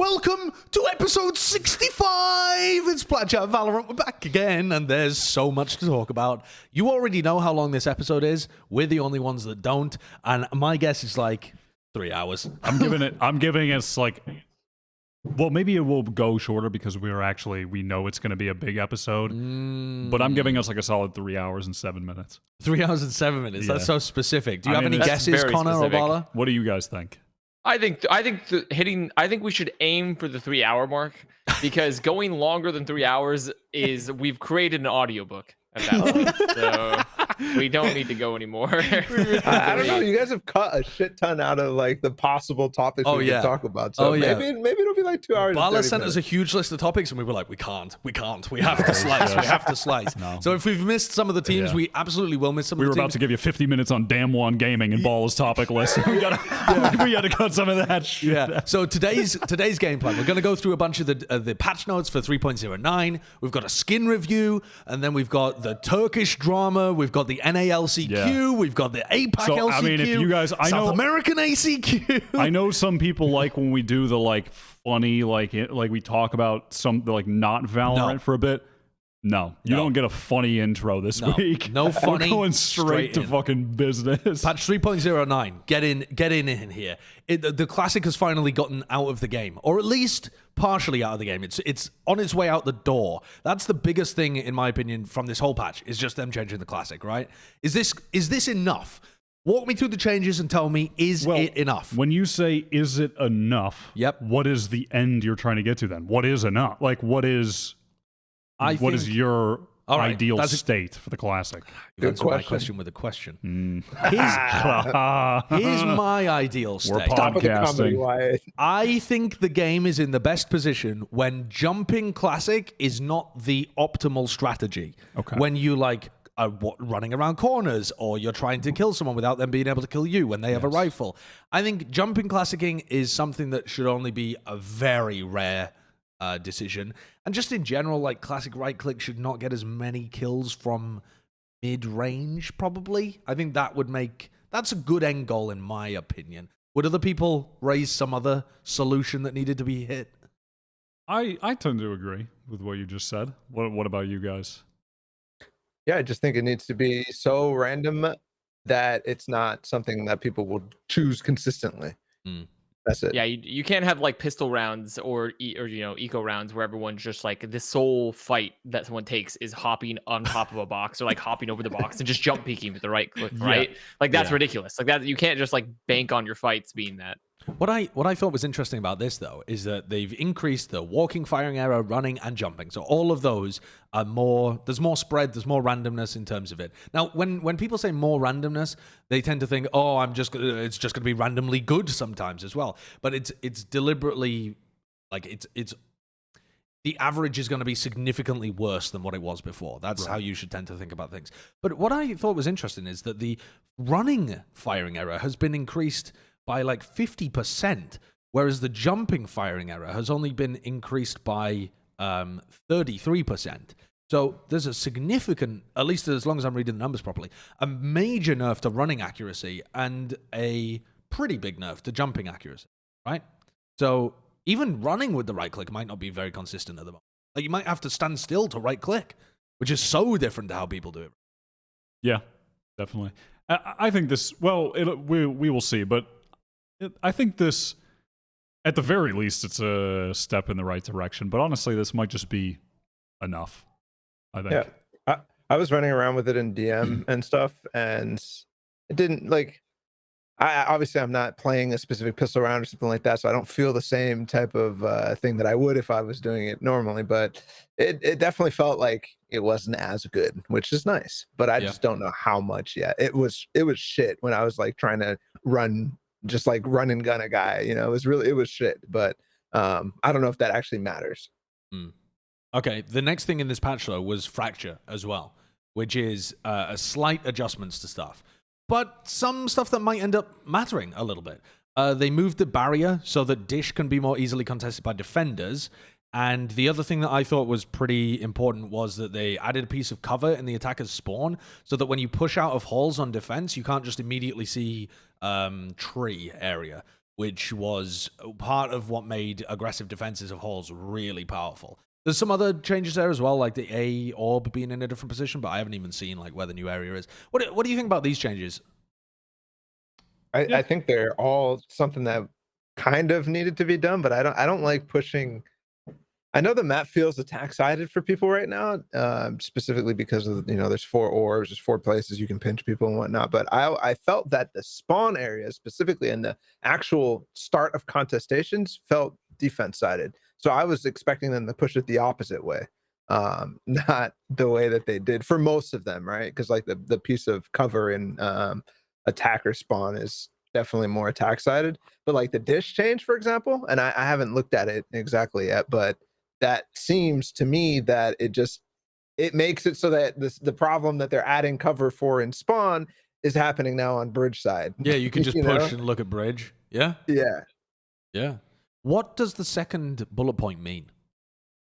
Welcome to episode 65. It's Plat, Jett and VALORANT. We're back again, and there's so much to talk about. You already know how long this episode is. We're the only ones that don't, and my guess is like 3 hours. I'm giving us like, well, maybe it will go shorter because we know it's going to be a big episode. But I'm giving us like a solid 3 hours and 7 minutes. 3 hours and 7 minutes. Yeah. That's so specific. Do you have any guesses, Connor or Balla? What do you guys think? I think we should aim for the 3 hour mark, because going longer than 3 hours is we've created an audiobook at that point. So we don't need to go anymore. I don't know. You guys have cut a shit ton out of like the possible topics we can talk about. So maybe it'll be like 2 hours. Balla sent us a huge list of topics, and we were like, we can't. We have to slice. We have to slice. No. So if we've missed some of the teams, we absolutely will miss some of the teams. We were about to give you 50 minutes on Damn One Gaming and Balla's topic list. we had to cut some of that shit. Yeah. So today's game plan, we're going to go through a bunch of the patch notes for 3.09. We've got a skin review, and then we've got the Turkish drama. We've got the NALCQ. Yeah. We've got the APAC LCQ. I mean, if you guys, South American ACQ. I know some people like when we do the like funny, like we talk about some like not Valorant for a bit. No, you don't get a funny intro this week. No funny. We're going straight to fucking business. Patch 3.09. Get in here. The Classic has finally gotten out of the game, or at least partially out of the game. It's on its way out the door. That's the biggest thing, in my opinion, from this whole patch, is just them changing the Classic, right? Is this enough? Walk me through the changes and tell me, is it enough? When you say, is it enough? Yep. What is the end you're trying to get to then? What is enough? Like, what is your ideal state for the Classic? Good question with a question. Here's my ideal state. We're podcasting. Wyatt. I think the game is in the best position when jumping Classic is not the optimal strategy. Okay. When you are running around corners, or you're trying to kill someone without them being able to kill you when they have a rifle. I think jumping Classicing is something that should only be a very rare decision. And just in general, like, Classic right click should not get as many kills from mid-range, probably. I think that's a good end goal, in my opinion. Would other people raise some other solution that needed to be hit? I tend to agree with what you just said. What about you guys? Yeah, I just think it needs to be so random that it's not something that people will choose consistently. That's it. Yeah, you can't have like pistol rounds or eco rounds where everyone's just like, the sole fight that someone takes is hopping on top of a box, or like hopping over the box and just jump peeking with the right click, right? Like, that's ridiculous. Like, that, you can't just like bank on your fights being that. What I thought was interesting about this, though, is that they've increased the walking, firing arrow, running, and jumping. So all of those are more. There's more spread. There's more randomness in terms of it. Now, when people say more randomness, they tend to think, oh, it's just going to be randomly good sometimes as well. But it's deliberately, like, it's the average is going to be significantly worse than what it was before. That's how you should tend to think about things. But what I thought was interesting is that the running firing error has been increased by like 50%, whereas the jumping firing error has only been increased by 33%. So there's a significant, at least as long as I'm reading the numbers properly, a major nerf to running accuracy and a pretty big nerf to jumping accuracy, right? So even running with the right click might not be very consistent at the moment. Like, you might have to stand still to right click, which is so different to how people do it. Yeah, definitely. I think this, well, we will see, but I think this, at the very least, it's a step in the right direction. But honestly, this might just be enough, I think. Yeah, I was running around with it in DM and stuff, and it didn't, like, obviously I'm not playing a specific pistol round or something like that, so I don't feel the same type of thing that I would if I was doing it normally. But it definitely felt like it wasn't as good, which is nice. But I just don't know how much yet. It was shit when I was like trying to run, just like run and gun a guy, it was shit. But I don't know if that actually matters. Okay, the next thing in this patch, though, was Fracture as well, which is a slight adjustments to stuff, but some stuff that might end up mattering a little bit. They moved the barrier so that Dish can be more easily contested by defenders. And the other thing that I thought was pretty important was that they added a piece of cover in the attacker's spawn, so that when you push out of halls on defense, you can't just immediately see tree area. which was part of what made aggressive defenses of halls really powerful. There's some other changes there as well, like the A orb being in a different position, but I haven't even seen like where the new area is. What do you think about these changes? I think they're all something that kind of needed to be done, but I don't like pushing. I know the map feels attack-sided for people right now, specifically because of, there's 4 orbs, there's 4 places you can pinch people and whatnot. But I felt that the spawn area, specifically in the actual start of contestations, felt defense-sided. So I was expecting them to push it the opposite way, not the way that they did for most of them, right? Because like the piece of cover in attacker spawn is definitely more attack-sided. But like the dish change, for example, and I haven't looked at it exactly yet, but that seems to me that it makes it so that the problem that they're adding cover for in spawn is happening now on bridge side. Yeah, you can just push and look at bridge. Yeah? Yeah. What does the second bullet point mean?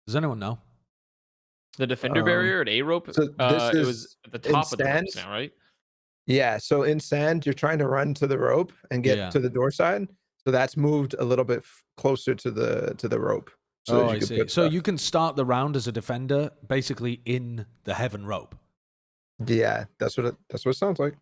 Does anyone know? The defender barrier at A rope. So it was at the top of the ropes now, right? Yeah. So in sand, you're trying to run to the rope and get to the door side. So that's moved a little bit closer to the rope. So I see. So you can start the round as a defender, basically in the heaven rope. Yeah, that's what it sounds like.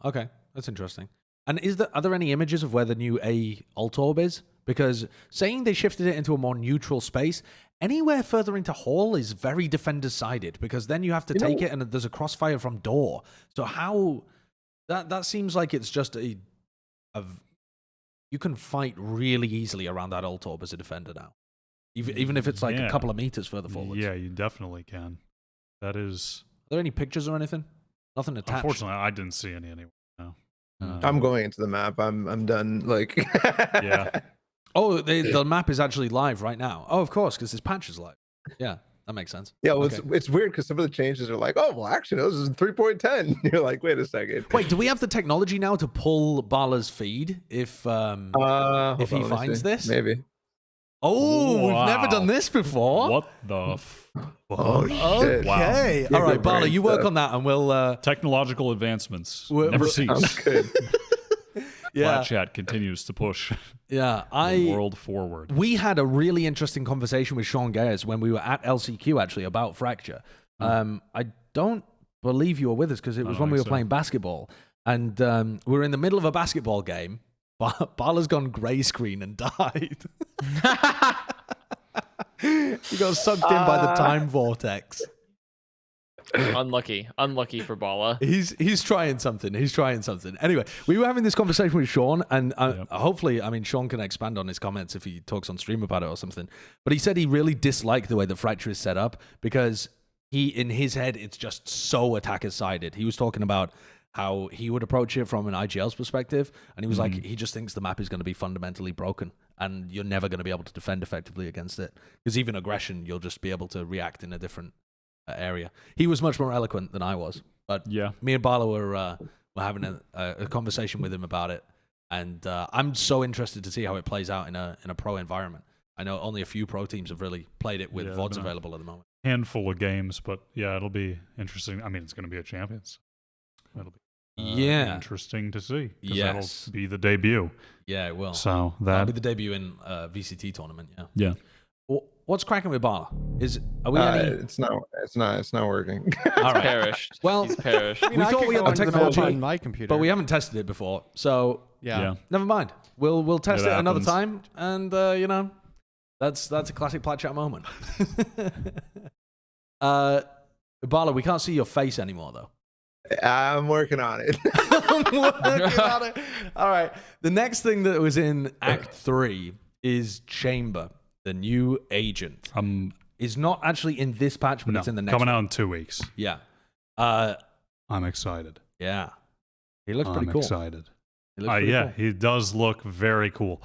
Okay, that's interesting. And are there any images of where the new A alt orb is? Because saying they shifted it into a more neutral space, anywhere further into hall is very defender-sided, because then you have to take it and there's a crossfire from door. So how that seems like it's just you can fight really easily around that alt orb as a defender now. Even if it's like a couple of meters further forward. Yeah, you definitely can. That is. Are there any pictures or anything? Nothing attached. Unfortunately, I didn't see any anywhere. No. I'm going into the map. I'm done. Like. Yeah. Oh, the map is actually live right now. Oh, of course, because this patch is live. Yeah, that makes sense. Yeah, well, it's weird because some of the changes are like, oh, well, actually, this is 3.10. You're like, wait a second. Wait, do we have the technology now to pull Balla's feed if he finds this? Maybe. Oh, we've never done this before. What the Oh, shit. Okay. Wow. All right, Balla, you work on that and we'll... Technological advancements never cease. Sounds good. Plat chat continues to push the world forward. We had a really interesting conversation with Sean Gayers when we were at LCQ, actually, about Fracture. I don't believe you were with us because it was when we were playing basketball. And we were in the middle of a basketball game. Balla's gone grey screen and died. He got sucked in by the time vortex. Unlucky for Balla. He's trying something. Anyway, we were having this conversation with Sean, and hopefully, Sean can expand on his comments if he talks on stream about it or something. But he said he really disliked the way the Fracture is set up because in his head, it's just so attacker-sided. He was talking about how he would approach it from an IGL's perspective, and he was like, he just thinks the map is going to be fundamentally broken, and you're never going to be able to defend effectively against it. Because even aggression, you'll just be able to react in a different area. He was much more eloquent than I was, but me and Balla were having a conversation with him about it, and I'm so interested to see how it plays out in a pro environment. I know only a few pro teams have really played it with VODs available at the moment. Handful of games, but it'll be interesting. It's going to be a Champions. That'll be interesting to see. That'll be the debut. Yeah, it will. So that'll be the debut in VCT tournament. Yeah. What's cracking with Balla? It's not working. All right. Perished. Well, he's perished. We thought we had the technology on my computer, but we haven't tested it before. So never mind. We'll test it another time, and that's a classic Plat chat moment. Balla, we can't see your face anymore though. I'm working on it. All right. The next thing that was in Act 3 is Chamber, the new agent. Is not actually in this patch, but it's in the next coming out in 2 weeks. Yeah. I'm excited. Yeah. He looks pretty cool. Excited. He does look very cool.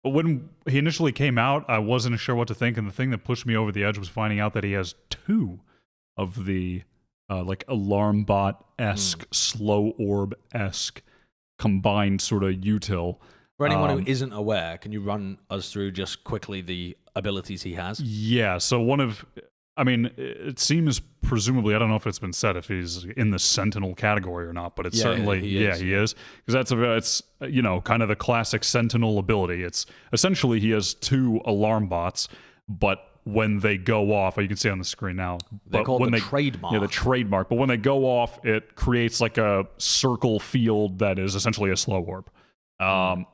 But when he initially came out, I wasn't sure what to think, and the thing that pushed me over the edge was finding out that he has 2 of the like alarm bot-esque, slow orb-esque combined sort of util. For anyone who isn't aware, can you run us through just quickly the abilities he has? Yeah, so one of I mean, it seems presumably, I don't know if it's been said if he's in the Sentinel category or not, but it's certainly, he is. Because it's, you know, kind of the classic Sentinel ability. It's essentially he has 2 alarm bots, but when they go off, you can see on the screen now. They're called the trademark. Yeah, the trademark. But when they go off, it creates like a circle field that is essentially a slow orb. And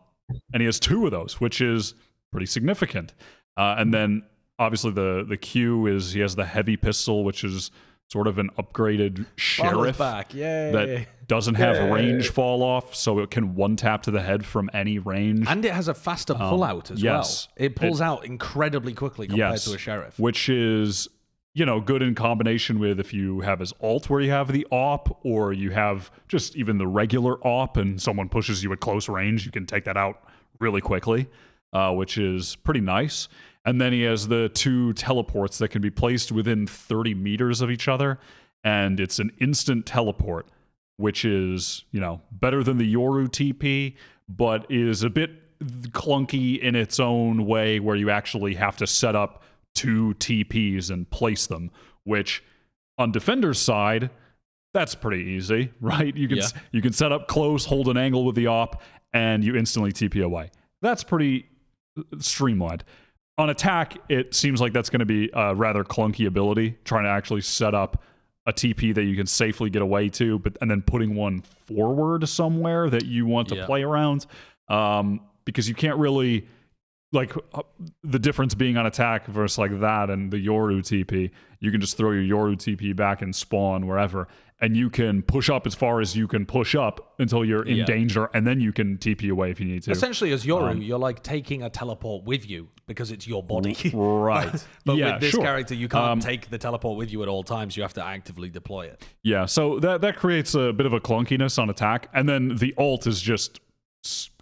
he has 2 of those, which is pretty significant. And then obviously the Q is he has the heavy pistol, which is sort of an upgraded sheriff that doesn't have range fall off, so it can one tap to the head from any range. And it has a faster pullout as well. It pulls out incredibly quickly compared to a sheriff. Which is, you know, good in combination with if you have his ult where you have the AWP, or you have just even the regular AWP and someone pushes you at close range, you can take that out really quickly, which is pretty nice. And then he has the 2 teleports that can be placed within 30 meters of each other. And it's an instant teleport, which is, you know, better than the Yoru TP, but is a bit clunky in its own way where you actually have to set up 2 TPs and place them, which on Defender's side, that's pretty easy, right? You can set up close, hold an angle with the AWP, and you instantly TP away. That's pretty streamlined. On Attack, it seems like that's going to be a rather clunky ability, trying to actually set up a TP that you can safely get away to, and then putting one forward somewhere that you want to play around, because you can't really, like, the difference being on Attack versus like that and the Yoru TP, you can just throw your Yoru TP back and spawn wherever, and you can push up as far as you can push up until you're in danger, and then you can TP away if you need to. Essentially, as Yoru, you're like taking a teleport with you because it's your body. Right. But with this character, you can't take the teleport with you at all times. You have to actively deploy it. Yeah, so that creates a bit of a clunkiness on Attack, and then the ult is just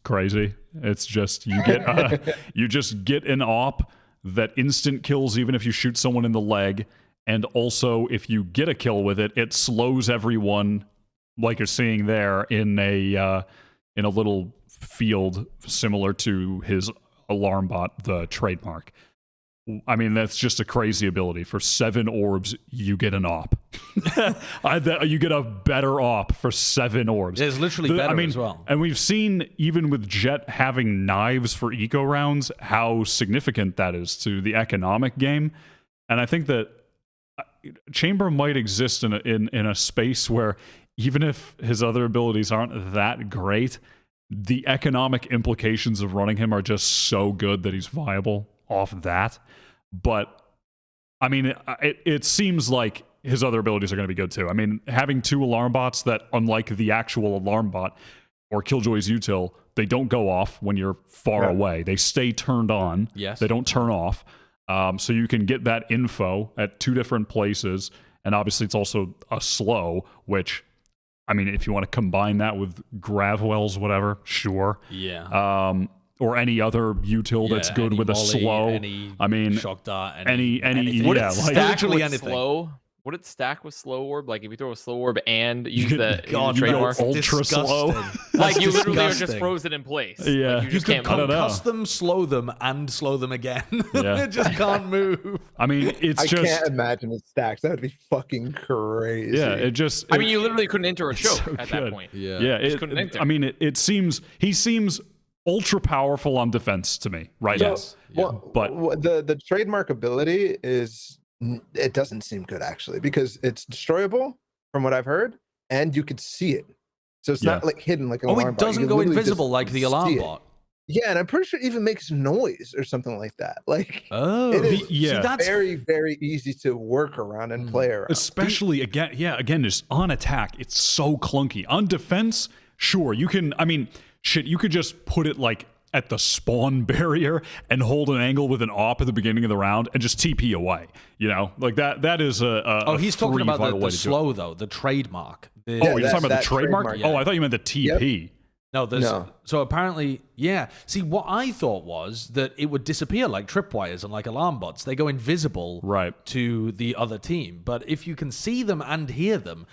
crazy. It's just you get you just get an AWP that instant kills even if you shoot someone in the leg. And also, if you get a kill with it, it slows everyone, like you're seeing there, in a little field similar to his alarm bot, the trademark. I mean, that's just a crazy ability. For 7 orbs, you get an AWP. You get a better AWP for 7 orbs. It's literally better as well. And we've seen, even with Jett having knives for eco rounds, how significant that is to the economic game. And I think that Chamber might exist in a space where even if his other abilities aren't that great, the economic implications of running him are just so good that he's viable off that. But I mean, it seems like his other abilities are going to be good too. I mean, having 2 alarm bots that, unlike the actual alarm bot or Killjoy's util, they don't go off when you're far away. They stay turned on. Yes. They don't turn off. So you can get that info at 2 different places, and obviously it's also a slow, which, I mean, if you want to combine that with Gravwell's whatever, sure. Yeah. Or any other util that's good with a slow. I mean, shock dart, anything. Would it stack literally with anything. slow? Would it stack with slow orb? Like if you throw a slow orb and use the God, trademark? Ultra slow. Like you literally are just frozen in place. Yeah. Like, you just can't move. Custom slow them and slow them again. Yeah. It just can't move. I mean, I can't imagine it stacks. That would be fucking crazy. Yeah, I mean, you literally couldn't enter a choke so at good. that point. Yeah. Just couldn't enter. I mean, he seems ultra powerful on defense to me right now. Well, but the trademark ability is, it doesn't seem good actually, because it's destroyable from what I've heard, and you could see it. So it's not like hidden like an alarm bot. It doesn't go invisible like the alarm bot. Yeah, and I'm pretty sure it even makes noise or something like that. Like, it is, see, that's very, very easy to work around and play around. Especially again, just on Attack, it's so clunky. On defense, sure, you can. I mean, shit, you could just put it like at the spawn barrier and hold an angle with an AWP at the beginning of the round and just TP away. You know, like that is he's talking about the slow though, the trademark. You're talking about the trademark? Yeah. Oh, I thought you meant the TP. Yep. No. So apparently, yeah. See, what I thought was that it would disappear like tripwires and like alarm bots. They go invisible to the other team. But if you can see them and hear them,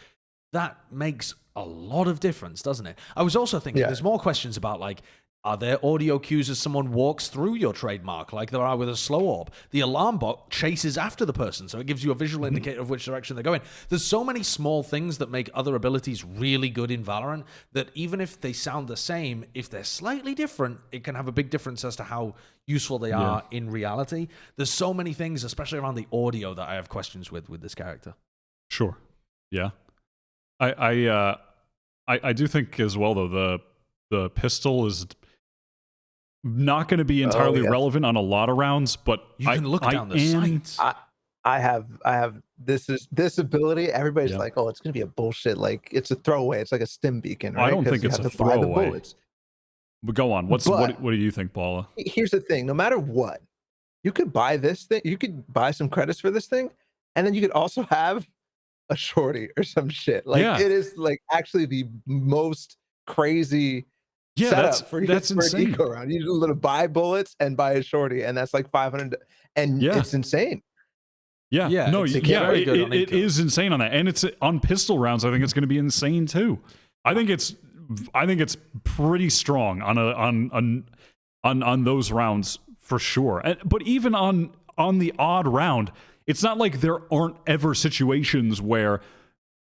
that makes a lot of difference, doesn't it? I was also thinking there's more questions about like, Are there audio cues as someone walks through your trademark, like there are with a slow orb? The alarm bot chases after the person, so it gives you a visual indicator of which direction they're going. There's so many small things that make other abilities really good in Valorant that even if they sound the same, if they're slightly different, it can have a big difference as to how useful they are in reality. There's so many things, especially around the audio, that I have questions with this character. Sure. Yeah. I do think as well, though, the pistol is not going to be entirely relevant on a lot of rounds, but you can look down the sights. I have this ability. Everybody's like, oh, it's going to be a bullshit. Like, it's a throwaway. It's like a stim beacon, right? I don't think it's a throwaway. But go on. What do you think, Balla? Here's the thing. No matter what, you could buy this thing. You could buy some credits for this thing, and then you could also have a shorty or some shit. Like, it is like actually the most crazy setup for that's insane. An eco round. You just to buy bullets and buy a shorty, and that's like 500, and it's insane. It is insane on that, and it's on pistol rounds. I think it's going to be insane too. I think it's pretty strong on those rounds for sure. But even on the odd round, it's not like there aren't ever situations where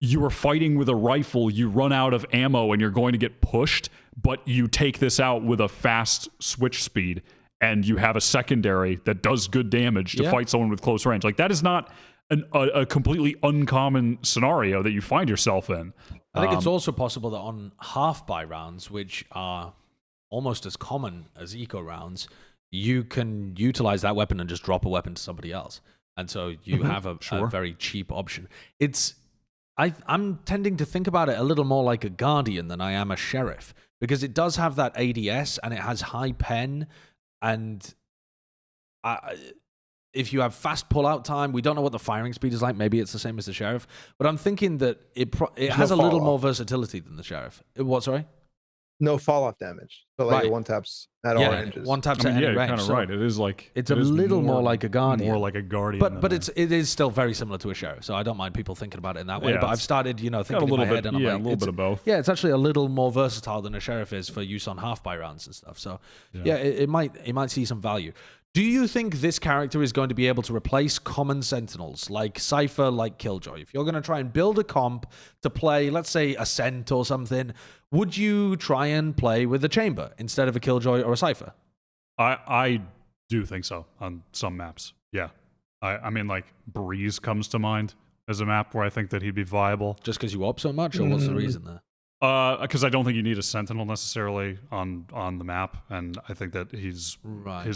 you are fighting with a rifle, you run out of ammo, and you're going to get pushed, but you take this out with a fast switch speed, and you have a secondary that does good damage to fight someone with close range. Like, that is not a completely uncommon scenario that you find yourself in. I think it's also possible that on half-buy rounds, which are almost as common as eco rounds, you can utilize that weapon and just drop a weapon to somebody else. And so you have a very cheap option. I'm tending to think about it a little more like a Guardian than I am a Sheriff, because it does have that ADS and it has high pen, and if you have fast pull-out time, we don't know what the firing speed is like. Maybe it's the same as the Sheriff, but I'm thinking that it has a little more versatility than the Sheriff. What, sorry? No fall-off damage. So like one taps at all ranges. One taps at any range. Kind of right. It is like it's a little more like a Guardian. More like a Guardian. But it is still very similar to a Sheriff. So I don't mind people thinking about it in that way. But I've started, thinking in my head, and I'm like, a little bit of both. Yeah, it's actually a little more versatile than a Sheriff is for use on half-buy rounds and stuff. So it might see some value. Do you think this character is going to be able to replace common sentinels like Cypher, like Killjoy? If you're going to try and build a comp to play, let's say, Ascent or something, would you try and play with a Chamber instead of a Killjoy or a Cypher? I do think so on some maps. Yeah. I mean, like, Breeze comes to mind as a map where I think that he'd be viable. Just because you op so much, or what's the reason there? Because I don't think you need a Sentinel necessarily on the map, and I think that his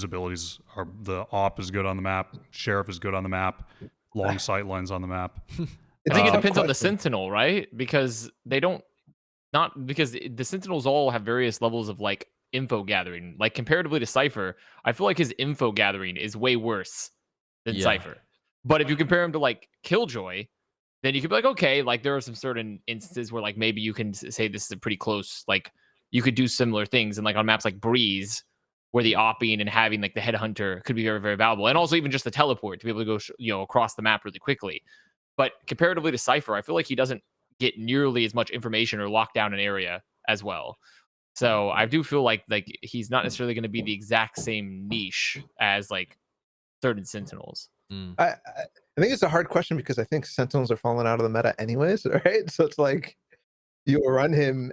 abilities are, the op is good on the map, Sheriff is good on the map, long sight lines on the map. I think it depends on the Sentinel, right? Because because the Sentinels all have various levels of like info gathering. Like comparatively to Cypher, I feel like his info gathering is way worse than Cypher. But if you compare him to like Killjoy, then you could be like, okay, like there are some certain instances where like maybe you can say this is a pretty close, like you could do similar things. And like on maps like Breeze, where the opping and having like the headhunter could be very, very valuable. And also even just the teleport to be able to go, across the map really quickly. But comparatively to Cypher, I feel like he doesn't get nearly as much information or lock down an area as well. So I do feel like he's not necessarily going to be the exact same niche as like certain Sentinels. I think it's a hard question because I think Sentinels are falling out of the meta anyways, right? So it's like you'll run him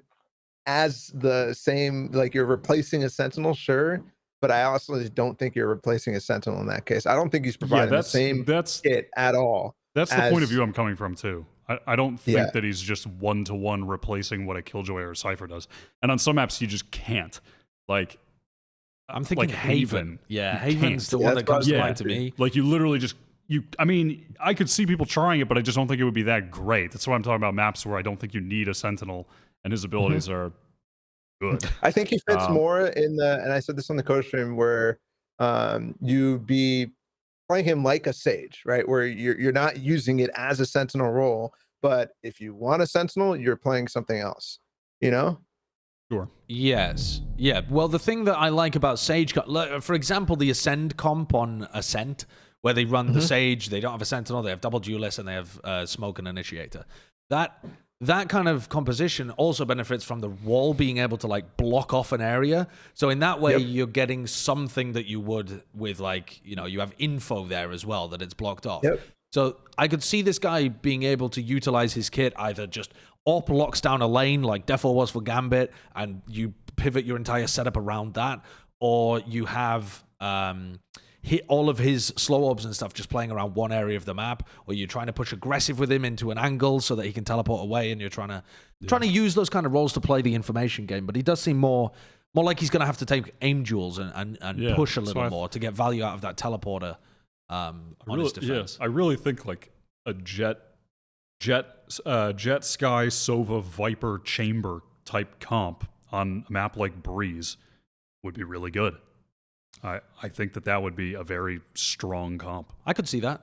as the same, like you're replacing a Sentinel, sure, but I also don't think you're replacing a Sentinel in that case. I don't think he's providing the same kit at all. That's the point of view I'm coming from too. I don't think that he's just one-to-one replacing what a Killjoy or a Cypher does. And on some maps, you just can't. Like, I'm thinking like Haven. Yeah, Haven's the one that comes to mind to me. Like, you literally just... I mean, I could see people trying it, but I just don't think it would be that great. That's why I'm talking about maps where I don't think you need a Sentinel, and his abilities are good. I think he fits more in the, and I said this on the coach stream, where you be playing him like a Sage, right? Where you're not using it as a Sentinel role, but if you want a Sentinel, you're playing something else, Sure. Yes. Yeah. Well, the thing that I like about Sage, for example, the Ascend comp on Ascent, where they run the Sage, they don't have a Sentinel, they have double duelist, and they have Smoke and Initiator. That that kind of composition also benefits from the wall being able to like block off an area. So in that way, you're getting something that you would with like, you know, you have info there as well that it's blocked off. So I could see this guy being able to utilize his kit, either just AWP locks down a lane like Defo was for Gambit, and you pivot your entire setup around that, or you have hit all of his slow orbs and stuff just playing around one area of the map, or you're trying to push aggressive with him into an angle so that he can teleport away, and you're trying to use those kind of roles to play the information game. But he does seem more like he's going to have to take aim duels and push a little more to get value out of that teleporter on his defense. I really think like a Jett Sky Sova Viper Chamber type comp on a map like Breeze would be really good. I think that would be a very strong comp. I could see that.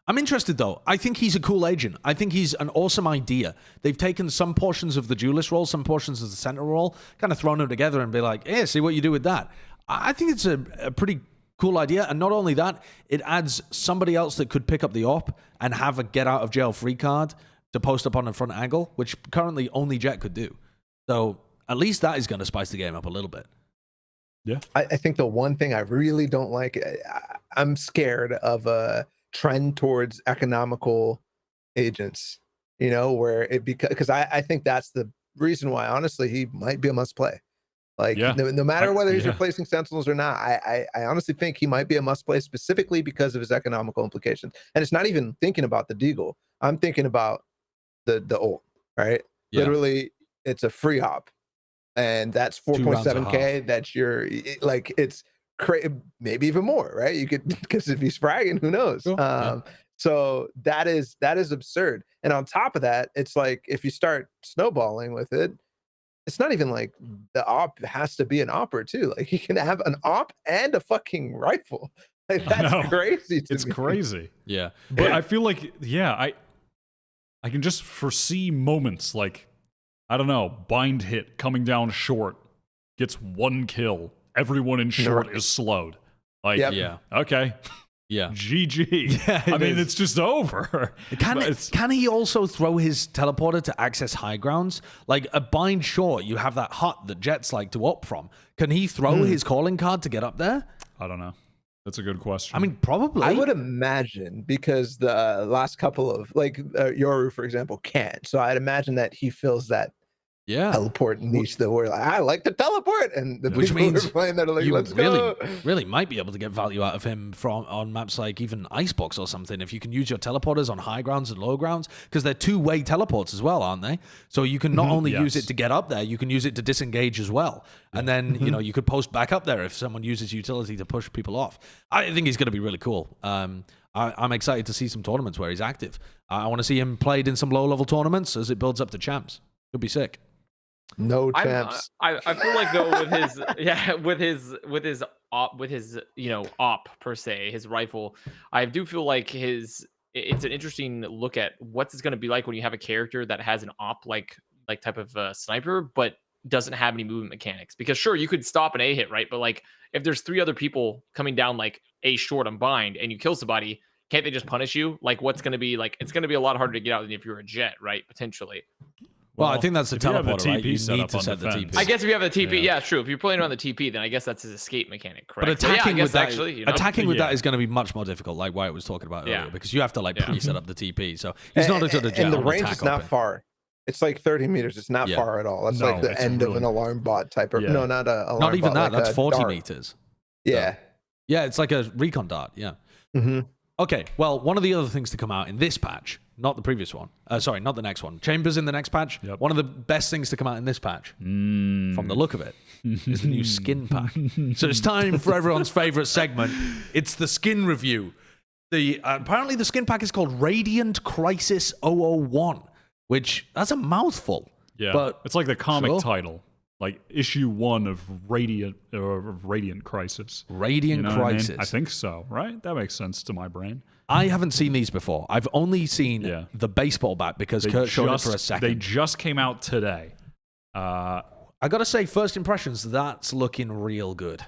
I'm interested, though. I think he's a cool agent. I think he's an awesome idea. They've taken some portions of the duelist role, some portions of the center role, kind of thrown them together and be like, hey, see what you do with that. I think it's a pretty cool idea. And not only that, it adds somebody else that could pick up the op and have a get out of jail free card to post up on the front angle, which currently only Jett could do. So at least that is going to spice the game up a little bit. Yeah, I think the one thing I really don't like, I'm scared of a trend towards economical agents, you know, where it because I think that's the reason why, honestly, he might be a must play. Like, no matter whether he's replacing Sentinels or not, I honestly think he might be a must play specifically because of his economical implications. And it's not even thinking about the deagle. I'm thinking about the ult, right? Yeah. Literally, it's a free hop. And that's 4.7K. That's your, like, it's maybe even more, right? You could, because if he's fragging, who knows? Cool. So that is absurd. And on top of that, it's like, if you start snowballing with it, it's not even like the op has to be an opera too. Like, you can have an op and a fucking rifle. Like, that's crazy to me. It's crazy. Yeah. But I feel like, I can just foresee moments like, I don't know, bind hit coming down short, gets 1 kill. Everyone in short is slowed. Like, okay. Yeah. GG. Yeah, I mean, it's just over. Can he also throw his teleporter to access high grounds? Like a bind short, you have that hut that Jets like to opt from. Can he throw his calling card to get up there? I don't know. That's a good question. I mean, probably. I would imagine, because the last couple of, like, Yoru, for example, can't. So I'd imagine that he fills that teleport niche that we're like, I like to teleport, and the which people means who are playing that are like, you let's go. Really might be able to get value out of him on maps like even Icebox or something, if you can use your teleporters on high grounds and low grounds, because they're two-way teleports as well, aren't they? So you can not only use it to get up there, you can use it to disengage as well, and then you know, you could post back up there if someone uses utility to push people off. I think he's going to be really cool. I'm excited to see some tournaments where he's active. I want to see him played in some low-level tournaments as it builds up to champs. Could be sick. No champs. I feel like, though, with his op per se, his rifle, I do feel like it's an interesting look at what's it going to be like when you have a character that has an op like type of sniper, but doesn't have any movement mechanics. Because sure, you could stop an A hit, right? But like, if there's 3 other people coming down like A short on bind and you kill somebody, can't they just punish you? Like, what's going to be like? It's going to be a lot harder to get out than if you're a Jett, right? Potentially. Well, I think that's the teleporter, right? You set need up to on set the defense. TP. I guess if you have the TP, yeah, true. If you're playing on the TP, then I guess that's his escape mechanic, correct? But attacking with that, attacking with that is going to be much more difficult, like Wyatt was talking about earlier, because you have to like pre-set up the TP. So he's not a good Jett. And the range is not far. It's like 30 meters. It's not far at all. That's like the end of an alarm bot type. No, not a alarm not even bot, that. like that's 40 dart. meters. Yeah. Yeah, it's like a recon dart. Yeah. Okay, well, one of the other things to come out in this patch, not the previous one, sorry, not the next one, Chambers in the next patch, one of the best things to come out in this patch, from the look of it, is the new skin pack. So it's time for everyone's favorite segment. It's the skin review. Apparently the skin pack is called Radiant Crisis 001, which, that's a mouthful. Yeah, but it's like the comic title. Like issue 1 of Radiant Crisis. Radiant Crisis. I mean? I think so, right? That makes sense to my brain. I haven't seen these before. I've only seen the baseball bat because Kurt showed it for a second. They just came out today. I got to say, first impressions, that's looking real good.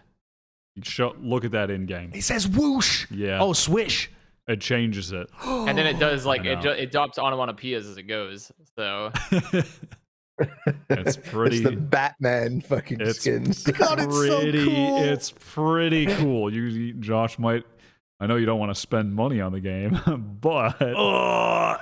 Look at that in-game. It says whoosh. Yeah. Oh, swish. It changes it. And then it does, like, it drops onomatopoeias as it goes. So It's pretty. It's the Batman fucking It's skins. God, it's so cool. It's pretty cool. Josh might. I know you don't want to spend money on the game, but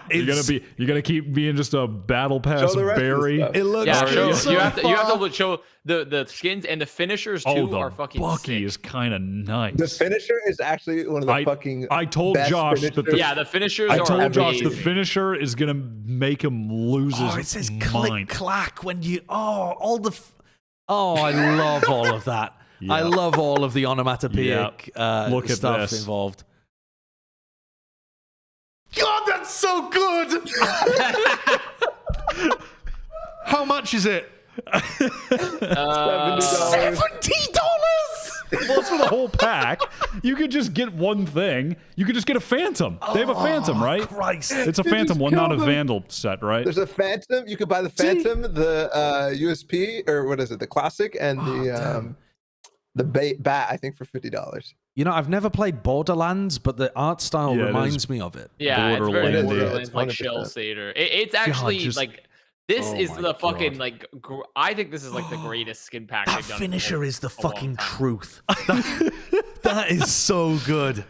you're gonna keep being just a battle pass Show the rest of the berry. stuff. It looks yeah, so you have fun. to show the skins and the finishers too Oh, the are fucking Bucky sick. is kind of nice. The finisher is actually one of the fucking. I told best Josh that finishers. Yeah, the finishers I are told Josh the amazing. finisher is gonna make him lose Oh, his it says mind. click clack when you. Oh, I love all of that. I Yeah. love all of the onomatopoeic Look at stuff this. involved. God, that's so good. How much is it? $70. $70. Well, it's for the whole pack. You could just get one thing. You could just get a Phantom. They have a Phantom, right? Christ. It's a They Phantom just one, not a killed them. Vandal set, right? There's a Phantom. You could buy the Phantom, the USP, or what is it? The Classic, and the Bat. I think for $50. You know, I've never played Borderlands, but the art style Yeah, it reminds is me of it. Yeah, it's very Borderlands. Borderlands, It's like 100%. Shell Sater. It's actually just- like this Oh is my the fucking God. like. I think this is like the greatest skin pack That they've done. finisher is the a long fucking time. truth. That is so good.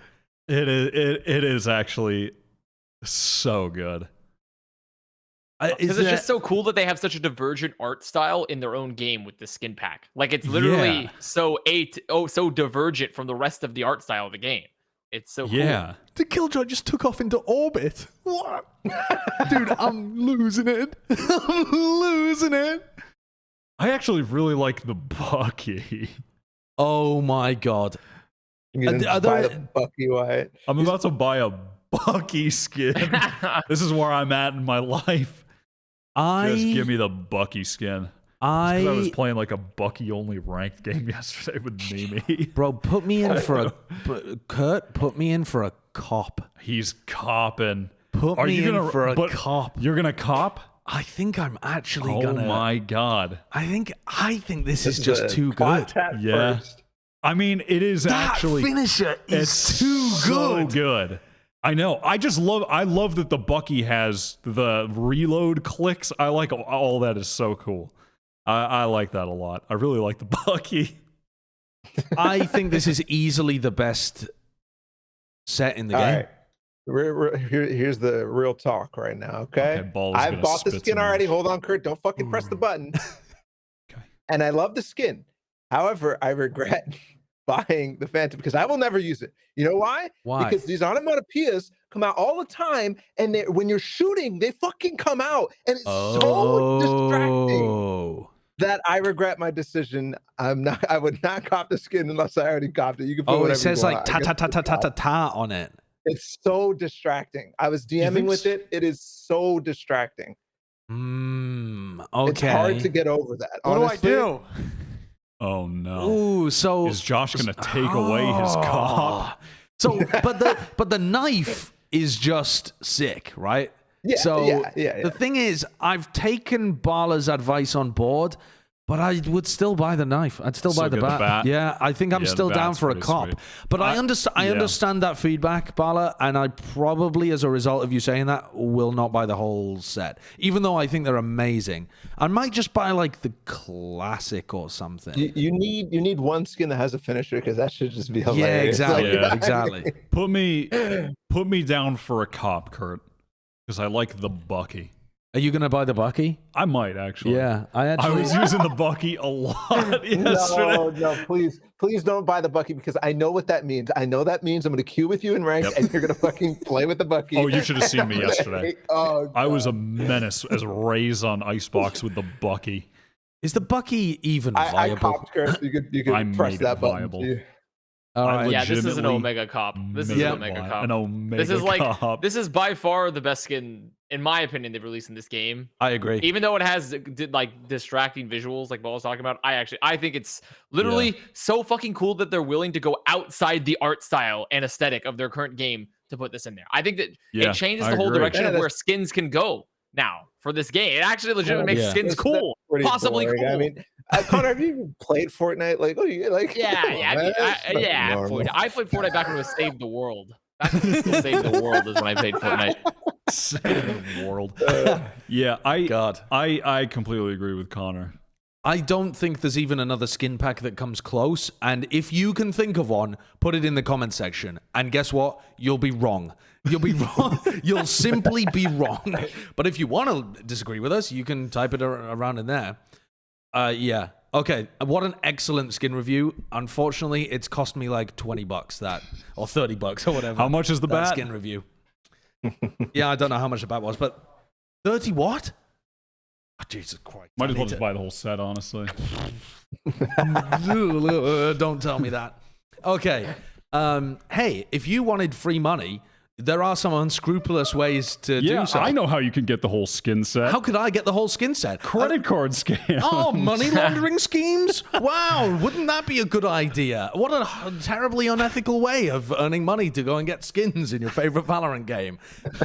It is actually so good. Because it's just so cool that they have such a divergent art style in their own game with the skin pack. Like it's literally so divergent from the rest of the art style of the game. It's so cool. Yeah. The Killjoy just took off into orbit. What? Dude, I'm losing it. I'm losing it. I actually really like the Bucky. Oh my God. You can Are buy there- the Bucky Wyatt. I'm about to buy a Bucky skin. This is where I'm at in my life. Just give me the Bucky skin. 'Cause I was playing like a Bucky only ranked game yesterday with Mimi. Bro, put me in for a Kurt. Put me in for a cop. He's copping. Put Are me you in gonna for a but cop. You're gonna cop? I think I'm actually Oh gonna. my god. I think this is This just a too Plat good. tat Yeah. first. I mean, it is That actually finisher is it's too so good. good. I know. I love that the Bucky has the reload clicks. I like all that is so cool. I like that a lot. I really like the Bucky. I think this is easily the best set in the All game. right. Here's the real talk right now, okay? Balla's I've gonna bought the spit skin some already. ish. Hold on, Kurt. Don't fucking press the button. Okay. And I love the skin. However, I regret buying the Phantom because I will never use it. You know why? Why? Because these onomatopoeias come out all the time, and when you're shooting, they fucking come out, and it's so distracting Oh. that I regret my decision. I would not cop the skin unless I already copped it. You can put Oh, whatever it says you like want. ta I ta guess ta ta it's ta ta not. ta on it. It's so distracting. I was DMing think with so? it. It is so distracting. Okay. It's hard to get over that. What honestly. do I do? Oh no. Ooh, so Is Josh gonna take away his cop? So, but the knife is just sick, right? Yeah, So yeah. the thing is, I've taken Balla's advice on board, but I would still buy the knife. I'd still buy Still the get the bat. bat? Yeah, I think I'm Yeah, the still down bat's for a pretty cop. sweet. But I understand that feedback, Balla, and I probably, as a result of you saying that, will not buy the whole set, even though I think they're amazing. I might just buy like the classic or something. You need one skin that has a finisher because that should just be hilarious. Yeah, exactly, Yeah. exactly. Put me down for a cop, Kurt. Because I like the Bucky. Are you gonna buy the Bucky? I might actually. Yeah, I I actually. was using the Bucky a lot yesterday. No, please don't buy the Bucky because I know what that means. I know that means I'm gonna queue with you in ranked and you're gonna fucking play with the Bucky. Oh, you should have seen me yesterday. Oh, I was a menace as Rays on Icebox with the Bucky. Is the Bucky even I viable? copped, Chris. You could I press made that it button. viable. too. All I right. Yeah, this is an legitimately Omega cop. This is made an it Omega vi- cop. An Omega This is like cop. this is by far the best skin, in my opinion, they've released in this game. I agree. Even though it has like distracting visuals, like Ball was talking about, I think it's literally so fucking cool that they're willing to go outside the art style and aesthetic of their current game to put this in there. I think that Yeah, it changes I the whole agree. direction Yeah, of where skins can go now for this game. It actually legitimately makes Yeah. skins That's cool, pretty possibly boring. cool. I mean, Connor, have you even played Fortnite? Like, oh, you like? Yeah, come on, yeah, man, that's fucking normal. I played Fortnite back when it was Save the World. Back when it was still Save the World is when I played Fortnite. World. Yeah, God. I completely agree with Connor. I don't think there's even another skin pack that comes close. And if you can think of one, put it in the comment section. And guess what? You'll be wrong. You'll be wrong. You'll simply be wrong. But if you want to disagree with us, you can type it around in there. Yeah. Okay. What an excellent skin review. Unfortunately, it's cost me like $20 that, or $30 or whatever. How much is the that bat? skin review? Yeah, I don't know how much the bat was, but 30 what? Oh, Jesus Christ. Might as well just buy the whole set, honestly. Don't tell me that. Okay. Hey, if you wanted free money, there are some unscrupulous ways to do so. I know how you can get the whole skin set. How could I get the whole skin set? Credit card scam. Oh, money laundering schemes? Wow, wouldn't that be a good idea? What a terribly unethical way of earning money to go and get skins in your favorite Valorant game.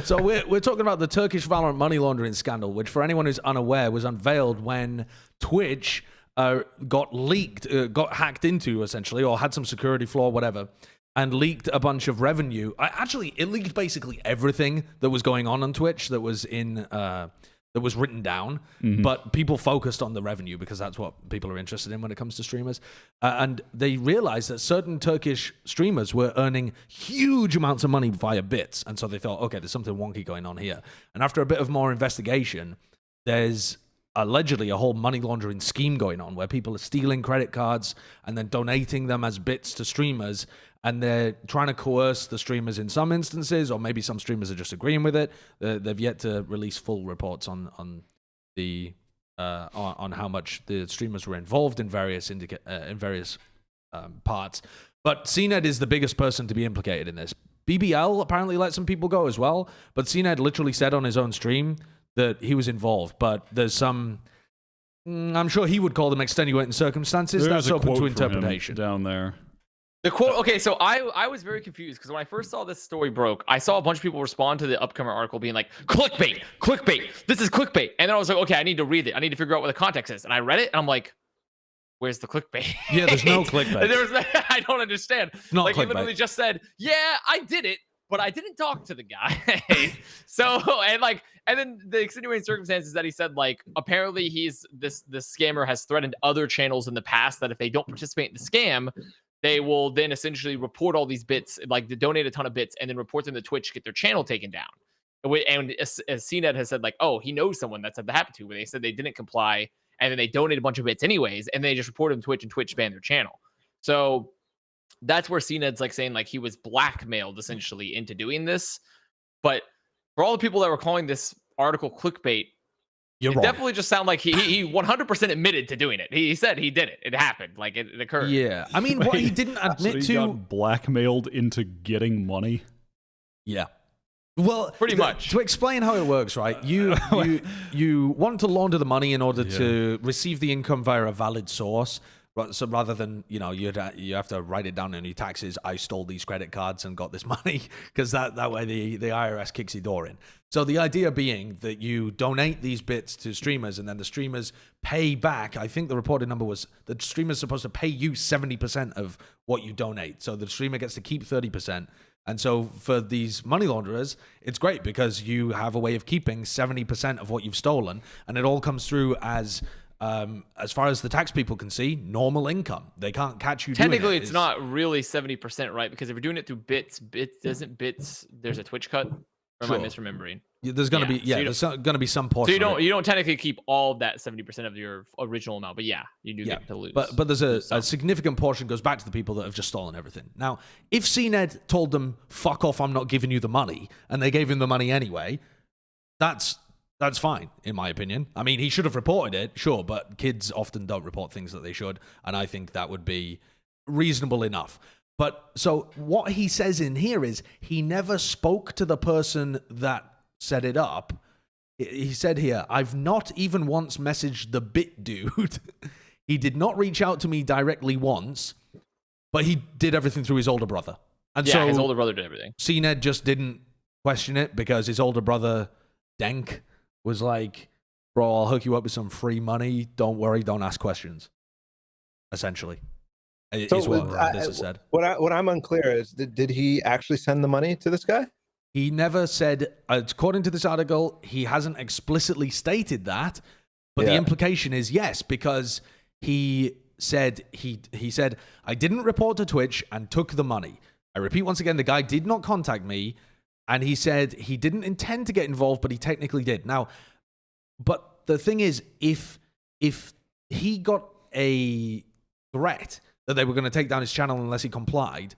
So we're talking about the Turkish Valorant money laundering scandal, which for anyone who's unaware was unveiled when Twitch got leaked, got hacked into essentially, or had some security flaw, whatever, and leaked a bunch of revenue. Actually, it leaked basically everything that was going on Twitch that was that was written down, but people focused on the revenue because that's what people are interested in when it comes to streamers. And they realized that certain Turkish streamers were earning huge amounts of money via bits. And so they thought, okay, there's something wonky going on here. And after a bit of more investigation, there's allegedly a whole money laundering scheme going on where people are stealing credit cards and then donating them as bits to streamers, and they're trying to coerce the streamers in some instances, or maybe some streamers are just agreeing with it. They've yet to release full reports on how much the streamers were involved in various parts. But CNED is the biggest person to be implicated in this. BBL apparently let some people go as well, but CNED literally said on his own stream that he was involved, but there's some, I'm sure he would call them extenuating circumstances. There's That's a open quote to from interpretation. him down there. The quote. Okay, so I was very confused because when I first saw this story broke, I saw a bunch of people respond to the upcoming article being like, clickbait, clickbait, this is clickbait. And then I was like, okay, I need to read it. I need to figure out what the context is. And I read it and I'm like, where's the clickbait? Yeah, there's no clickbait. I don't understand. Not like, clickbait. He literally just said, yeah, I did it, but I didn't talk to the guy. So, and then the extenuating circumstances that he said, like, apparently this scammer has threatened other channels in the past that if they don't participate in the scam, they will then essentially report all these bits, like they donate a ton of bits and then report them to Twitch, get their channel taken down. And as CNET has said, like, oh, he knows someone that's had that happen to, where they said they didn't comply and then they donated a bunch of bits anyways, and they just reported them to Twitch and Twitch banned their channel. So that's where CNET's like saying like he was blackmailed essentially into doing this. But for all the people that were calling this article clickbait, You're it wrong. definitely just sounded like he 100% admitted to doing it. He said he did it. It happened. Like it occurred. Yeah. I mean, what he didn't admit So he to. got blackmailed into getting money. Yeah. Well, Pretty much. To explain how it works, right? You want to launder the money in order to receive the income via a valid source. So rather than, you have to write it down in your taxes, I stole these credit cards and got this money, because that way the IRS kicks your door in. So the idea being that you donate these bits to streamers and then the streamers pay back. I think the reported number was the streamer's supposed to pay you 70% of what you donate. So the streamer gets to keep 30%. And so for these money launderers, it's great because you have a way of keeping 70% of what you've stolen, and it all comes through as far as the tax people can see, normal income. They can't catch you Technically, doing it. it's not really 70%, right? Because if you're doing it through bits, there's a Twitch cut? Or am I misremembering? There's going to be, there's going to be some portion. So you don't technically keep all of that 70% of your original amount, but yeah, you do get to lose. But there's a significant portion goes back to the people that have just stolen everything. Now, if CNED told them, fuck off, I'm not giving you the money, and they gave him the money anyway, that's fine, in my opinion. I mean, he should have reported it, sure, but kids often don't report things that they should, and I think that would be reasonable enough. But so what he says in here is he never spoke to the person that set it up. He said here, I've not even once messaged the bit dude. He did not reach out to me directly once, but he did everything through his older brother. And so his older brother did everything. CNED just didn't question it because his older brother, Denk, was like, bro, I'll hook you up with some free money. Don't worry, don't ask questions. Essentially. Is what this is said. What I'm unclear is, did he actually send the money to this guy? He never said, according to this article, he hasn't explicitly stated that, but the implication is yes, because he said, he said, I didn't report to Twitch and took the money. I repeat once again, the guy did not contact me, and he said he didn't intend to get involved, but he technically did. Now, but the thing is, if he got a threat that they were going to take down his channel unless he complied,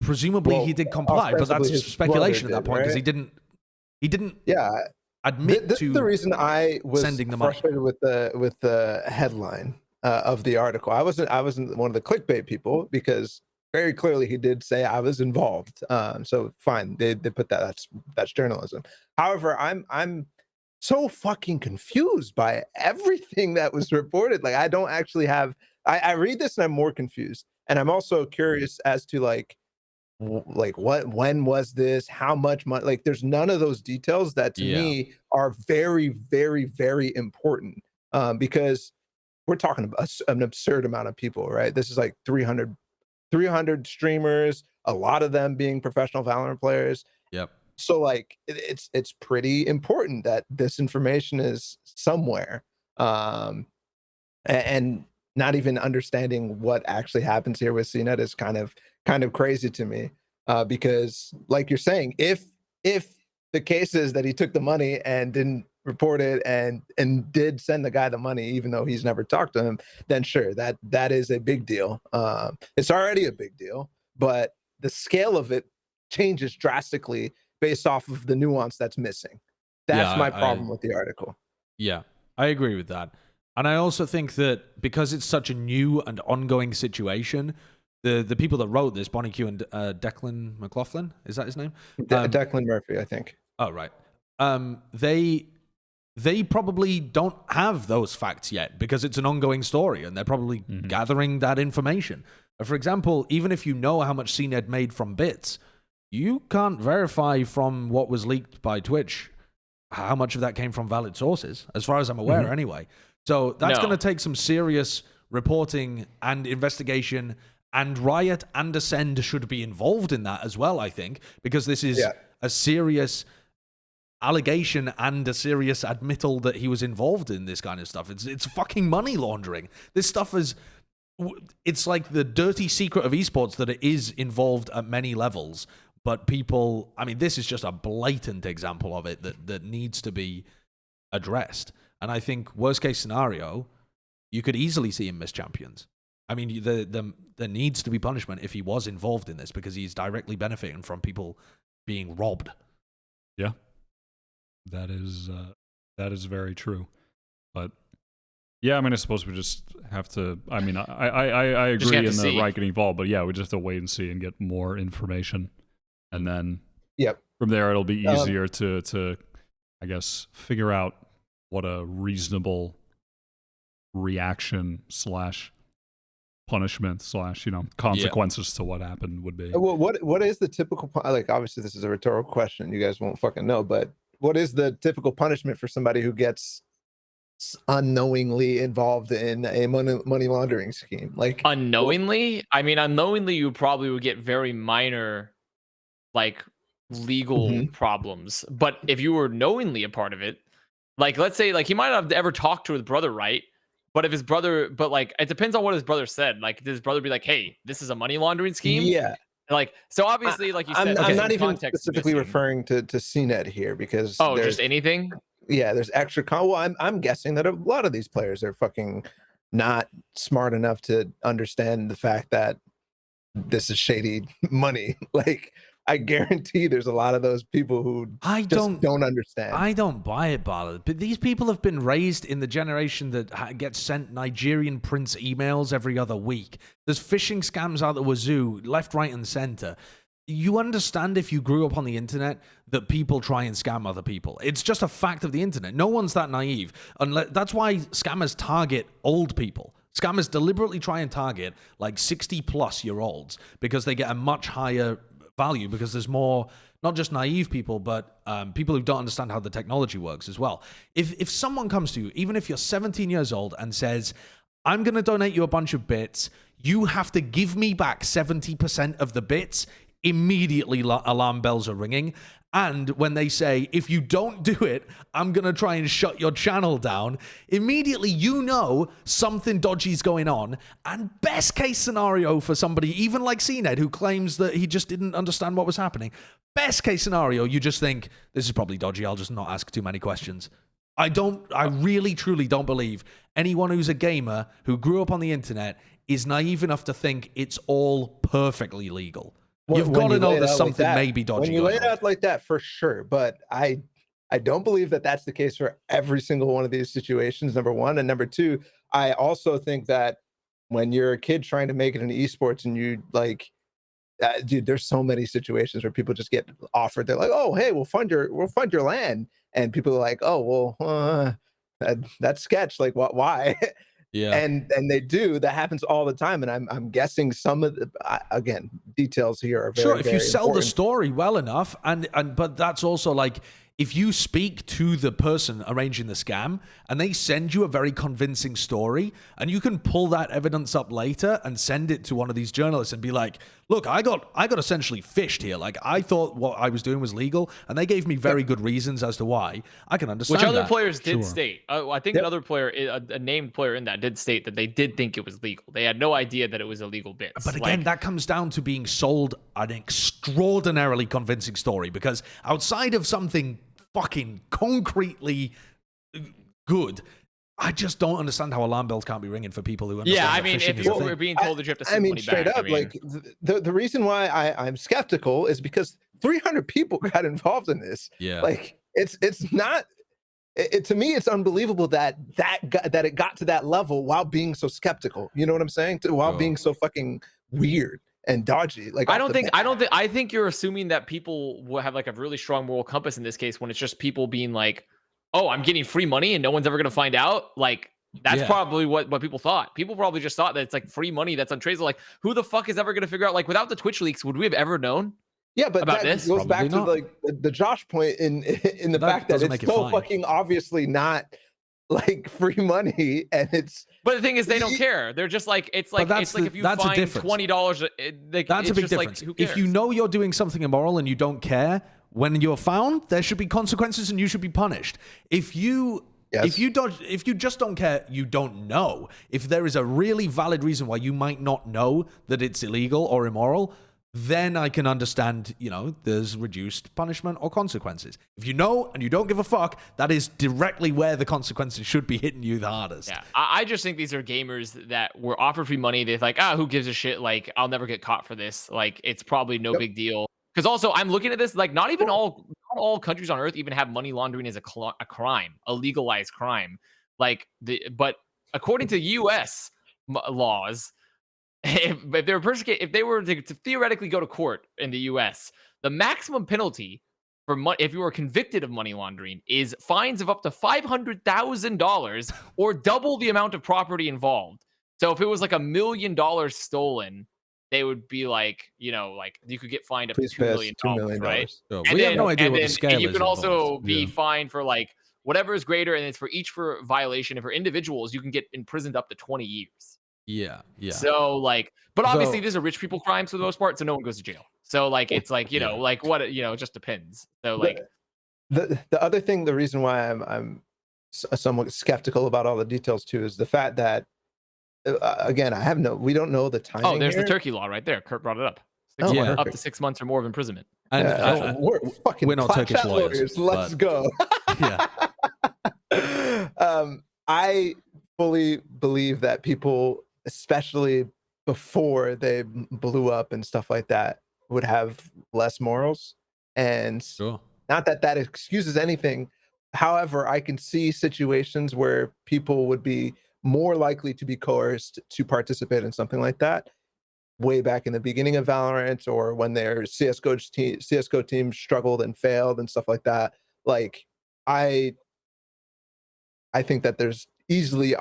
presumably he did comply, but that's speculation at that point because he didn't admit this to is the reason I was sending the money. frustrated with the headline of the article. I wasn't one of the clickbait people because very clearly he did say I was involved. So fine, they put that. That's journalism. However, I'm so fucking confused by everything that was reported. Like I don't actually have. I read this and I'm more confused, and I'm also curious as to like what, when was this, how much money, like there's none of those details that to me are very, very, very important, because we're talking about an absurd amount of people, right? This is like 300 streamers, a lot of them being professional Valorant players. Yep. So like it's pretty important that this information is somewhere, and not even understanding what actually happens here with CNET is kind of crazy to me, because like you're saying, if the case is that he took the money and didn't report it and did send the guy the money even though he's never talked to him, then sure, that is a big deal. It's already a big deal, but the scale of it changes drastically based off of the nuance that's missing. That's my problem with the article. Yeah, I agree with that. And I also think that because it's such a new and ongoing situation, the people that wrote this, Bonnie Q and Declan McLaughlin, is that his name? Declan Murphy, I think. Oh, right. They probably don't have those facts yet because it's an ongoing story and they're probably gathering that information. For example, even if you know how much CNED made from bits, you can't verify from what was leaked by Twitch how much of that came from valid sources, as far as I'm aware anyway. So that's going to take some serious reporting and investigation, and Riot and Ascend should be involved in that as well, I think, because this is a serious allegation and a serious admittal that he was involved in this kind of stuff. It's fucking money laundering. This stuff is, it's like the dirty secret of esports that it is involved at many levels, but people, I mean, this is just a blatant example of it that needs to be addressed. And I think worst case scenario, you could easily see him miss champions. I mean, there needs to be punishment if he was involved in this because he's directly benefiting from people being robbed. Yeah, that is very true. But yeah, I mean, I suppose we just have to. I mean, I agree in the right getting involved, but yeah, we just have to wait and see and get more information, and then from there it'll be easier to I guess figure out what a reasonable reaction / punishment / consequences to what happened would be. Well, what is the typical, like, obviously this is a rhetorical question, you guys won't fucking know, but what is the typical punishment for somebody who gets unknowingly involved in a money laundering scheme? Like unknowingly? I mean, unknowingly you probably would get very minor like legal problems, but if you were knowingly a part of it, like let's say like he might not have ever talked to his brother, right? But if his brother, but like it depends on what his brother said. Like did his brother be like, hey, this is a money laundering scheme? Yeah. Like so obviously like you said, I'm not even specifically referring to CNET here because just anything. Yeah, there's extra well, I'm guessing that a lot of these players are fucking not smart enough to understand the fact that this is shady money. Like I guarantee there's a lot of those people who don't understand. I don't buy it, Balla. But these people have been raised in the generation that gets sent Nigerian prince emails every other week. There's phishing scams out the wazoo, left, right, and center. You understand if you grew up on the internet that people try and scam other people. It's just a fact of the internet. No one's that naive. That's why scammers target old people. Scammers deliberately try and target like 60-plus-year-olds because they get a much higher value because there's more, not just naive people, but people who don't understand how the technology works as well. If someone comes to you, even if you're 17 years old and says, I'm going to donate you a bunch of bits, you have to give me back 70% of the bits immediately alarm bells are ringing. And when they say, if you don't do it, I'm going to try and shut your channel down, immediately you know something dodgy is going on. And best case scenario for somebody, even like CNED, who claims that he just didn't understand what was happening, best case scenario, you just think, this is probably dodgy, I'll just not ask too many questions. I really, truly don't believe anyone who's a gamer who grew up on the internet is naive enough to think it's all perfectly legal. You've got to know there's something maybe dodgy. When you lay it out like that, for sure. But I don't believe that that's the case for every single one of these situations, number one. And number two, I also think that when you're a kid trying to make it in esports and you like, dude, there's so many situations where people just get offered. They're like, oh, hey, we'll fund your LAN. And people are like, oh, well, that's sketch. Like, what? Why? Yeah, and they do. That happens all the time, and I'm guessing some of the again details here are very, sure. If very you sell important. the story well enough, and but that's also like if you speak to the person arranging the scam and they send you a very convincing story, and you can pull that evidence up later and send it to one of these journalists and be like, look, I got essentially fished here. Like, I thought what I was doing was legal, and they gave me very good reasons as to why. I can understand Which other that. players did state. I think another player, a named player in that, did state that they did think it was legal. They had no idea that it was illegal bits. But again, that comes down to being sold an extraordinarily convincing story, because outside of something fucking concretely good, I just don't understand how alarm bells can't be ringing for people who understand. Yeah, I mean, if you were being told that you have to send money straight back, up, like the reason why I'm skeptical is because 300 people got involved in this. Yeah, like it's not. To me, it's unbelievable that it got to that level while being so skeptical. You know what I'm saying? While being so fucking weird and dodgy. Like, I think you're assuming that people will have like a really strong moral compass in this case when it's just people being like, oh, I'm getting free money and no one's ever going to find out. Like, that's probably what people thought. People probably just thought that it's like free money that's untraceable. Like, who the fuck is ever going to figure out? Like, without the Twitch leaks, would we have ever known? Yeah, but about that this goes back to like the Josh point in the fact that it's so fucking obviously not like free money, and it's. But the thing is, they don't care. They're just like, it's like if you find $20, that's a big difference. Like, who cares? If you know you're doing something immoral and you don't care, when you're found, there should be consequences and you should be punished. If you just don't care, you don't know. If there is a really valid reason why you might not know that it's illegal or immoral, then I can understand, there's reduced punishment or consequences. If you know and you don't give a fuck, that is directly where the consequences should be hitting you the hardest. Yeah, I just think these are gamers that were offered free money. They're like, who gives a shit? Like, I'll never get caught for this. Like, it's probably no big deal. Because also, I'm looking at this, like, not all countries on Earth even have money laundering as a crime, a legalized crime. But according to U.S. laws, if they were to theoretically go to court in the U.S., the maximum penalty for if you were convicted of money laundering is fines of up to $500,000 or double the amount of property involved. So if it was like $1 million stolen, they would be like, like you could get fined up to $2 million, right? So we have no idea what the scale is. And you can also be fined for like whatever is greater, and it's for each violation. And for individuals, you can get imprisoned up to 20 years. Yeah. So but obviously these are rich people crimes for the most part, so no one goes to jail. So like it's like like what it just depends. So like the other thing, the reason why I'm somewhat skeptical about all the details too is the fact that again we don't know the timing. Oh, there's here. the Turkey law right there. Kurt brought it up. Up to 6 months or more of imprisonment. And we're not Turkish lawyers. Let's go. Yeah. I fully believe that people, especially before they blew up and stuff like that, would have less morals. And not that excuses anything. However, I can see situations where people would be more likely to be coerced to participate in something like that way back in the beginning of Valorant, or when their CSGO team struggled and failed and stuff like that. Like, I think that there's easily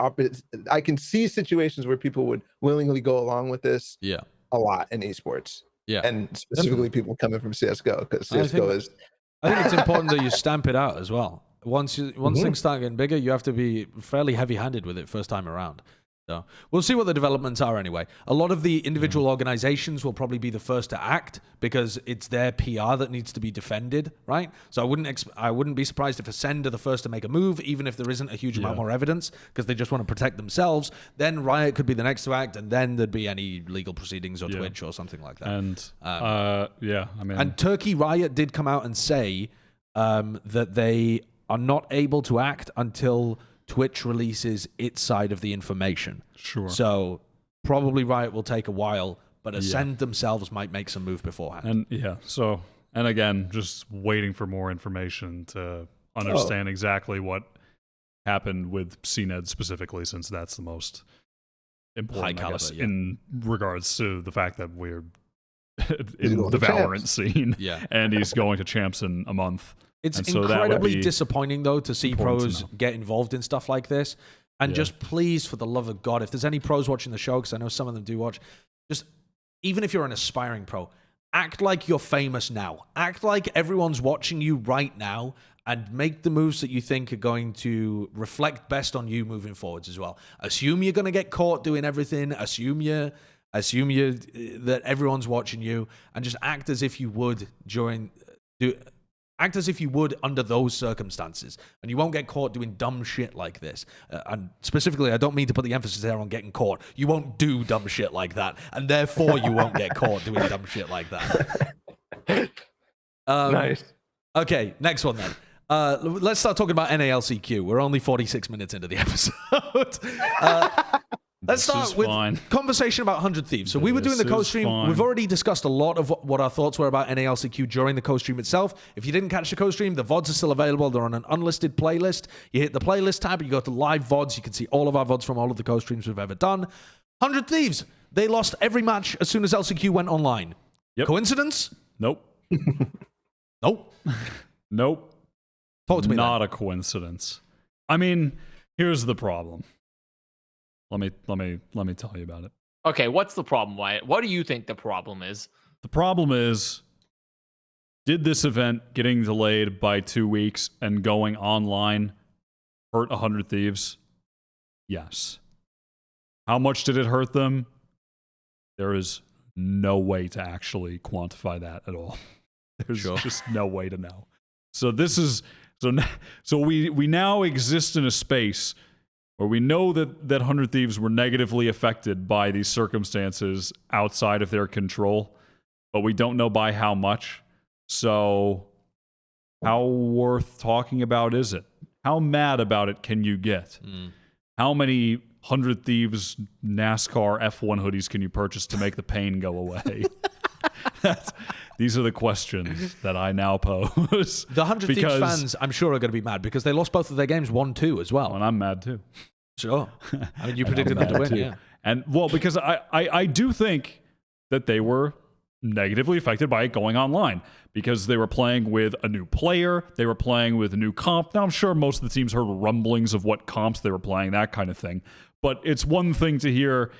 I can see situations where people would willingly go along with this a lot in esports. Yeah. And specifically people coming from CSGO, because CSGO is... I think it's important that you stamp it out as well. Once things start getting bigger, you have to be fairly heavy-handed with it first time around. So we'll see what the developments are anyway. A lot of the individual organizations will probably be the first to act because it's their PR that needs to be defended, right? So I wouldn't be surprised if Ascend are the first to make a move, even if there isn't a huge amount more evidence, because they just want to protect themselves. Then Riot could be the next to act, and then there'd be any legal proceedings or Twitch or something like that. And and Turkey Riot did come out and say that they are not able to act until Twitch releases its side of the information. Sure. So probably Riot will take a while, but Ascend themselves might make some move beforehand. And and again, just waiting for more information to understand exactly what happened with CNED specifically, since that's the most important, High I guess, caliber, in regards to the fact that we're in going the to Valorant Champs. scene. Yeah. And he's going to Champs in a month. It's And so that would incredibly be disappointing, though, to see important to pros know. get involved in stuff like this. And just please, for the love of God, if there's any pros watching the show, because I know some of them do watch, just even if you're an aspiring pro, act like you're famous now. Act like everyone's watching you right now, and make the moves that you think are going to reflect best on you moving forwards as well. Assume you're going to get caught doing everything. Assume you that everyone's watching you, and just act as if you would act as if you would under those circumstances, and you won't get caught doing dumb shit like this. And specifically, I don't mean to put the emphasis there on getting caught. You won't do dumb shit like that, and therefore you won't get caught doing dumb shit like that. Nice. Okay, next one then. Let's start talking about NALCQ. We're only 46 minutes into the episode. Let's start with conversation about 100 Thieves. So we were doing the co-stream. We've already discussed a lot of what our thoughts were about NALCQ during the co-stream itself. If you didn't catch the co-stream, the VODs are still available. They're on an unlisted playlist. You hit the playlist tab, you go to live VODs. You can see all of our VODs from all of the co-streams we've ever done. 100 Thieves. They lost every match as soon as LCQ went online. Yep. Coincidence? Nope. Nope. Nope. Talk to me. Not a coincidence. I mean, here's the problem. Let me tell you about it. Okay, what's the problem, Wyatt? What do you think the problem is? The problem is, did this event getting delayed by 2 weeks and going online hurt 100 Thieves? Yes. How much did it hurt them? There is no way to actually quantify that at all. There's just no way to know. So this is so we now exist in a space where we know that 100 Thieves were negatively affected by these circumstances outside of their control, but we don't know by how much. So how worth talking about is it? How mad about it can you get? How many 100 Thieves NASCAR F1 hoodies can you purchase to make the pain go away? These are the questions that I now pose. The 100 Thieves fans, I'm sure, are going to be mad because they lost both of their games 1-2 as well. And I'm mad too. Sure. I mean, you predicted them to win, yeah. And, well, because I do think that they were negatively affected by it going online because they were playing with a new player, they were playing with a new comp. Now, I'm sure most of the teams heard rumblings of what comps they were playing, that kind of thing. But it's one thing to hear,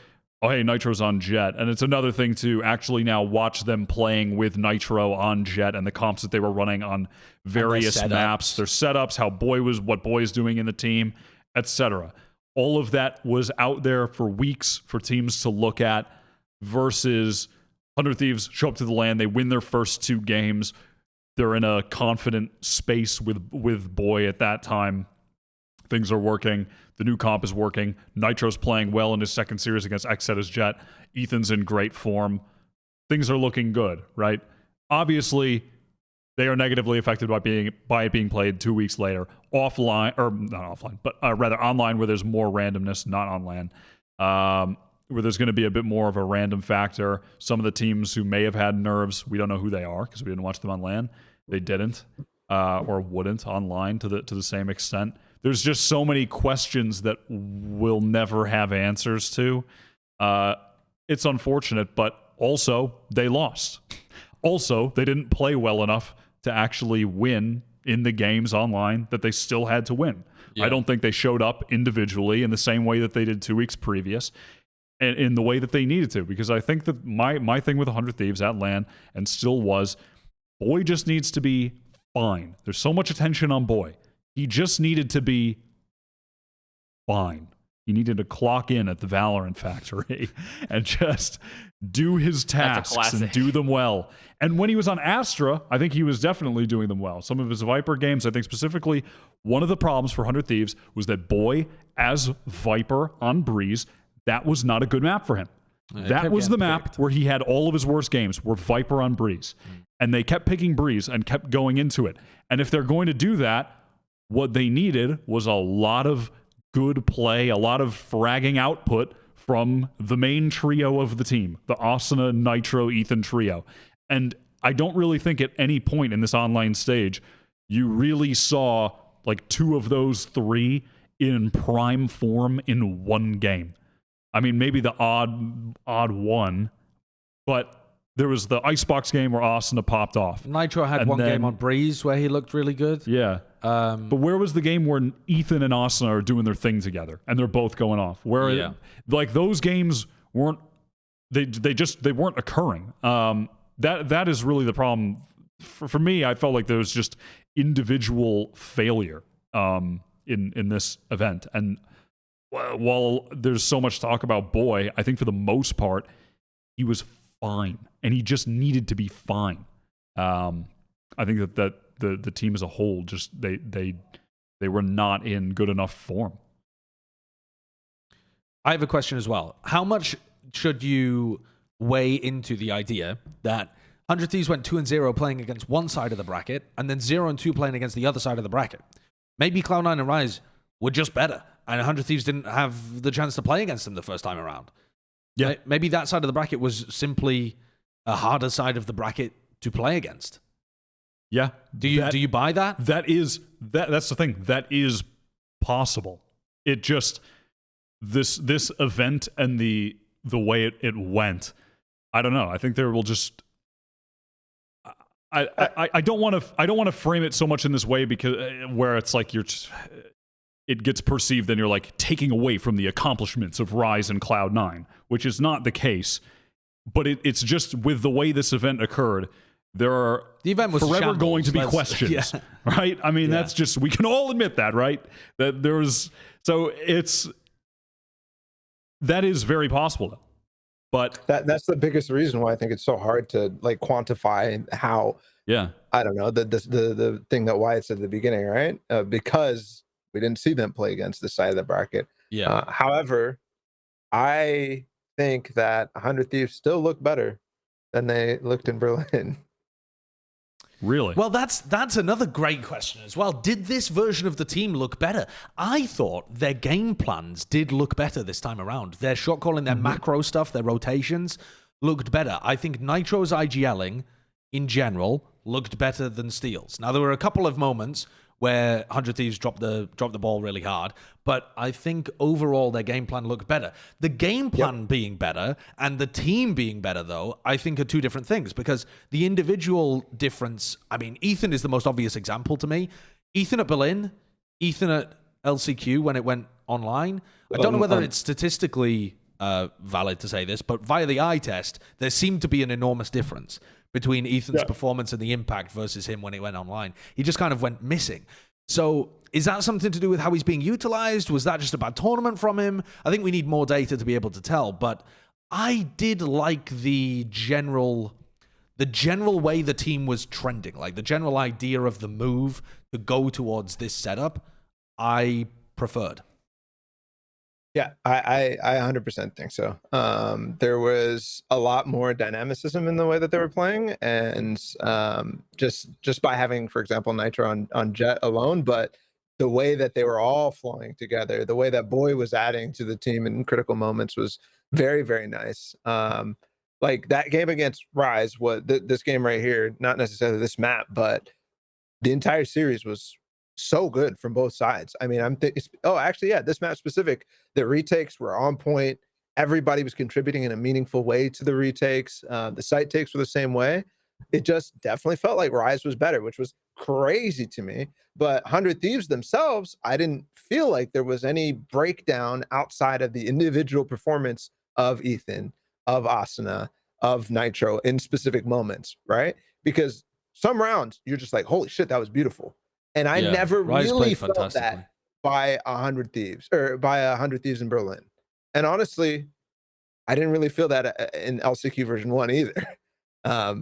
oh, hey, Nitro's on Jett. And it's another thing to actually now watch them playing with Nitro on Jett and the comps that they were running on various maps, their setups, what Boy is doing in the team, etc. All of that was out there for weeks for teams to look at versus 100 Thieves show up to the LAN, they win their first 2 games. They're in a confident space with Boy at that time. Things are working. The new comp is working. Nitro's playing well in his second series against XSET as Jett. Ethan's in great form. Things are looking good, right? Obviously, they are negatively affected by it being played 2 weeks later, offline, or not offline, but rather online, where there's more randomness, not on LAN, where there's going to be a bit more of a random factor. Some of the teams who may have had nerves, we don't know who they are because we didn't watch them on LAN. They didn't or wouldn't online to the same extent. There's just so many questions that we'll never have answers to. It's unfortunate, but also they lost. Also, they didn't play well enough to actually win in the games online that they still had to win. Yeah. I don't think they showed up individually in the same way that they did 2 weeks previous and in the way that they needed to, because I think that my thing with 100 Thieves at LAN and still was, Boy just needs to be fine. There's so much attention on Boy. He just needed to be fine. He needed to clock in at the Valorant factory and just do his tasks and do them well. And when he was on Astra, I think he was definitely doing them well. Some of his Viper games, I think specifically, one of the problems for 100 Thieves was that Boy as Viper on Breeze, that was not a good map for him. That was the map where he had all of his worst games, were Viper on Breeze. And they kept picking Breeze and kept going into it. And if they're going to do that, what they needed was a lot of good play, a lot of fragging output from the main trio of the team, the Asuna, Nitro, Ethan trio. And I don't really think at any point in this online stage, you really saw like 2 of those 3 in prime form in one game. I mean, maybe the odd one, but there was the Icebox game where Asuna popped off. Nitro had one game on Breeze where he looked really good. Yeah. But where was the game where Ethan and Asuna are doing their thing together and they're both going off? Where like those games weren't they weren't occurring. That is really the problem. For me, I felt like there was just individual failure in this event. And while there's so much talk about Boy, I think for the most part he was fine, and he just needed to be fine. I think that the team as a whole just they were not in good enough form. I have a question as well. How much should you weigh into the idea that 100 Thieves went 2-0 playing against one side of the bracket, and then 0-2 playing against the other side of the bracket? Maybe Cloud9 and Rise were just better, and 100 Thieves didn't have the chance to play against them the first time around. Yeah, maybe that side of the bracket was simply a harder side of the bracket to play against. Yeah. Do you buy that? That's the thing. That is possible. It just this event and the way it went. I don't know. I think there will just I don't want to frame it so much in this way because where it's like it gets perceived then you're like taking away from the accomplishments of Rise and Cloud9, which is not the case. But it's just with the way this event occurred, the event was forever shambles. Going to be questions, right? I mean, that's just, we can all admit that, right? That there was, so that is very possible though. But that's the biggest reason why I think it's so hard to like quantify how, I don't know, the thing that Wyatt said at the beginning, right? Because we didn't see them play against this side of the bracket. However, I think that 100 Thieves still look better than they looked in Berlin. Really? Well, that's another great question as well. Did this version of the team look better? I thought their game plans did look better this time around. Their shot calling, their macro stuff, their rotations looked better. I think Nitro's IGLing in general looked better than Steel's. Now, there were a couple of moments where 100 Thieves dropped the ball really hard, but I think overall their game plan looked better. The game plan being better and the team being better, though, I think are 2 different things, because the individual difference, I mean, Ethan is the most obvious example to me. Ethan at Berlin, Ethan at LCQ when it went online. I don't know whether it's statistically valid to say this, but via the eye test, there seemed to be an enormous difference between Ethan's performance and the impact versus him when it went online. He just kind of went missing. So is that something to do with how he's being utilized? Was that just a bad tournament from him? I think we need more data to be able to tell, but I did like the general way the team was trending, like the general idea of the move to go towards this setup, I preferred. Yeah, I 100% think so. There was a lot more dynamicism in the way that they were playing, and just by having, for example, Nitro on Jett alone, but the way that they were all flowing together, the way that Boy was adding to the team in critical moments was very, very nice. Like that game against Rise, this game right here, not necessarily this map, but the entire series was so good from both sides. I mean, this map specific, the retakes were on point. Everybody was contributing in a meaningful way to the retakes. The site takes were the same way. It just definitely felt like Rise was better, which was crazy to me. But 100 Thieves themselves, I didn't feel like there was any breakdown outside of the individual performance of Ethan, of Asuna, of Nitro in specific moments, right? Because some rounds you're just like, holy shit, that was beautiful. And I never really felt that buy 100 Thieves or buy 100 Thieves in Berlin. And honestly, I didn't really feel that in LCQ version 1 either.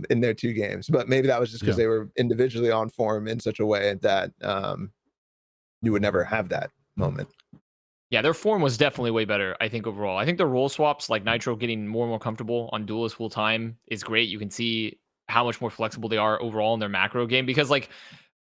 In their 2 games, but maybe that was just because they were individually on form in such a way that you would never have that moment. Yeah, their form was definitely way better, I think, overall. I think the role swaps, like Nitro getting more and more comfortable on duelist full time, is great. You can see how much more flexible they are overall in their macro game. Because, like,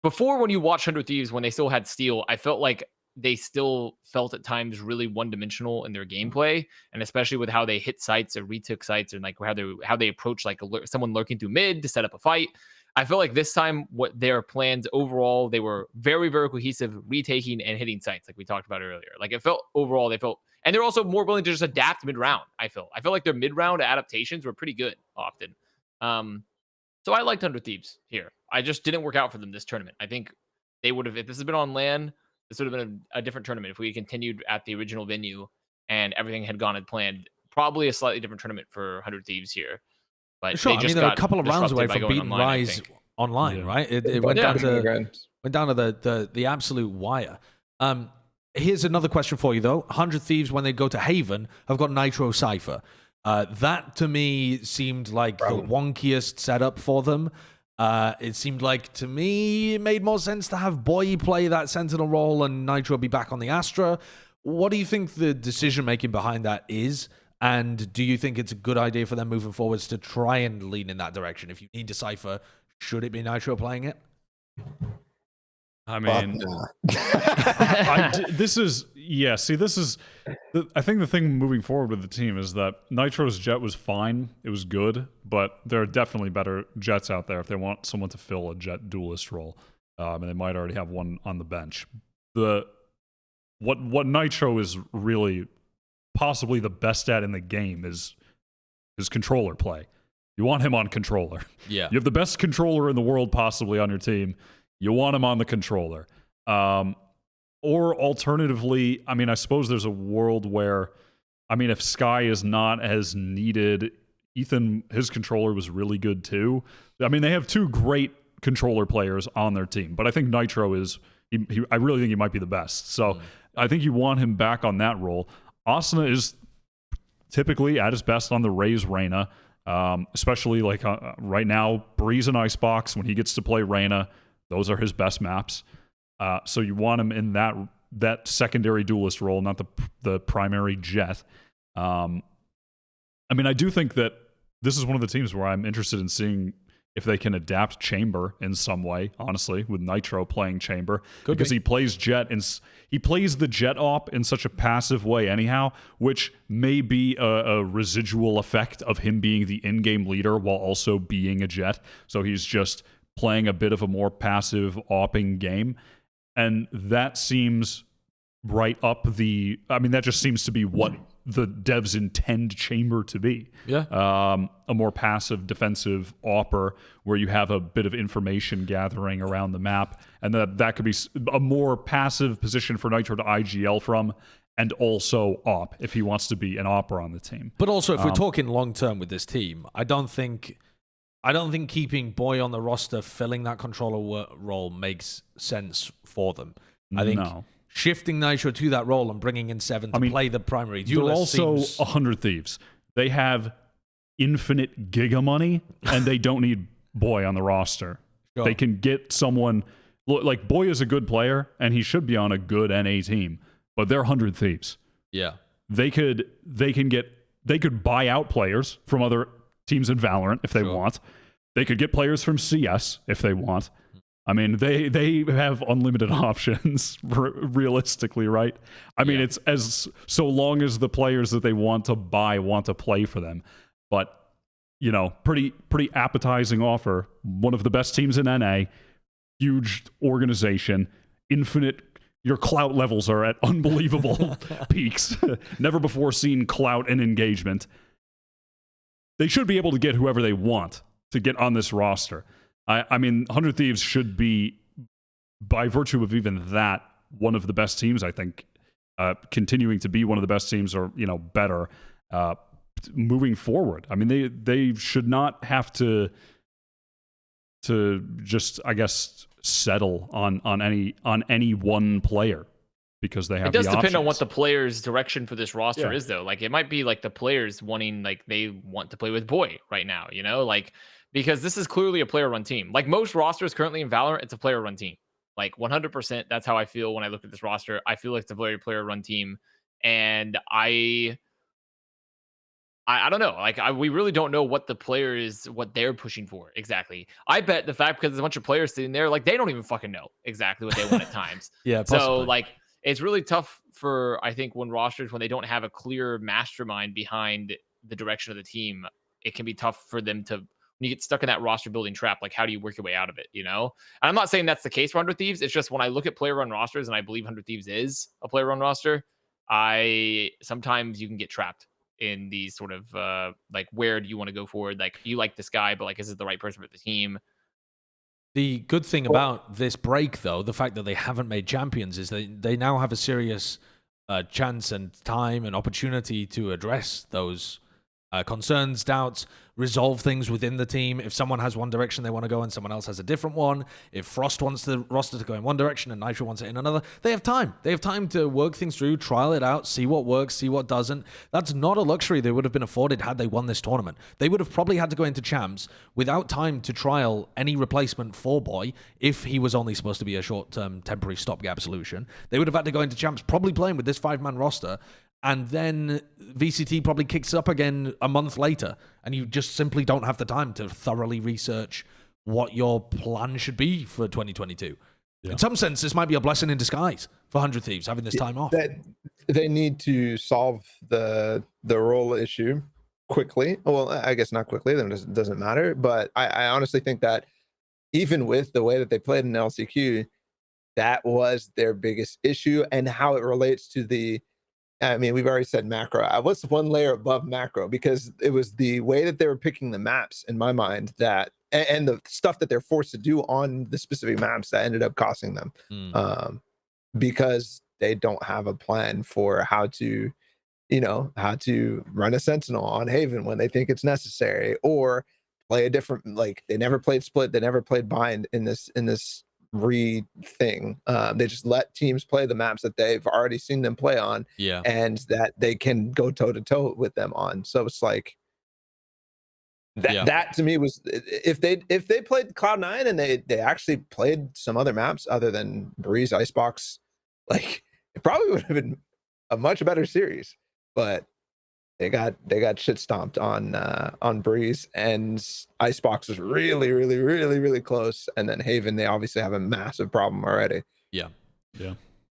before when you watch 100 Thieves, when they still had Steel, I felt like they still felt at times really one-dimensional in their gameplay, and especially with how they hit sites or retook sites, and like how they approach like someone lurking through mid to set up a fight. I feel like this time, what their plans overall, they were very, very cohesive, retaking and hitting sites, like we talked about earlier. Like it felt overall, they felt, and they're also more willing to just adapt mid-round. I feel like their mid-round adaptations were pretty good often. So I liked 100 Thieves here. I just didn't work out for them this tournament. I think they would have, if this had been on LAN, this would have been a different tournament. If we had continued at the original venue and everything had gone as planned, probably a slightly different tournament for 100 Thieves here. But sure, they just they're got a couple of rounds away from beating online, Rise online, right? It went down to the absolute wire. Here's another question for you though. 100 Thieves, when they go to Haven, have got Nitro Cypher. That to me seemed like the wonkiest setup for them. It seemed like, to me, it made more sense to have Boy play that Sentinel role and Nitro be back on the Astra. What do you think the decision-making behind that is? And do you think it's a good idea for them moving forwards to try and lean in that direction? If you need Decipher, should it be Nitro playing it? I mean, this is I think the thing moving forward with the team is that Nitro's Jett was fine. It was good, but there are definitely better Jetts out there if they want someone to fill a Jett duelist role. And they might already have one on the bench. What Nitro is really possibly the best at in the game is controller play. You want him on controller. Yeah. You have the best controller in the world possibly on your team. You want him on the controller. Or alternatively, I mean, I suppose there's a world where, I mean, if Sky is not as needed, Ethan, his controller was really good too. I mean, they have 2 great controller players on their team, but I think Nitro is, I really think he might be the best. So I think you want him back on that role. Asuna is typically at his best on the Raze Reyna, especially like right now, Breeze and Icebox, when he gets to play Reyna, those are his best maps. So you want him in that secondary duelist role, not the primary Jett. I mean, I do think that this is one of the teams where I'm interested in seeing if they can adapt Chamber in some way, honestly, with Nitro playing Chamber. Because he plays Jett, and he plays the Jett op in such a passive way anyhow, which may be a residual effect of him being the in-game leader while also being a Jett. So he's just playing a bit of a more passive opping game. And that seems right up that just seems to be what the devs intend Chamber to be. Yeah. A more passive defensive opper where you have a bit of information gathering around the map, and that could be a more passive position for Nitro to IGL from, and also op if he wants to be an opper on the team. But also, if we're talking long term with this team, I don't think keeping Boy on the roster filling that controller role makes sense for them. I think shifting Nitro to that role and bringing in 7 to play the primary duelist. They're also 100 Thieves. They have infinite giga money, and they don't need Boy on the roster. Sure. They can get someone like Boy is a good player, and he should be on a good NA team. But they're 100 Thieves. Yeah, they could buy out players from other teams in Valorant if they want. They could get players from CS if they want. I mean, they have unlimited options, realistically, right? I mean, it's so long as the players that they want to buy want to play for them. But, you know, pretty appetizing offer. One of the best teams in NA, huge organization, infinite. Your clout levels are at unbelievable peaks. Never before seen clout and engagement. They should be able to get whoever they want to get on this roster. I mean, 100 Thieves should be, by virtue of even that, one of the best teams, I think, continuing to be one of the best teams or, you know, better moving forward. I mean, they should not have to just, I guess, settle on any one player. because they have. It does the depend on options. what the players' direction for this roster Yeah. is, though. Like, it might be like the players wanting, like, they want to play with Boy right now, you know, like, because this is clearly a player-run team. Like most rosters currently in Valorant, it's a player-run team. Like 100%. That's how I feel when I look at this roster. I feel like it's a very player-run team, and I don't know. Like, we really don't know what the players, what they're pushing for exactly. I bet the fact, because there's a bunch of players sitting there, like, they don't even fucking know exactly what they want at times. Yeah, So, possibly. like, it's really tough for, I think, when rosters, when they don't have a clear mastermind behind the direction of the team, it can be tough for them to, when you get stuck in that roster building trap, like, how do you work your way out of it, you know? And I'm not saying that's the case for 100 Thieves. It's just when I look at player run rosters, and I believe 100 Thieves is a player run roster, sometimes you can get trapped in these sort of like, where do you want to go forward? Like, you like this guy, but like, is this the right person for the team? The good thing about this break, though, the fact that they haven't made champions, is that they now have a serious chance and time and opportunity to address those concerns, doubts, resolve things within the team. If someone has one direction they want to go and someone else has a different one, if Frost wants the roster to go in one direction and Nitro wants it in another, they have time. They have time to work things through, trial it out, see what works, see what doesn't. That's not a luxury they would have been afforded had they won this tournament. They would have probably had to go into champs without time to trial any replacement for Boy if he was only supposed to be a short-term temporary stopgap solution. They would have had to go into champs probably playing with this 5-man roster, and then VCT probably kicks up again a month later, and you just simply don't have the time to thoroughly research what your plan should be for 2022. Yeah. In some sense, this might be a blessing in disguise for 100 Thieves, having this time off. They need to solve the role issue quickly. Well, I guess not quickly, then it doesn't matter. But I honestly think that even with the way that they played in LCQ, that was their biggest issue, and how it relates to the, I mean, we've already said macro. What's one layer above macro? Because it was the way that they were picking the maps, in my mind, that and the stuff that they're forced to do on the specific maps that ended up costing them, because they don't have a plan for how to, how to run a Sentinel on Haven when they think it's necessary, or play a different, like, they never played split, they never played bind in this thing. They just let teams play the maps that they've already seen them play on, and that they can go toe to toe with them on. So it's like that to me was, if they played Cloud9 and they actually played some other maps other than Breeze, Icebox, like, it probably would have been a much better series. But they got shit stomped on Breeze, and Icebox was really, really, really, really close. And then Haven, they obviously have a massive problem already. Yeah.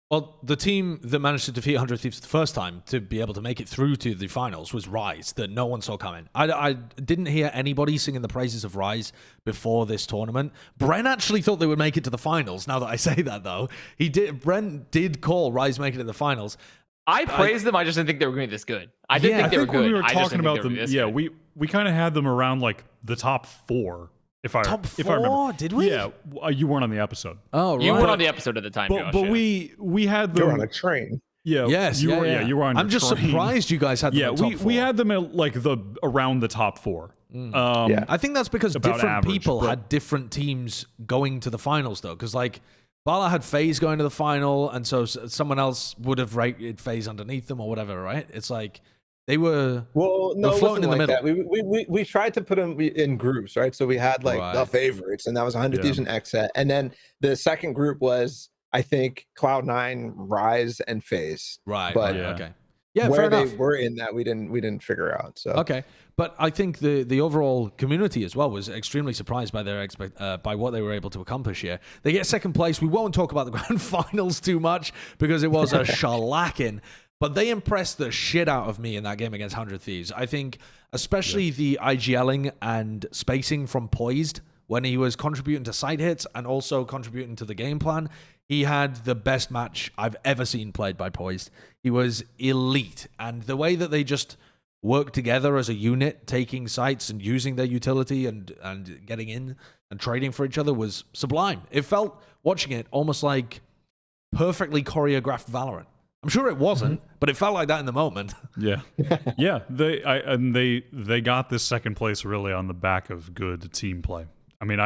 Well, the team that managed to defeat 100 Thieves the first time to be able to make it through to the finals was Rise, that no one saw coming. I didn't hear anybody singing the praises of Rise before this tournament. Bren actually thought they would make it to the finals. Now that I say that, though, Bren did call Rise making it to the finals. I praised them. I just didn't think they were going to be this good. I didn't think they were good. When we were talking about them, we kind of had them around like the top 4. Top 4? If I remember. Did we? Yeah, you weren't on the episode. Oh, right. You weren't on the episode at the time, Josh. But we had them. You were on a train. Yeah. Yes. You were. Yeah, you were on. I'm just train. surprised you guys had them. Yeah, we had them at like around the top 4. I think that's because different average, people had different teams going to the finals, though. Because like Balla had FaZe going to the final, and so someone else would have rated FaZe underneath them or whatever, right? It's like they were floating in the middle. That. We tried to put them in groups, right? So we had like the favorites, and that was 100 Thieves and XSET, and then the second group was, I think, Cloud9, Rise, and FaZe. Right. But okay. Yeah, where fair they enough. were in that, we didn't figure out. So okay, but I think the overall community as well was extremely surprised by their by what they were able to accomplish here. They get second place. We won't talk about the grand finals too much because it was a shellacking, but they impressed the shit out of me in that game against 100 Thieves. I think especially the IGLing and spacing from Poised when he was contributing to side hits and also contributing to the game plan. He had the best match I've ever seen played by Poised. He was elite. And the way that they just worked together as a unit, taking sites and using their utility and getting in and trading for each other was sublime. It felt, watching it, almost like perfectly choreographed Valorant. I'm sure it wasn't, but it felt like that in the moment. Yeah. Yeah. They got this second place really on the back of good team play. I mean,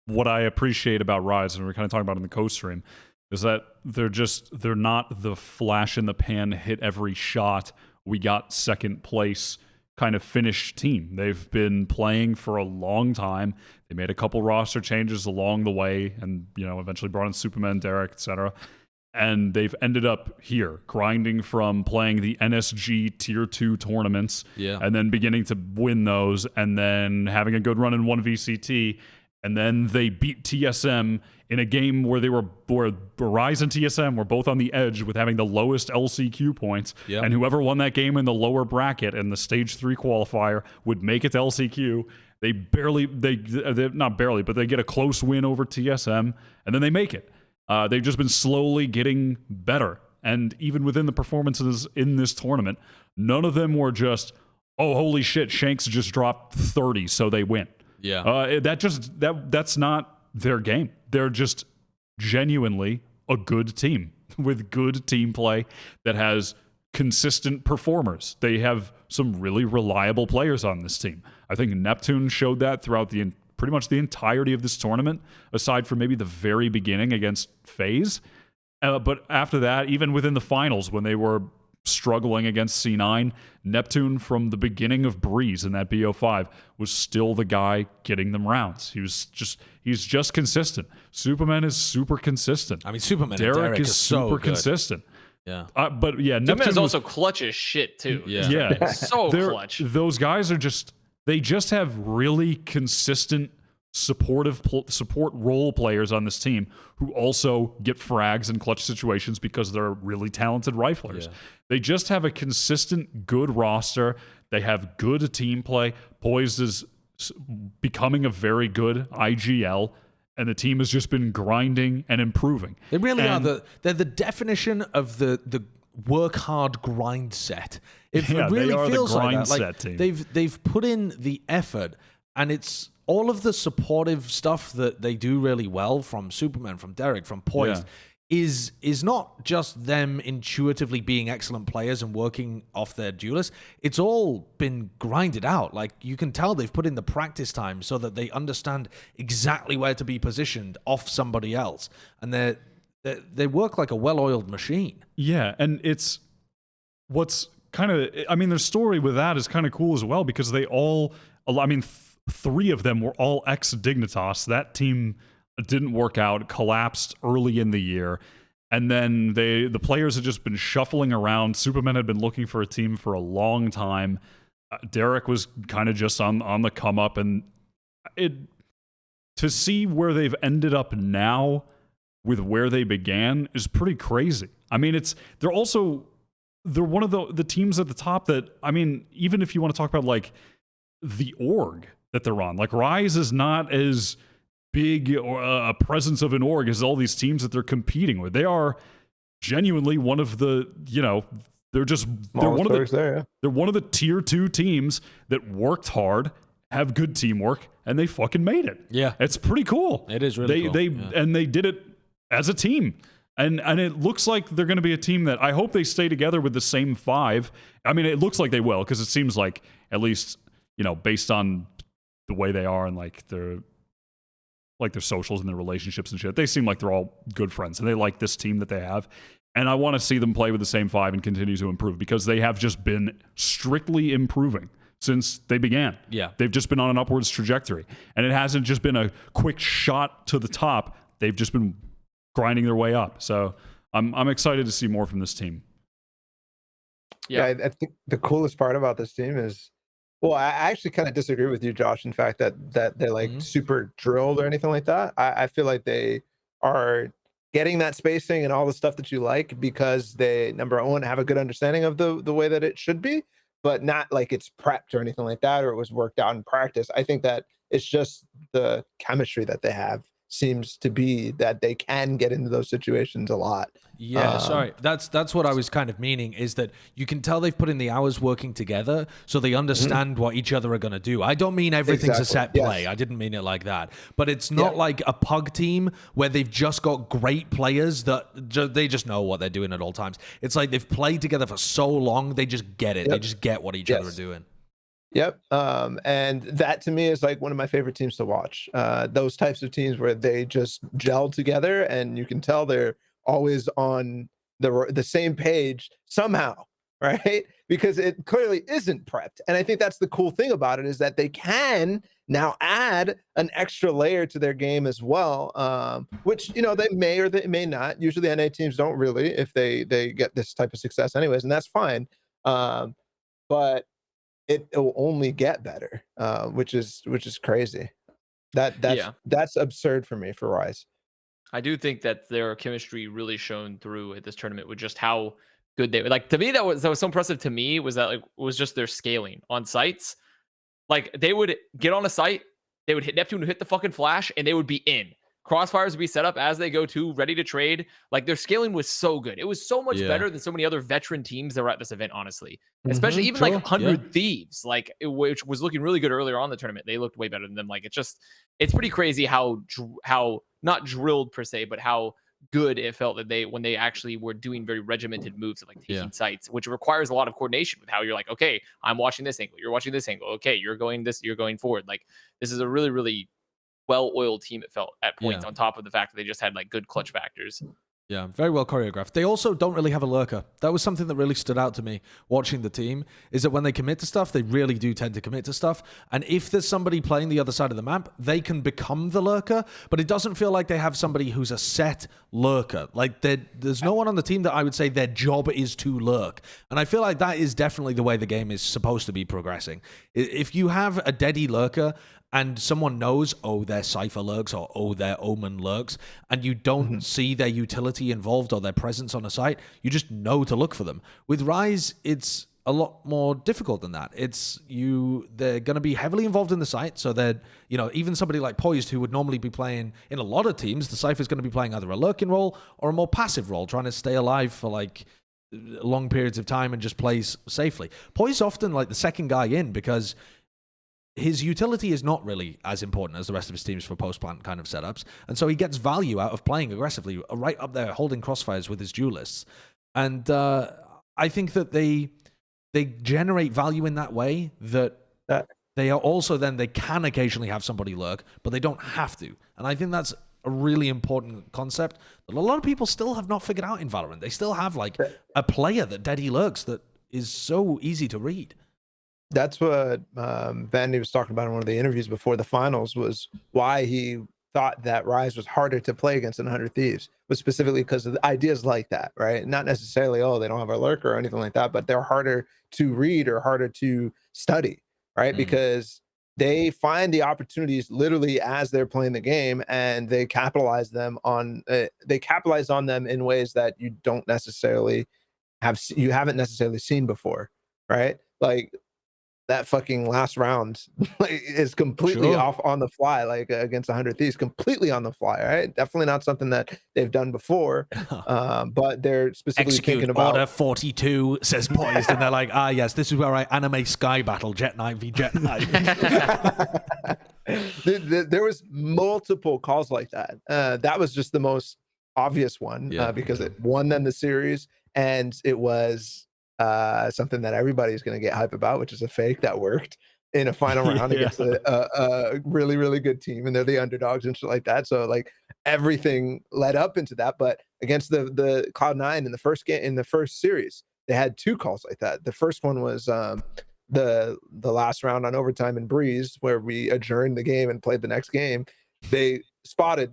what I appreciate about Rise, and we're kind of talking about in the co-stream, is that they're not the flash in the pan, hit every shot, we got second place kind of finished team. They've been playing for a long time. They made a couple roster changes along the way, and eventually brought in Superman, Derek, etc. And they've ended up here, grinding from playing the NSG Tier 2 tournaments, and then beginning to win those, and then having a good run in 1VCT, and then they beat TSM in a game where Rise and TSM were both on the edge with having the lowest LCQ points, and whoever won that game in the lower bracket in the Stage 3 qualifier would make it to LCQ. They're not barely, but they get a close win over TSM, and then they make it. They've just been slowly getting better. And even within the performances in this tournament, none of them were just, oh, holy shit, Shanks just dropped 30, so they win. Yeah. That's not their game. They're just genuinely a good team with good team play that has consistent performers. They have some really reliable players on this team. I think Neptune showed that throughout pretty much the entirety of this tournament, aside from maybe the very beginning against FaZe. But after that, even within the finals, when they were struggling against C9, Neptune from the beginning of Breeze in that BO5 was still the guy getting them rounds. He's just consistent. Superman is super consistent. I mean, Superman Derek is so super good. consistent. Yeah. But yeah, Superman's also clutch as shit too. Yeah. So clutch. Those guys are they just have really consistent support role players on this team who also get frags in clutch situations because they're really talented riflers. Yeah. They just have a consistent good roster. They have good team play. Poised is becoming a very good IGL, and the team has just been grinding and improving. They really are. They're the definition of the work hard grind set. It really they are feels the grind like that. set team. They've put in the effort, and it's all of the supportive stuff that they do really well from Superman, from Derek, from Poised. Is not just them intuitively being excellent players and working off their duelists. It's all been grinded out. Like, you can tell they've put in the practice time so that they understand exactly where to be positioned off somebody else, and they work like a well-oiled machine. Yeah, and it's what's kind of, I mean, their story with that is kind of cool as well, because they all, I mean, three of them were all ex-Dignitas. That team didn't work out, collapsed early in the year, and then the players had just been shuffling around. Superman had been looking for a team for a long time. Derek was kind of just on the come up, and to see where they've ended up now with where they began is pretty crazy. I mean, they're one of the teams at the top that, I mean, even if you want to talk about like the org that they're on, like Rise is not as big or a presence of an org as all these teams that they're competing with. They are genuinely one of the, they're one of the tier 2 teams that worked hard, have good teamwork, and they fucking made it. Yeah. It's pretty cool. It is really cool. And they did it as a team. And it looks like they're going to be a team that I hope they stay together with the same 5. I mean, it looks like they will, because it seems like, at least, based on the way they are and like their socials and their relationships and shit, they seem like they're all good friends and they like this team that they have. And I want to see them play with the same 5 and continue to improve, because they have just been strictly improving since they began. Yeah. They've just been on an upwards trajectory. And it hasn't just been a quick shot to the top. They've just been grinding their way up. So I'm excited to see more from this team. Yeah, I think the coolest part about this team is, well, I actually kind of disagree with you, Josh. In fact, that they're like super drilled or anything like that. I feel like they are getting that spacing and all the stuff that you like because they, number one, have a good understanding of the way that it should be, but not like it's prepped or anything like that, or it was worked out in practice. I think that it's just the chemistry that they have seems to be that they can get into those situations a lot. Yeah, sorry. That's what I was kind of meaning, is that you can tell they've put in the hours working together so they understand what each other are going to do. I don't mean everything's a set play. I didn't mean it like that. But it's not like a pug team where they've just got great players that they just know what they're doing at all times. It's like they've played together for so long, they just get it. They just get what each other are doing. Yep. And that to me is like one of my favorite teams to watch. Those types of teams where they just gel together and you can tell they're always on the same page somehow, right? Because it clearly isn't prepped. And I think that's the cool thing about it, is that they can now add an extra layer to their game as well, which, they may or they may not. Usually NA teams don't really, if they get this type of success anyways, and that's fine. But it will only get better, which is crazy. That's absurd for me, for Rise. I do think that their chemistry really shone through at this tournament with just how good they were. Like, to me, that was so impressive to me, was that was just their scaling on sites. Like, they would get on a site, they would hit Neptune, hit the fucking flash, and they would be in. Crossfires would be set up as they go to, ready to trade. Like, their scaling was so good. It was so much better than so many other veteran teams that were at this event, honestly. Especially even like 100 Thieves, like, which was looking really good earlier on in the tournament. They looked way better than them. Like, it's pretty crazy how not drilled per se, but how good it felt that when they actually were doing very regimented moves of like taking sites, which requires a lot of coordination with how you're like, okay, I'm watching this angle, you're watching this angle, okay, you're going forward. Like, this is a really, really well-oiled team, it felt at points, on top of the fact that they just had like good clutch factors. Yeah, very well choreographed. They also don't really have a lurker. That was something that really stood out to me watching the team, is that when they commit to stuff, they really do tend to commit to stuff. And if there's somebody playing the other side of the map, they can become the lurker, but it doesn't feel like they have somebody who's a set lurker. Like, there's no one on the team that I would say their job is to lurk. And I feel like that is definitely the way the game is supposed to be progressing. If you have a deady lurker, and someone knows, oh, their Cypher lurks, or oh, their Omen lurks, and you don't see their utility involved or their presence on a site, you just know to look for them. With Rise, it's a lot more difficult than that. They're going to be heavily involved in the site, so that, even somebody like Poised, who would normally be playing, in a lot of teams, the Cypher's going to be playing either a lurking role or a more passive role, trying to stay alive for like long periods of time and just plays safely. Poised often like the second guy in, because his utility is not really as important as the rest of his teams for post-plant kind of setups. And so he gets value out of playing aggressively, right up there, holding crossfires with his duelists. And I think that they generate value in that way, that they are also they can occasionally have somebody lurk, but they don't have to. And I think that's a really important concept that a lot of people still have not figured out in Valorant. They still have like a player that deady lurks that is so easy to read. That's what Vandy was talking about in one of the interviews before the finals, was why he thought that Rise was harder to play against than 100 Thieves, was specifically because of the ideas like that, right? Not necessarily, they don't have a lurker or anything like that, but they're harder to read or harder to study, right? Because they find the opportunities literally as they're playing the game, and they capitalize on them in ways that you haven't necessarily seen before, right? Like, that fucking last round is completely off on the fly, like against 100 Thieves, completely on the fly, right? Definitely not something that they've done before, but they're specifically thinking about Order 42, says Poised, and they're like, yes, this is where I anime Sky Battle, Jet Knight v Jet Knight. There was multiple calls like that. That was just the most obvious one, because it won them the series, and it was something that everybody's going to get hype about, which is a fake that worked in a final round against a really, really good team, and they're the underdogs and shit like that. So like, everything led up into that. But against the Cloud9 in the first series, they had two calls like that. The first one was the last round on overtime in Breeze, where we adjourned the game and played the next game. We played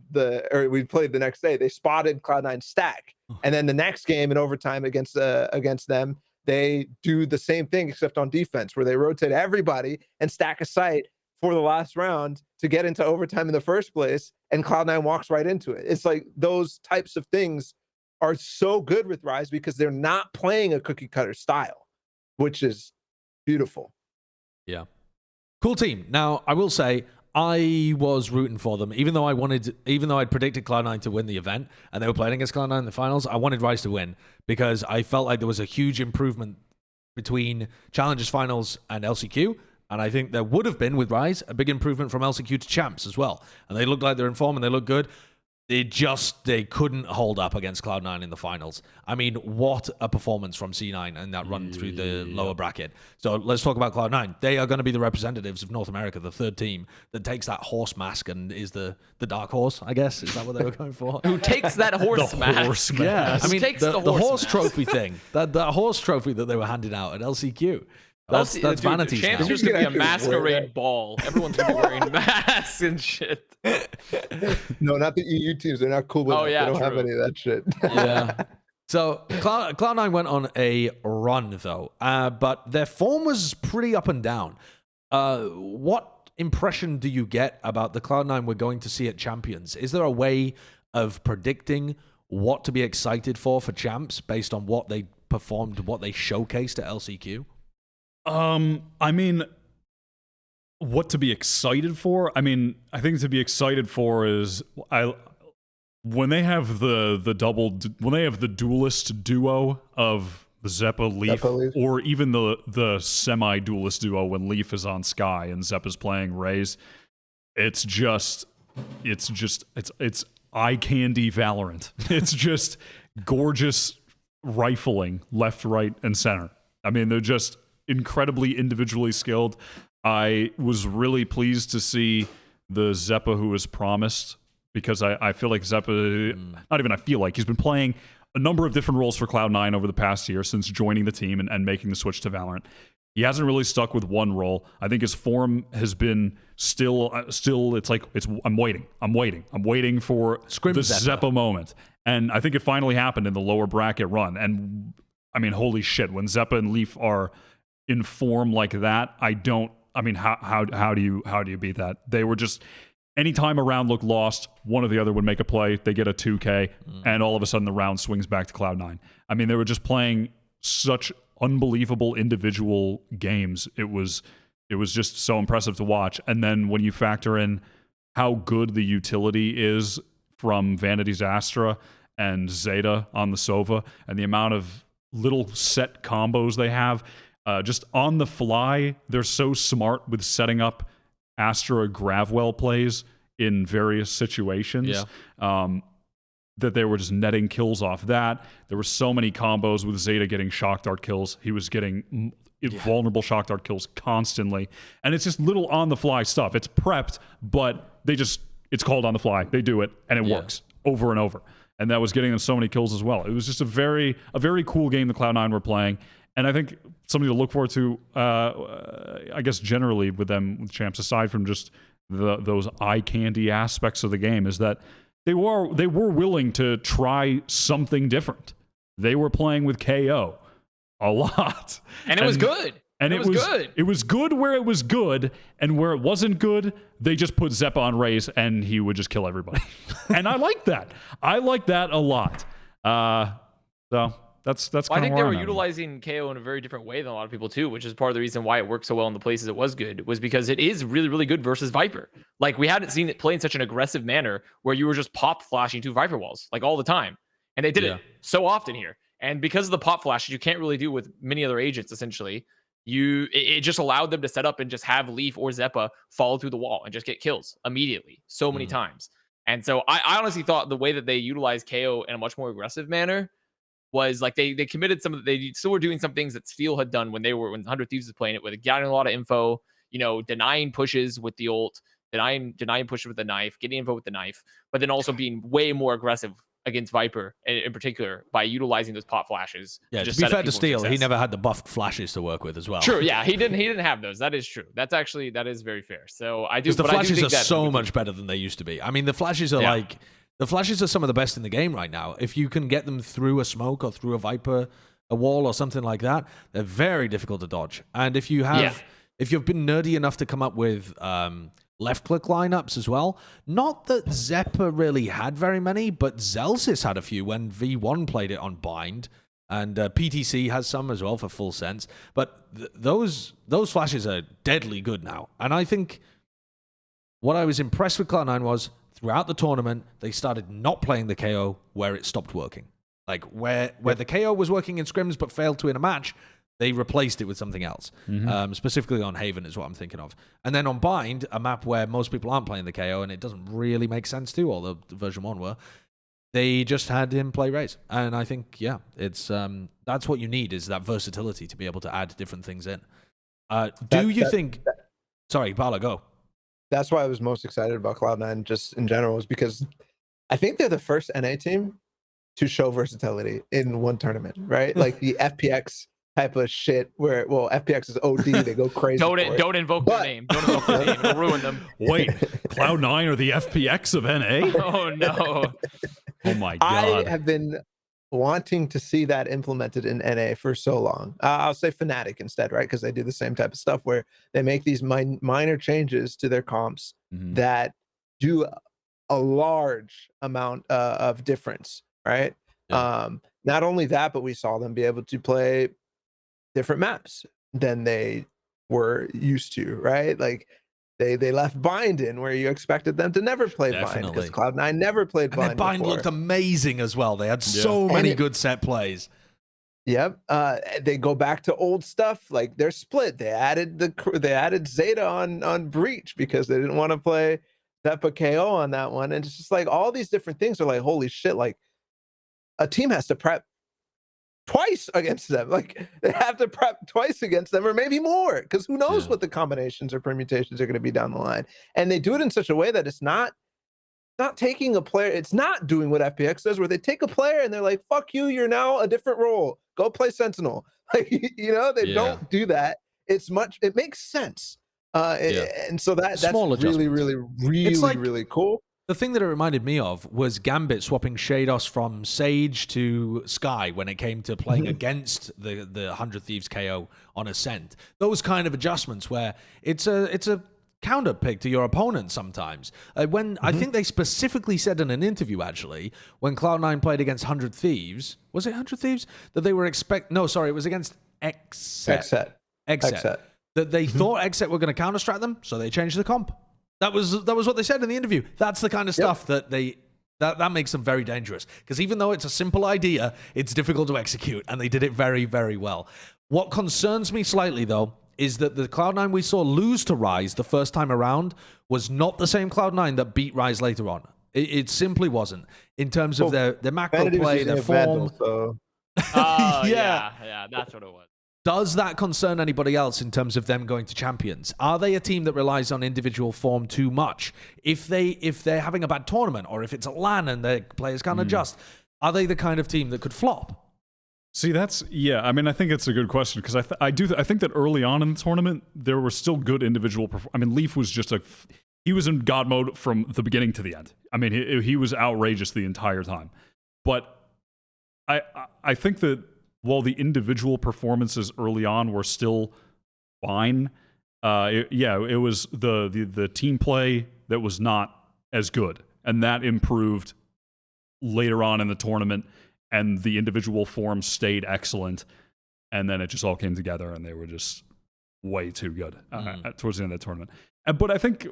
the next day. They spotted Cloud9 stack, and then the next game in overtime against them, they do the same thing except on defense, where they rotate everybody and stack a site for the last round to get into overtime in the first place, and Cloud9 walks right into it. It's like, those types of things are so good with Rise, because they're not playing a cookie cutter style, which is beautiful. Yeah. Cool team. Now, I will say, I was rooting for them, even though I'd predicted Cloud9 to win the event, and they were playing against Cloud9 in the finals. I wanted Rise to win, because I felt like there was a huge improvement between Challengers Finals and LCQ, and I think there would have been, with Rise, a big improvement from LCQ to Champs as well. And they looked like they're in form, and they look good. they couldn't hold up against Cloud9 in the finals. I mean, what a performance from C9 in that run through the lower bracket. So let's talk about Cloud9. They are going to be the representatives of North America, the third team that takes that horse mask and is the dark horse, I guess. Is that what they were going for? Who takes that horse mask? Horse Yeah, mask. I mean, takes the horse mask? trophy thing, that horse trophy that they were handing out at LCQ. That's Dude, vanities Champs now. is just gonna be a Actually wear masquerade that. ball. Everyone's gonna be wearing masks and shit. No, not the EU teams. They're not cool with Oh, it. yeah, They don't have true. any of that shit. Yeah. So Cloud9 went on a run though, but their form was pretty up and down. What impression do you get about the Cloud9 we're going to see at Champions? Is there a way of predicting what to be excited for Champs based on what they performed, what they showcased at LCQ? I mean, what to be excited for? I mean, I think to be excited for is when they have when they have the duelist duo of Zeppa Leaf, or even the semi-duelist duo when Leaf is on Sky and Zeppa's playing Raze. It's eye candy Valorant. It's just gorgeous rifling left, right, and center. I mean, they're just incredibly individually skilled. I was really pleased to see the Zeppa who was promised, because I feel like Zeppa, not even I feel like, he's been playing a number of different roles for Cloud9 over the past year since joining the team and making the switch to Valorant. He hasn't really stuck with one role. I think his form has been still I'm waiting for Scrim the Zeppa. Zeppa moment. And I think it finally happened in the lower bracket run. And I mean, holy shit, when Zeppa and Leaf are in form like that, how do you beat that? They were just, anytime a round looked lost, one or the other would make a play, they get a 2K, and all of a sudden the round swings back to Cloud9. I mean, they were just playing such unbelievable individual games. It was just so impressive to watch. And then when you factor in how good the utility is from Vanity's Astra and Zeta on the Sova, and the amount of little set combos they have, just on the fly, they're so smart with setting up Astra Gravwell plays in various situations. That they were just netting kills off that. There were so many combos with Zeta getting shock dart kills. He was getting vulnerable shock dart kills constantly. And it's just little on the fly stuff. It's prepped, but it's called on the fly. They do it, and it works over and over. And that was getting them so many kills as well. It was just a very cool game the Cloud9 were playing. And I think something to look forward to, I guess generally with them, with Champs, aside from just those eye candy aspects of the game, is that they were willing to try something different. They were playing with KO a lot, And it was good. And it was good. It was good where it was good, and where it wasn't good, they just put Zeppa on Raze, and he would just kill everybody. And I like that. I like that a lot. So that's kind of I think they where were I'm at. utilizing KO in a very different way than a lot of people too, which is part of the reason why it worked so well in the places it was good, was because it is really, really good versus Viper. Like, we hadn't seen it play in such an aggressive manner where you were just pop flashing 2 Viper walls like all the time. And they did it so often here. And because of the pop flashes, you can't really do with many other agents, essentially. It just allowed them to set up and just have Leaf or Zeppa fall through the wall and just get kills immediately so many times. And so I honestly thought the way that they utilized KO in a much more aggressive manner was like they committed they still were doing some things that Steel had done when 100 Thieves was playing it, with getting a lot of info, denying pushes with the ult, denying pushes with the knife, getting info with the knife, but then also being way more aggressive against Viper in particular by utilizing those pop flashes. Yeah, just to be set up fair to people's Steel, he success. never had the buffed flashes to work with as well. True, yeah, he didn't have those. That is true. That is very fair. So I do. Because the but I do flashes think are that so much better than they used to be. I mean, the flashes are the flashes are some of the best in the game right now. If you can get them through a smoke or through a Viper, a wall or something like that, they're very difficult to dodge. And if you have, if you've been nerdy enough to come up with left click lineups as well, not that Zeppa really had very many, but Zelsis had a few when V1 played it on Bind. And PTC has some as well for full sense. But those flashes are deadly good now. And I think what I was impressed with Cloud9 was throughout the tournament, they started not playing the KO where it stopped working. Like where the KO was working in scrims but failed to win a match, They replaced it with something else. Specifically on Haven is what I'm thinking of. And then on Bind, a map where most people aren't playing the KO and it doesn't really make sense to, although version 1 were, they just had him play Raze. And I think, yeah, it's that's what you need, is that versatility to be able to add different things in. Do you think... Sorry, Balla, go. That's why I was most excited about Cloud9 just in general, is because I think they're the first NA team to show versatility in one tournament, right? Like the FPX type of shit where, well, FPX is OD, they go crazy. Don't invoke their name. Don't invoke their name. It'll ruin them. Wait, Cloud9 are the FPX of NA? Oh, no. Oh, my God. I have been wanting to see that implemented in NA for so long. I'll say Fnatic instead, right? Because they do the same type of stuff where they make these minor changes to their comps that do a large amount of difference, right? Yeah. Not only that, but we saw them be able to play different maps than they were used to, right? Like they left Bind in where you expected them to never play Bind, because Cloud9 never played Bind. And Bind before. looked amazing as well. They had so many good set plays. Yep. They go back to old stuff, like they're split. They added Zeta on Breach because they didn't want to play Zeppa KO on that one. And it's just like all these different things are like, holy shit, like a team has to prep twice against them. Like they have to prep twice against them, or maybe more, because who knows what the combinations or permutations are going to be down the line. And they do it in such a way that it's not taking a player, it's not doing what FPX does, where they take a player and they're like, fuck you, you're now a different role. Go play Sentinel. Like, you know, they don't do that. It makes sense. And so that's really, really, really, like, really cool. The thing that it reminded me of was Gambit swapping Shados from Sage to Sky when it came to playing against the 100 Thieves KO on Ascent. Those kind of adjustments where it's a counter pick to your opponent sometimes. When I think they specifically said in an interview, actually, when Cloud9 played against 100 Thieves, was it 100 Thieves? That they were it was against XSET. That they thought XSET were going to counter-strat them, so they changed the comp. That was what they said in the interview. That's the kind of stuff that that makes them very dangerous. Because even though it's a simple idea, it's difficult to execute, and they did it very, very well. What concerns me slightly, though, is that the Cloud9 we saw lose to Rise the first time around was not the same Cloud9 that beat Rise later on. It simply wasn't. In terms of their macro play, their form. Yeah, that's what it was. Does that concern anybody else in terms of them going to champions? Are they a team that relies on individual form too much? If they're having a bad tournament, or if it's a LAN and their players can't adjust, are they the kind of team that could flop? See, I mean, I think it's a good question, because I think that early on in the tournament there were still good individual. I mean, Leaf was just he was in God mode from the beginning to the end. I mean, he was outrageous the entire time. But I think that while the individual performances early on were still fine, it was the team play that was not as good, and that improved later on in the tournament, and the individual form stayed excellent, and then it just all came together, and they were just way too good towards the end of the tournament. But I think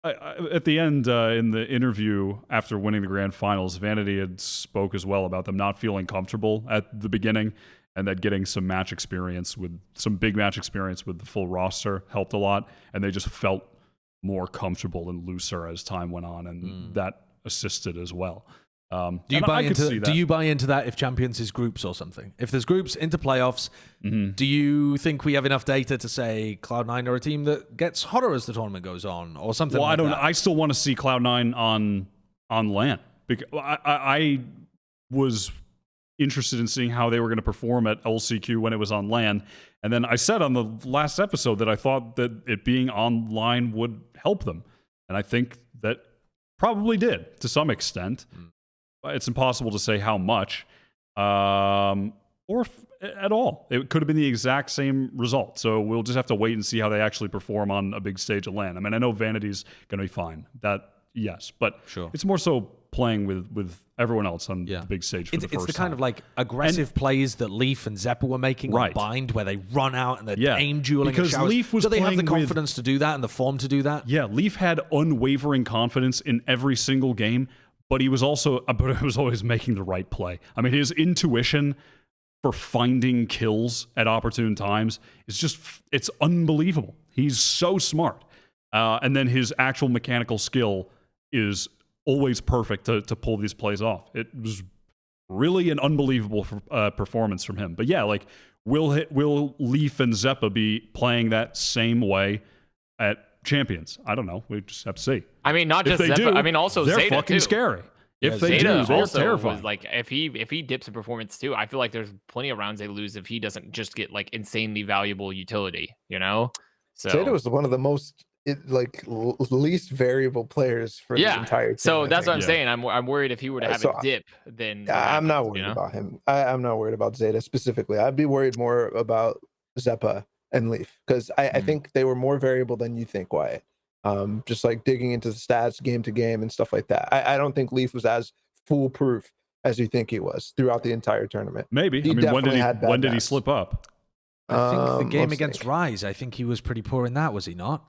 at the end, in the interview after winning the grand finals, Vanity had spoke as well about them not feeling comfortable at the beginning, and that getting some big match experience with the full roster helped a lot, and they just felt more comfortable and looser as time went on, and that assisted as well. Do you buy into that if Champions is groups or something? If there's groups into playoffs, do you think we have enough data to say Cloud9 are a team that gets hotter as the tournament goes on, or something? Well, like I still want to see Cloud9 on LAN, because I was interested in seeing how they were going to perform at LCQ when it was on LAN, and then I said on the last episode that I thought that it being online would help them, and I think that probably did to some extent. It's impossible to say how much, or at all. It could have been the exact same result. So we'll just have to wait and see how they actually perform on a big stage of LAN. I mean, I know Vanity's going to be fine. Yes, but it's more so playing with everyone else on the big stage for the first time. It's the kind of like aggressive plays that Leaf and Zeppa were making on Bind, where they run out and they're aim dueling. Because Leaf was do they have the confidence to do that and the form to do that? Yeah, Leaf had unwavering confidence in every single game. But he was always making the right play. I mean, his intuition for finding kills at opportune times is it's unbelievable. He's so smart. And then his actual mechanical skill is always perfect to pull these plays off. It was really an unbelievable performance from him. But yeah, like, will Leaf and Zeppa be playing that same way at Champions? I don't know. We just have to see. I mean, not If just they Zeppa. do, I mean, also they're Zeta fucking too. scary. If Yeah, they Zeta do, they're also terrifying. was like, if he dips in performance too, I feel like there's plenty of rounds they lose if he doesn't just get like insanely valuable utility, you know? So Zeta was one of the most least variable players for the entire team. So that's what I'm Yeah. saying. I'm worried if he were to have So a dip, then what I'm not happens, worried you know? about him. I'm not worried about Zeta specifically. I'd be worried more about Zeppa and Leaf because I think they were more variable than you think, Wyatt. Just like digging into the stats game to game and stuff like that. I don't think Leaf was as foolproof as you think he was throughout the entire tournament. Maybe. He I mean, when definitely had bad did he maps. slip up? I think the game let's against think. Rise, I think he was pretty poor in that, was he not?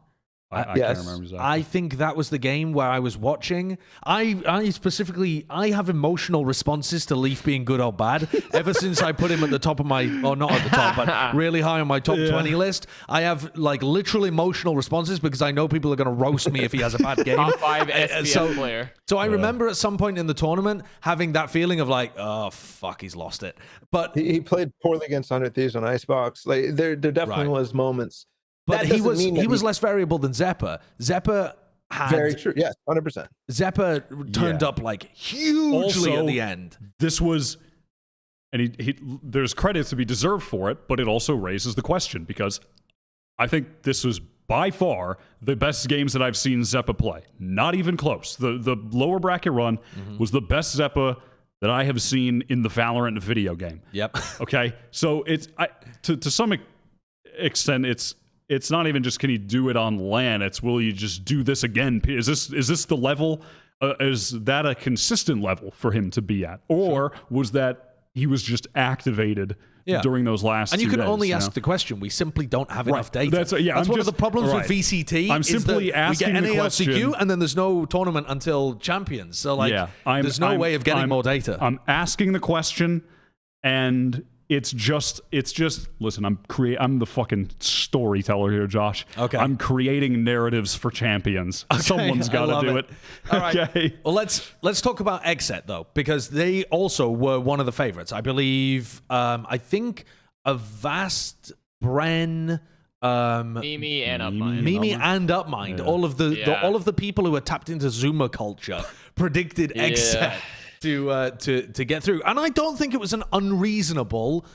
I Yes. can't remember exactly. I think that was the game where I was watching. I specifically, I have emotional responses to Leaf being good or bad. Ever since I put him at the top of my, or not at the top, but really high on my top 20 list, I have like literal emotional responses because I know people are going to roast me if he has a bad game. Top 5 SPS player. So I remember at some point in the tournament having that feeling of like, oh, fuck, he's lost it. But He played poorly against 100 Thieves on Icebox. Like there definitely Right. was moments. But That he doesn't was mean that he was less variable than Zeppa. Zeppa had very true. Yes, 100%. Zeppa turned Yeah. up like hugely Also, at the end. This was, and he there's credit to be deserved for it, but it also raises the question because I think this was by far the best games that I've seen Zeppa play. Not even close. The lower bracket run was the best Zeppa that I have seen in the Valorant video game. Yep. Okay, so it's to some extent it's not even just can he do it on LAN. It's will you just do this again? Is this the level? Is that a consistent level for him to be at, or was that he was just activated during those last? And you 2 can days, only ask know? the question. We simply don't have Right. enough data. That's one I'm of the just- problems right. with VCT. I'm is simply that asking we the get NALCQ question. and then there's no tournament until Champions. So like, there's no way of getting more data. I'm asking the question, and it's just listen. I'm the fucking storyteller here, Josh. Okay. I'm creating narratives for champions. Someone's I got to love do it. All right. Okay. Well, let's talk about XSET though, because they also were one of the favorites. I believe. I think Avast, Bren, Mimi and Upmind. Mimi and Upmind. Yeah. All of the people who are tapped into Zoomer culture predicted XSET to get through, and I don't think it was an unreasonable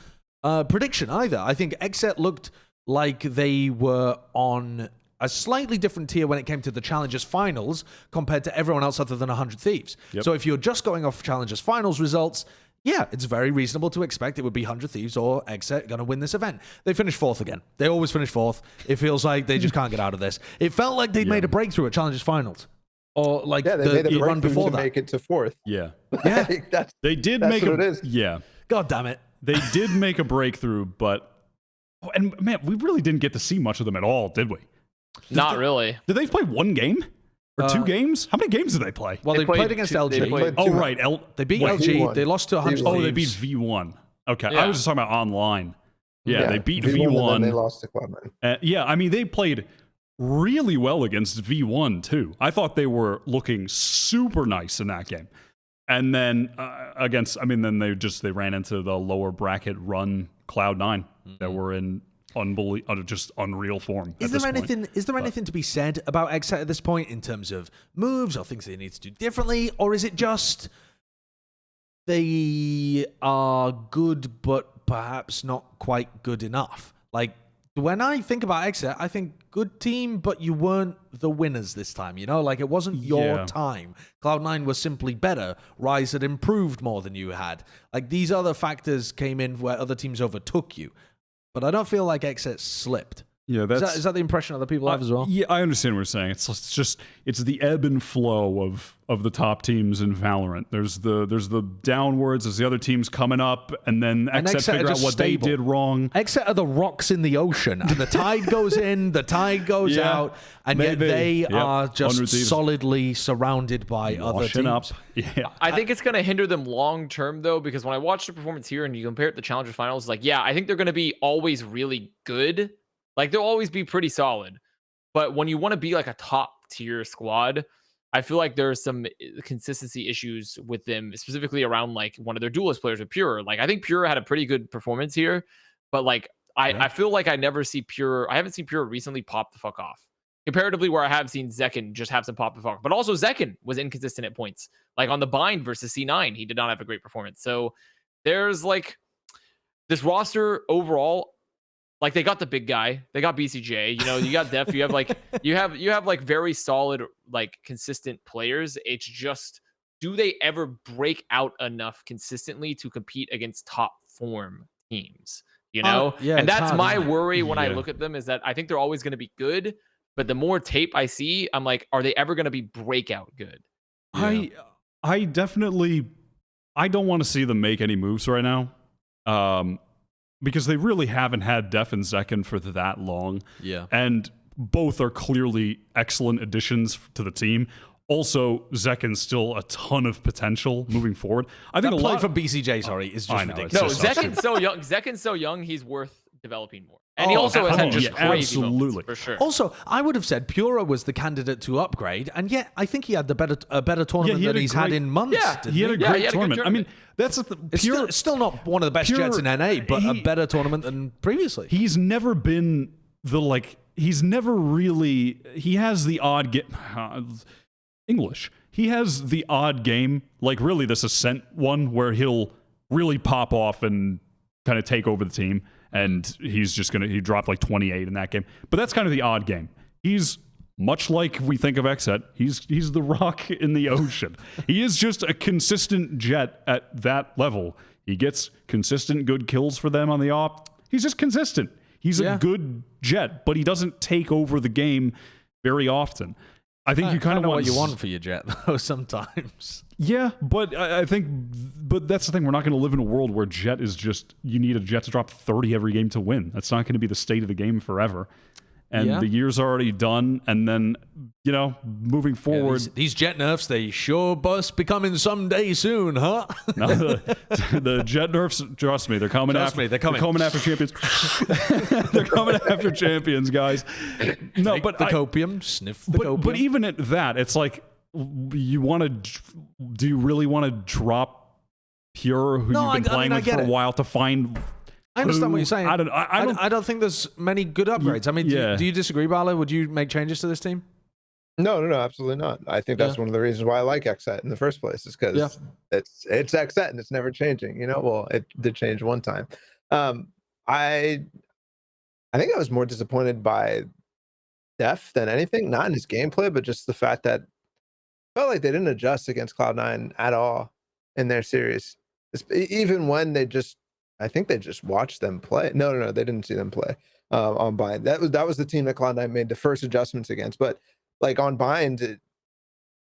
prediction either. I think XSET looked like they were on a slightly different tier when it came to the Challengers Finals compared to everyone else other than 100 Thieves. Yep. So if you're just going off Challengers Finals results, yeah, it's very reasonable to expect it would be 100 Thieves or XSET going to win this event. They finished 4th again. They always finish 4th. It feels like they just can't get out of this. It felt like they'd made a breakthrough at Challengers Finals. Or like Yeah, they made a the run breakthrough before to that. make it to 4th. Yeah. Yeah. Like, that's They did That's make what it is. Yeah. God damn it. They did make a breakthrough, but and man, we really didn't get to see much of them at all, did we? Not really. Did they play one game or 2 games? How many games did they play? Well, they played played against two- they LG. played- Oh, right. They beat Wait, LG. V1. They lost to 100 V1. Oh, they beat Thieves. V1. Okay, Yeah. I was just talking about online. Yeah, they beat V1. And V1. then they lost to Cloud9. Yeah, I mean, they played really well against V1 too. I thought they were looking super nice in that game. And then then they ran into the lower bracket run Cloud9 that were in just unreal form. Is there anything to be said about XSET at this point in terms of moves or things they need to do differently, or is it just they are good but perhaps not quite good enough? Like when I think about XSET, I think good team, but you weren't the winners this time. You know, like it wasn't your time. Cloud9 was simply better. Rise had improved more than you had. Like these other factors came in where other teams overtook you. But I don't feel like XSET slipped. Yeah, Is that the impression other people have as well? Yeah, I understand what you're saying. It's the ebb and flow of the top teams in Valorant. There's the downwards, there's the other teams coming up, and then XSET figure out what they did wrong. XSET are the rocks in the ocean, and the tide goes in, the tide goes out, and yet they are just solidly surrounded by other teams. Up. Yeah. I think it's going to hinder them long term though, because when I watch the performance here and you compare it to the Challenger Finals, like I think they're going to be always really good. Like they'll always be pretty solid, but when you want to be like a top tier squad, I feel like there's some consistency issues with them, specifically around like one of their duelist players with Pure. Like I think Pure had a pretty good performance here, but like I feel like I haven't seen Pure recently pop the fuck off. Comparatively, where I have seen Zekken just have some pop the fuck off. But also Zekken was inconsistent at points. Like on the bind versus C9, he did not have a great performance. So there's like this roster overall. Like they got the big guy, they got BCJ, you got Def, you have like you have like very solid, like consistent players. It's just, do they ever break out enough consistently to compete against top form teams? And that's my worry when I look at them, is that I think they're always going to be good, but the more tape I see, I'm like, are they ever going to be breakout good? Yeah. I definitely, I don't want to see them make any moves right now. Because they really haven't had Def and Zekken for that long. Yeah. And both are clearly excellent additions to the team. Also, Zekken's still a ton of potential moving forward. I think a play for BCJ, is just ridiculous. No, Zekken's so young. Zekken's so young, he's worth developing more. And he also has had just crazy moments, for sure. Also, I would have said Pura was the candidate to upgrade, and yet I think he had a better tournament than he's had in months. Yeah, he had a great tournament. I mean, that's it's still not one of the best Jets in NA, but a better tournament than previously. He's never been he's never really, he has the odd English. He has the odd game, like really this Ascent one, where he'll really pop off and kind of take over the team. And he dropped like 28 in that game. But that's kind of the odd game. He's much like we think of XSET. He's the rock in the ocean. He is just a consistent Jett at that level. He gets consistent good kills for them on the op. He's just consistent. He's a good Jett, but he doesn't take over the game very often. I think you kind of know what you want for your Jett, though, sometimes. Yeah, but I think that's the thing. We're not going to live in a world where Jett is just, you need a Jett to drop 30 every game to win. That's not going to be the state of the game forever. And the year's already done. And then, moving forward. These Jett nerfs, they sure must be coming someday soon, huh? No, the Jett nerfs, trust me, they're coming They're coming after champions. They're coming after champions, guys. No, Take but the copium, sniff the copium. But even at that, it's like, do you really want to drop Pure, who you've been playing with for a while, to find... I understand what you're saying. I don't think there's many good upgrades. I mean, do you disagree, Balla? Would you make changes to this team? No, absolutely not. I think that's one of the reasons why I like XSET in the first place, is because it's XSET and it's never changing. Well, it did change one time. I think I was more disappointed by Def than anything, not in his gameplay, but just the fact that I felt like they didn't adjust against Cloud9 at all in their series, even when I think they just watched them play. No, they didn't see them play on Bind. That was the team that Cloud9 made the first adjustments against. But like on Bind,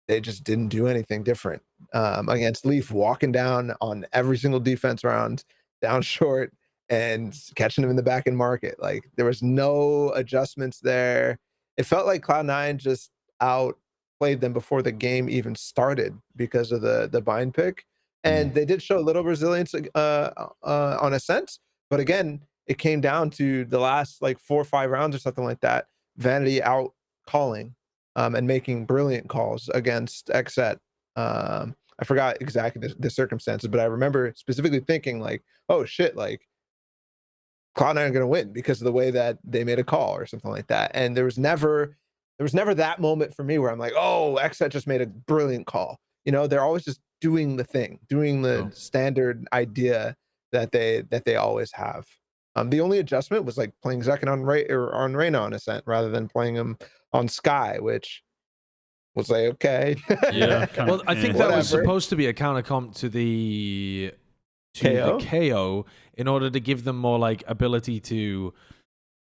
they just didn't do anything different against Leaf, walking down on every single defense round, down short, and catching them in the back end market. Like there was no adjustments there. It felt like Cloud9 just outplayed them before the game even started because of the Bind pick. And they did show a little resilience on Ascent, but again, it came down to the last like 4 or 5 rounds or something like that. Vanity out calling and making brilliant calls against XSET. I forgot exactly the circumstances, but I remember specifically thinking like, oh shit, like Cloud9 are going to win because of the way that they made a call or something like that. And there was never that moment for me where I'm like, oh, XSET just made a brilliant call. They're always just doing the thing, doing the standard idea that they always have. The only adjustment was like playing Zekken on Reyna on Ascent rather than playing him on Sky, which was like, okay. Yeah. Well, I think that was supposed to be a counter comp to the KO in order to give them more like ability to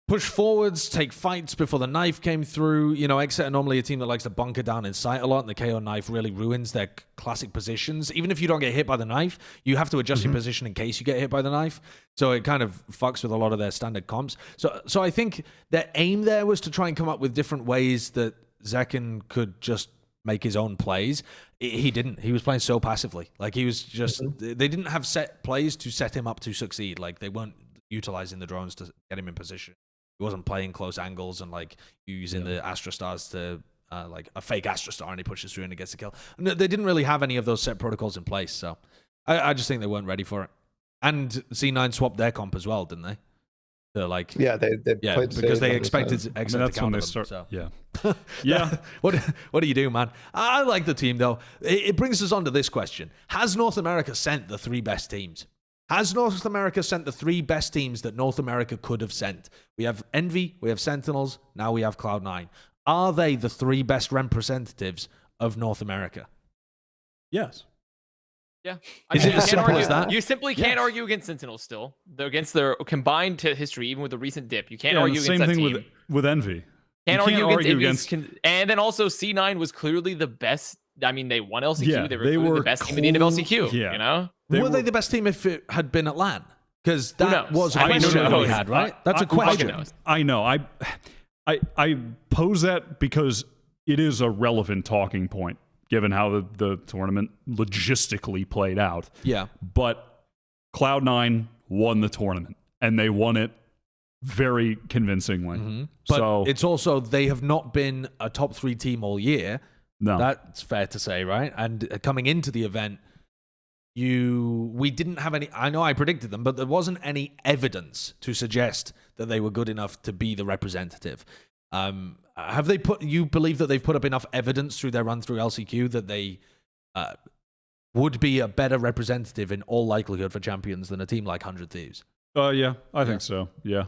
push forwards, take fights before the knife came through. You know, XSET are normally a team that likes to bunker down in sight a lot, and the KO knife really ruins their classic positions. Even if you don't get hit by the knife, you have to adjust your position in case you get hit by the knife. So it kind of fucks with a lot of their standard comps. So I think their aim there was to try and come up with different ways that Zekken could just make his own plays. He didn't. He was playing so passively. Like, he was just... They didn't have set plays to set him up to succeed. Like, they weren't utilizing the drones to get him in position. He wasn't playing close angles and like using the Astra Stars to like a fake Astra Star, and he pushes through and he gets a kill. No, they didn't really have any of those set protocols in place, so I just think they weren't ready for it. And C9 swapped their comp as well, didn't they? They're like, they played because they expected XSET XSET that's to when counter they them, start. so. Yeah, yeah. What do you do, man? I like the team though. It brings us on to this question: has North America sent the 3 best teams? Has North America sent the 3 best teams that North America could have sent? We have Envy, we have Sentinels, now we have Cloud9. Are they the 3 best representatives of North America? Yes. Yeah. Is it as simple argue, as that? You simply can't argue against Sentinels still. They're against their combined history, even with the recent dip. You can't argue against that team. Same thing with Envy. Can't You argue against and then also C9 was clearly the best. I mean, they won LCQ. Yeah, they were the best team in the end of LCQ. Yeah. You know? Were they the best team if it had been at LAN? Because that was a I mean, question who that we knows? had, right? That's a question. I know. I pose that because it is a relevant talking point, given how the tournament logistically played out. Yeah. But Cloud9 won the tournament, and they won it very convincingly. But so it's also, they have not been a top 3 team all year. no. That's fair to say, right? And coming into the event, we didn't have any... I know I predicted them, but there wasn't any evidence to suggest that they were good enough to be the representative. Have they you believe that they've put up enough evidence through their run through LCQ that they would be a better representative in all likelihood for champions than a team like 100 Thieves? Yeah, I think so. Yeah.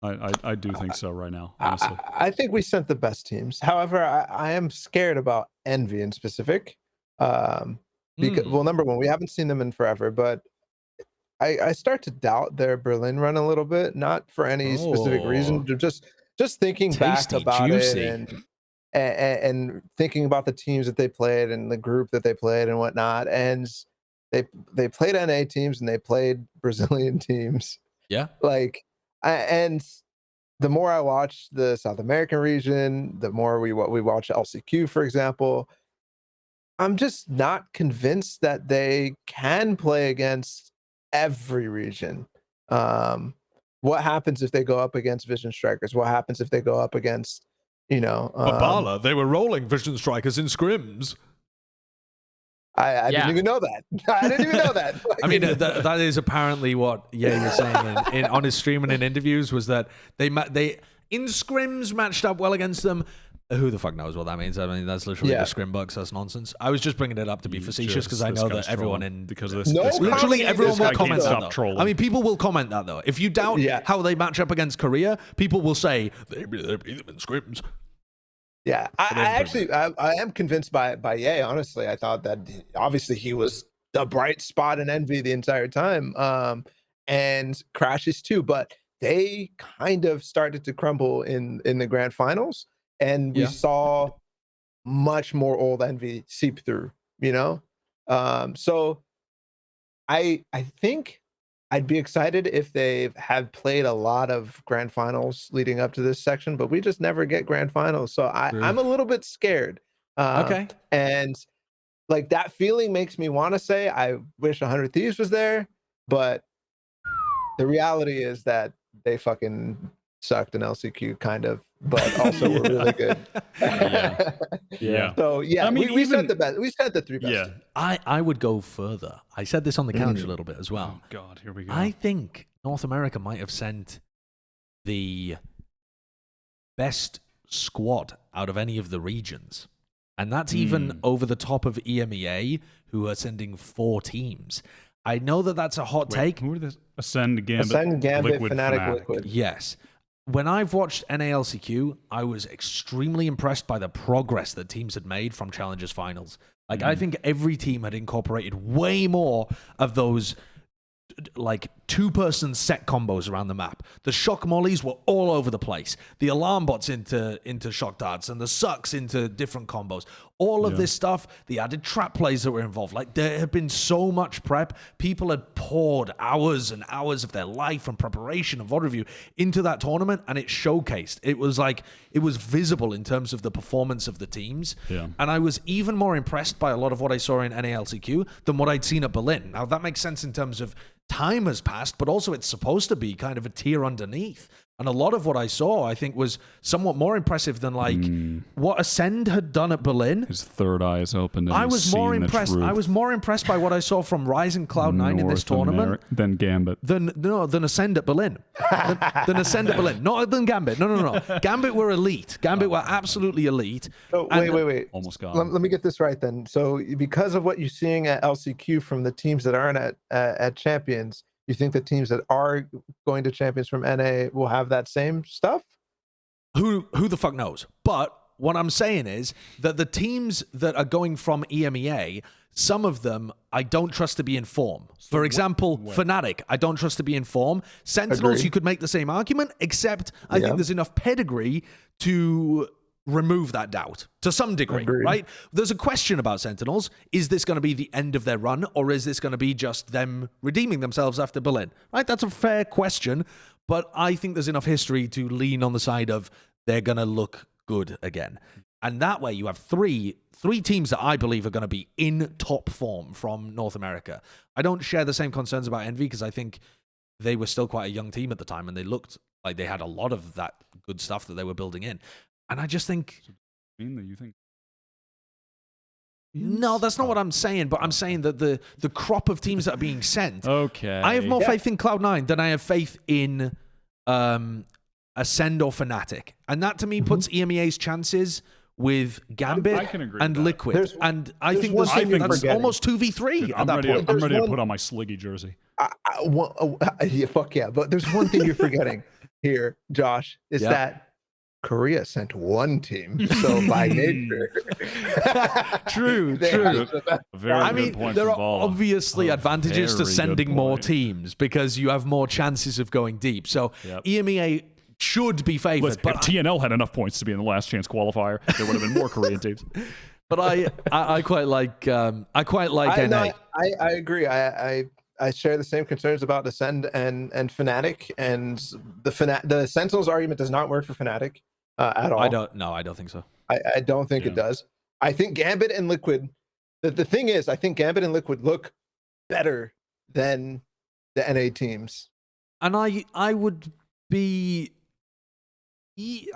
I do think so right now, honestly. I think we sent the best teams. However, I am scared about Envy in specific. Because, well, number one, we haven't seen them in forever, but I start to doubt their Berlin run a little bit, not for any specific reason, just thinking back about it and thinking about the teams that they played and the group that they played and whatnot. And they played NA teams and they played Brazilian teams. Yeah. Like, and the more I watch the South American region, the more we watch LCQ, for example, I'm just not convinced that they can play against every region. What happens if they go up against Vision Strikers? What happens if they go up against, Balla, they were rolling Vision Strikers in scrims. I didn't even know that. I didn't even know that. I mean, that is apparently what you're saying on his stream and in interviews, was that they in scrims matched up well against them. Who the fuck knows what that means? I mean, that's literally the scrim bucks. That's nonsense. I was just bringing it up to be facetious because I know that everyone in... Because of this, literally everyone will comment that, though. Trolling. I mean, people will comment that, though. If you doubt how they match up against Korea, people will say, they beat them in scrims. Yeah, I am convinced by Ye, honestly. I thought that obviously he was the bright spot in Envy the entire time, and Crashes too, but they kind of started to crumble in the grand finals, and we saw much more old Envy seep through, so I think I'd be excited if they have played a lot of grand finals leading up to this section, but we just never get grand finals. So I'm a little bit scared. Okay. And like that feeling makes me want to say, I wish 100 Thieves was there, but the reality is that they fucking sucked in LCQ kind of, but also were really good. Yeah. So yeah, I mean, we said the best. We said the 3 best. Yeah. I would go further. I said this on the couch a little bit as well. Oh God, here we go. I think North America might have sent the best squad out of any of the regions. And that's even over the top of EMEA, who are sending 4 teams. I know that that's a hot take. Who are this? Ascend, Gambit, Liquid, Fnatic. Liquid. Yes. When I've watched NALCQ, I was extremely impressed by the progress that teams had made from Challengers Finals. Like, I think every team had incorporated way more of those like 2-person set combos around the map. The shock mollies were all over the place. The alarm bots into shock darts and the sucks into different combos. All of this stuff, the added trap plays that were involved. Like, there had been so much prep. People had poured hours and hours of their life and preparation and VOD review into that tournament, and it showcased. It was like, it was visible in terms of the performance of the teams. Yeah. And I was even more impressed by a lot of what I saw in NALCQ than what I'd seen at Berlin. Now, that makes sense in terms of time has passed, but also it's supposed to be kind of a tier underneath. And a lot of what I saw, I think, was somewhat more impressive than like what Ascend had done at Berlin. His third eye is open. And I was more impressed. I was more impressed by what I saw from Rise and Cloud9 in this tournament than Gambit. than Ascend at Berlin. than Ascend at Berlin. Not than Gambit. No. Gambit were elite. Gambit were absolutely elite. Oh, wait. Almost gone. Let me get this right then. So because of what you're seeing at LCQ from the teams that aren't at Champions, you think the teams that are going to Champions from NA will have that same stuff? Who the fuck knows? But what I'm saying is that the teams that are going from EMEA, some of them I don't trust to be in form. For example, Fnatic, I don't trust to be in form. Sentinels, Agree. you could make the same argument, except I think there's enough pedigree to remove that doubt to some degree, Agreed. right? There's a question about Sentinels. Is this going to be the end of their run, or is this going to be just them redeeming themselves after Berlin? Right? That's a fair question, but I think there's enough history to lean on the side of they're going to look good again. And that way you have three teams that I believe are going to be in top form from North America. I don't share the same concerns about Envy because I think they were still quite a young team at the time and they looked like they had a lot of that good stuff that they were building in. And I just think... You think? No, that's not what I'm saying, but I'm saying that the crop of teams that are being sent... Okay. I have more faith in Cloud9 than I have faith in Ascend or Fnatic. And that, to me, puts EMEA's chances with Gambit I can agree and with that. Liquid. And I think one thing you're that's forgetting. almost 2v3 Dude, at I'm that ready, point. I'm ready There's to one- put on my Sliggy jersey. Yeah, fuck yeah. But there's one thing you're forgetting here, Josh, is that Korea sent one team. So by nature, True. they have the best. Very I good mean, point there from are Balla. obviously A advantages to very good sending more point. teams because you have more chances of going deep. So Yep. EMEA should be favored. Listen, if TNL had enough points to be in the last chance qualifier, there would have been more Korean teams. But I quite like NA. I agree. I share the same concerns about Ascend and Fnatic, and the Sentinels argument does not work for Fnatic at all. I don't think so. I don't think it does. I think Gambit and Liquid. The thing is, I think Gambit and Liquid look better than the NA teams. And I would be.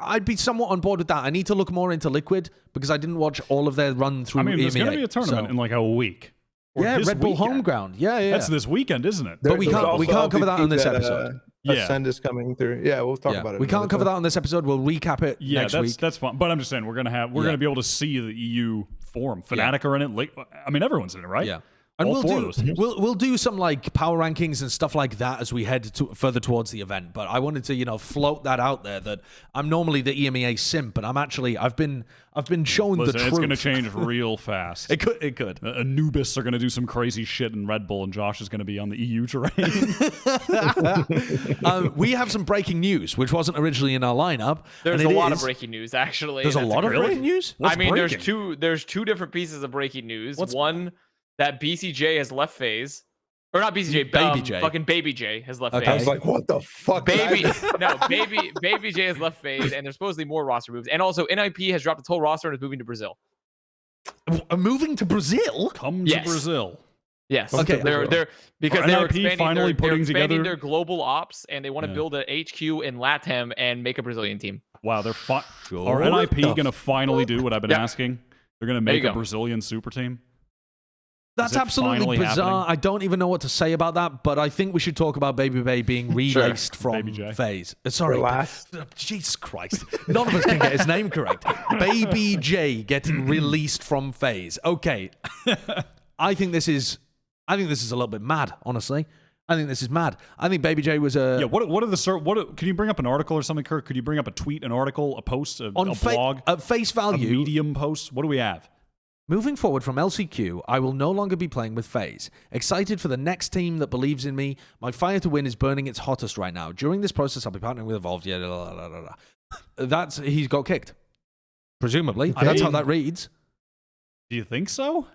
I'd be somewhat on board with that. I need to look more into Liquid because I didn't watch all of their run through. I mean, there's EMEA, going to be a tournament in like a week. Or Yeah, this Red Bull weekend. Homeground. Yeah. That's this weekend, isn't it? But we There's can't also cover that on this LVP episode. Yeah. Ascend is coming through. Yeah, we'll talk about it. We can't cover that on this episode. We'll recap it next week. That's fine. But I'm just saying we're gonna be able to see the EU form. Fnatic are in it. I mean, everyone's in it, right? Yeah. And All four of those teams. we'll do some like power rankings and stuff like that as we head further towards the event. But I wanted to float that out there that I'm normally the EMEA simp, and I've been shown Listen, the truth. it's going to change real fast. It could. Anubis are going to do some crazy shit in Red Bull, and Josh is going to be on the EU terrain. We have some breaking news, which wasn't originally in our lineup. There's and a it lot of is- breaking news, actually. There's a That's lot of crazy. breaking news. I mean, breaking? there's two different pieces of breaking news. What's- One, that BCJ has left FaZe. Or not BCJ, BabyJ. fucking BabyJ has left Okay. I FaZe. was like, what the fuck? BabyJ has left FaZe, and there's supposedly more roster moves. And also, NIP has dropped its whole roster and is moving to Brazil. Moving to Brazil? Come Yes. to Brazil. Yes. Okay. They're because Are they're NIP expanding, finally they're putting expanding together- their global ops, and they want to Yeah. build a HQ in LATAM and make a Brazilian team. Wow, they're Sure. Are NIP the going to finally do what I've been Yeah. asking? They're going to There you make a go. Brazilian super team. That's Is it absolutely finally bizarre. happening? I don't even know what to say about that, but I think we should talk about BabyJ being released from BabyJ. FaZe. Sorry. Relax. Jesus Christ. None of us can get his name correct. BabyJ getting released from FaZe. Okay. I think this is a little bit mad, honestly. I think this is mad. I think BabyJ was a... Yeah, what are the can you bring up an article or something, Kirk? Could you bring up a tweet, an article, a post, a blog, at face a value... Medium post? What do we have? Moving forward from LCQ, I will no longer be playing with FaZe. Excited for the next team that believes in me. My fire to win is burning its hottest right now. During this process, I'll be partnering with Evolved. Yeah, that's he's got kicked. Presumably, that's how that reads. Do you think so?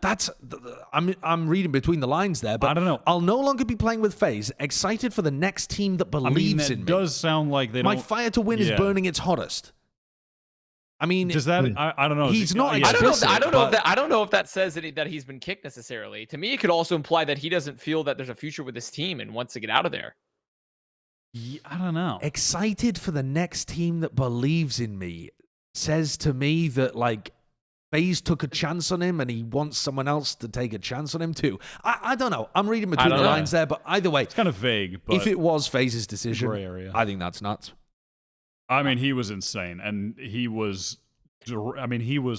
I'm reading between the lines there, but I don't know. I'll no longer be playing with FaZe. Excited for the next team that believes in me. It does sound like they My don't. fire to win is burning its hottest. I mean, does that? I don't know. He's not. I don't know if that says that he's been kicked necessarily. To me, it could also imply that he doesn't feel that there's a future with this team and wants to get out of there. I don't know. Excited for the next team that believes in me says to me that like FaZe took a chance on him and he wants someone else to take a chance on him too. I don't know. I'm reading between the lines there, but either way, it's kind of vague. But if it was FaZe's decision, gray area. I think that's nuts. I mean, he was insane, and he was